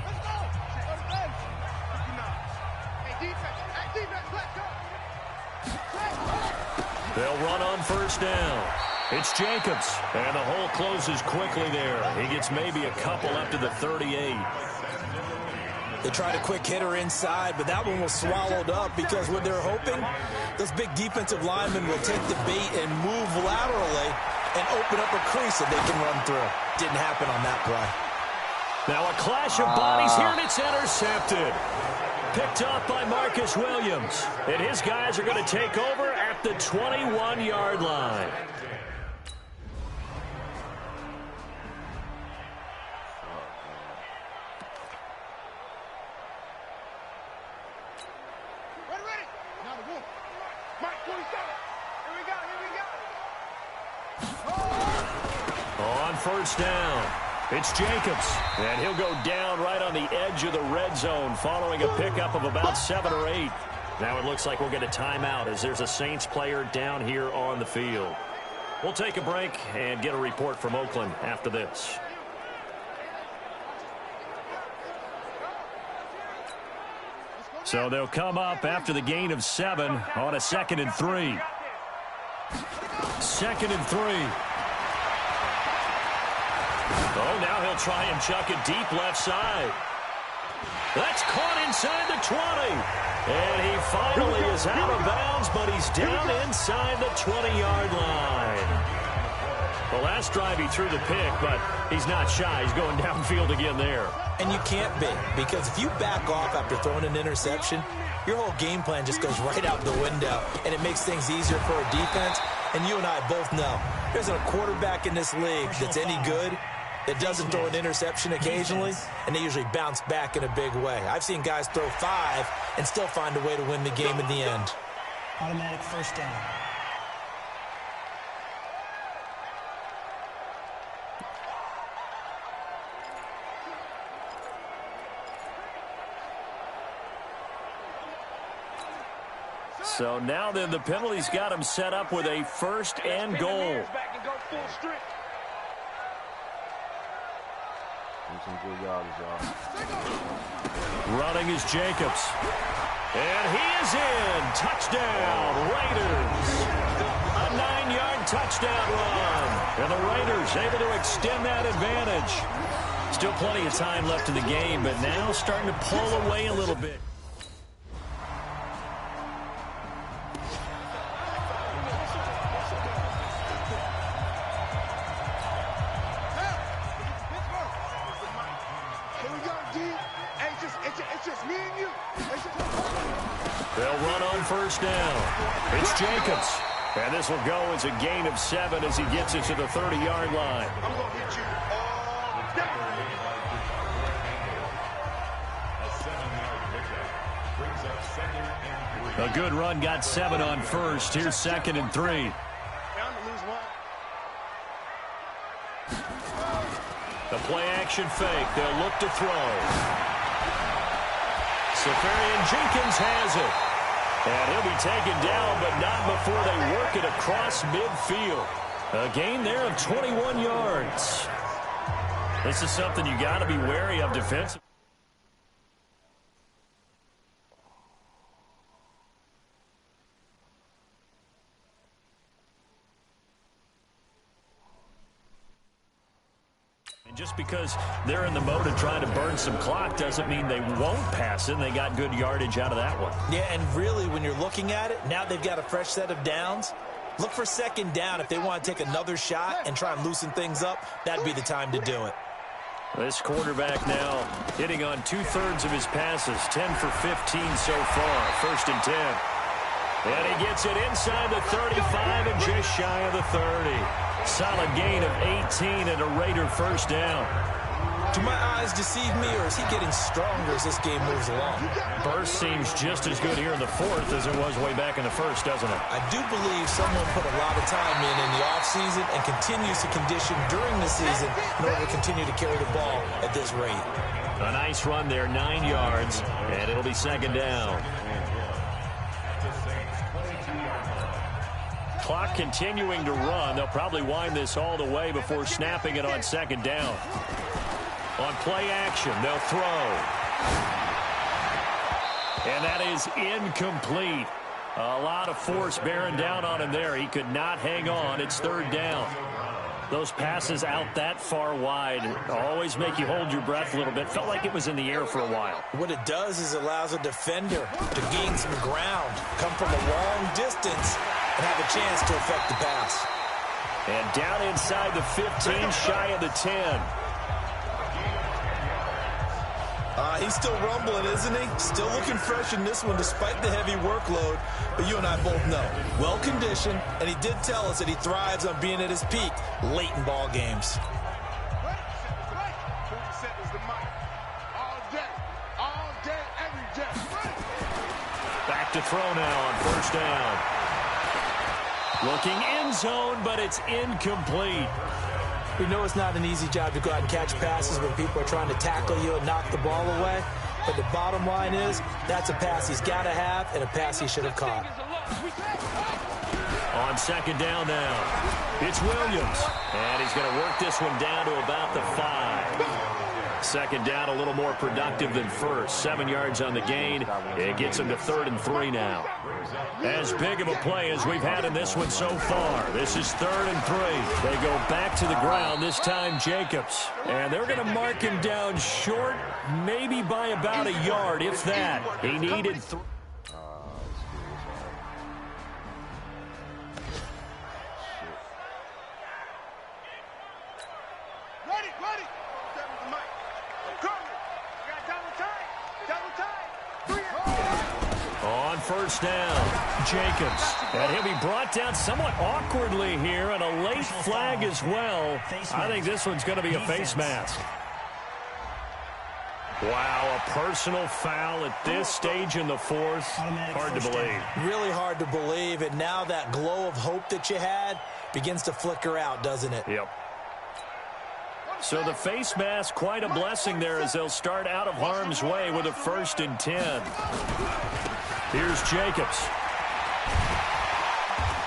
Let's go. Go to bench. Hey, defense, let's go. They'll run on 1st down. It's Jacobs, and the hole closes quickly there. He gets maybe a couple up to the 38. They tried a quick hitter inside, but that one was swallowed up because what they're hoping, those big defensive linemen will take the bait and move laterally and open up a crease that they can run through. Didn't happen on that play. Now a clash of bodies here, and it's intercepted. Picked off by Marcus Williams. And his guys are going to take over at the 21-yard line. Ready. Now the wolf. Mike 27. Here we go. On 1st down, it's Jacobs. And he'll go down right on the edge of the red zone following a pickup of about 7 or 8. Now it looks like we'll get a timeout as there's a Saints player down here on the field. We'll take a break and get a report from Oakland after this. So they'll come up after the gain of 7 on a 2nd and 3. 2nd and 3. Oh, now he'll try and chuck it deep left side. That's caught inside the 20. And he finally is out of bounds, but he's down inside the 20-yard line. The last drive he threw the pick, but he's not shy. He's going downfield again there. And you can't be, because if you back off after throwing an interception, your whole game plan just goes right out the window, and it makes things easier for a defense. And you and I both know there's a quarterback in this league that's any good that doesn't throw an interception occasionally, and they usually bounce back in a big way. I've seen guys throw 5 and still find a way to win the game in the end. Automatic 1st down. So now then the penalty's got him set up with a 1st and goal. Some good yardage, y'all. Running is Jacobs. And he is in. Touchdown, Raiders. A 9-yard touchdown run. And the Raiders able to extend that advantage. Still plenty of time left in the game, but now starting to pull away a little bit. They'll run on 1st down. It's Jacobs. And this will go as a gain of 7 as he gets it to the 30-yard line. I'm going to hit you all day. A good run got 7 on 1st. Here's 2nd and 3. The play action fake. They'll look to throw. Safarian Jenkins has it. And he'll be taken down, but not before they work it across midfield. A gain there of 21 yards. This is something you got to be wary of defensively. And just because they're in the mode of trying to burn some clock doesn't mean they won't pass it. And they got good yardage out of that one. Yeah, and really, when you're looking at it, now they've got a fresh set of downs. Look for 2nd down if they want to take another shot and try and loosen things up. That'd be the time to do it. This quarterback now hitting on 2/3 of his passes, 10 for 15 so far. 1st and 10. And he gets it inside the 35 and just shy of the 30. Solid gain of 18 and a Raider 1st down. Do my eyes deceive me, or is he getting stronger as this game moves along? Burst seems just as good here in the 4th as it was way back in the 1st, doesn't it? I do believe someone put a lot of time in the offseason and continues to condition during the season in order to continue to carry the ball at this rate. A nice run there, 9 yards, and it'll be 2nd down. Clock continuing to run. They'll probably wind this all the way before snapping it on 2nd down. On play action, they'll throw. And that is incomplete. A lot of force bearing down on him there. He could not hang on. It's 3rd down. Those passes out that far wide always make you hold your breath a little bit. Felt like it was in the air for a while. What it does is it allows a defender to gain some ground, come from a long distance, and have a chance to affect the pass. And down inside the 15, shy of the 10. He's still rumbling, isn't he? Still looking fresh in this one despite the heavy workload. But you and I both know, well-conditioned, and he did tell us that he thrives on being at his peak late in ball games. Back to throw now on 1st down. Looking end zone, but it's incomplete. We know it's not an easy job to go out and catch passes when people are trying to tackle you and knock the ball away. But the bottom line is, that's a pass he's got to have and a pass he should have caught. On 2nd down now, it's Williams. And he's going to work this one down to about the 5. 2nd down, a little more productive than 1st. 7 yards on the gain. It gets him to 3rd and 3 now. As big of a play as we've had in this one so far. This is 3rd and 3. They go back to the ground, this time Jacobs. And they're going to mark him down short, maybe by about a yard, if that. He needed 3. On 1st down, Jacobs. And he'll be brought down somewhat awkwardly here, and a late flag as well. I think this one's going to be a face mask. Wow, a personal foul at this stage in the 4th. Hard to believe. Really hard to believe, and now that glow of hope that you had begins to flicker out, doesn't it? Yep. So the face mask, quite a blessing there as they'll start out of harm's way with a 1st and 10. Here's Jacobs.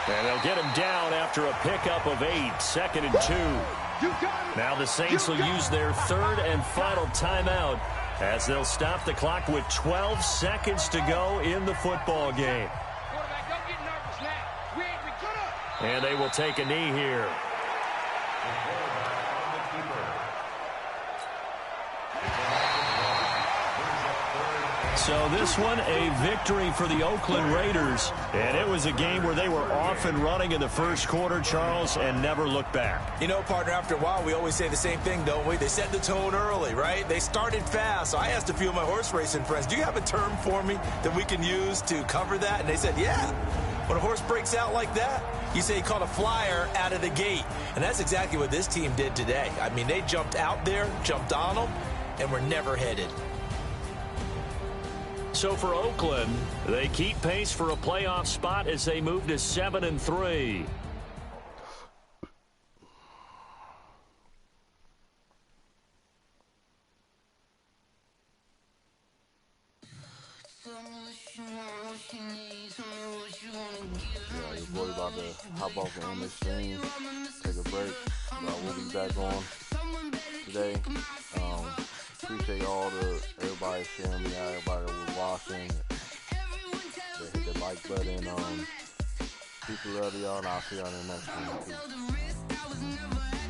And they'll get him down after a pickup of 8, 2nd and 2. Now the Saints will use their 3rd and final timeout as they'll stop the clock with 12 seconds to go in the football game. And they will take a knee here. So this one, a victory for the Oakland Raiders. And it was a game where they were off and running in the 1st quarter, Charles, and never looked back. You know, partner, after a while, we always say the same thing, don't we? They set the tone early, right? They started fast. So I asked a few of my horse racing friends, do you have a term for me that we can use to cover that? And they said, yeah. When a horse breaks out like that, you say he caught a flyer out of the gate. And that's exactly what this team did today. I mean, they jumped out there, jumped on them, and were never headed. So for Oakland, they keep pace for a playoff spot as they move to 7 and 3. Yeah, your boy about to hop off and end this stream, take a break. We'll be back on today. Appreciate everybody sharing me out, everybody that was watching. They hit the like button. People love y'all, and I'll see y'all in the next one. Peace.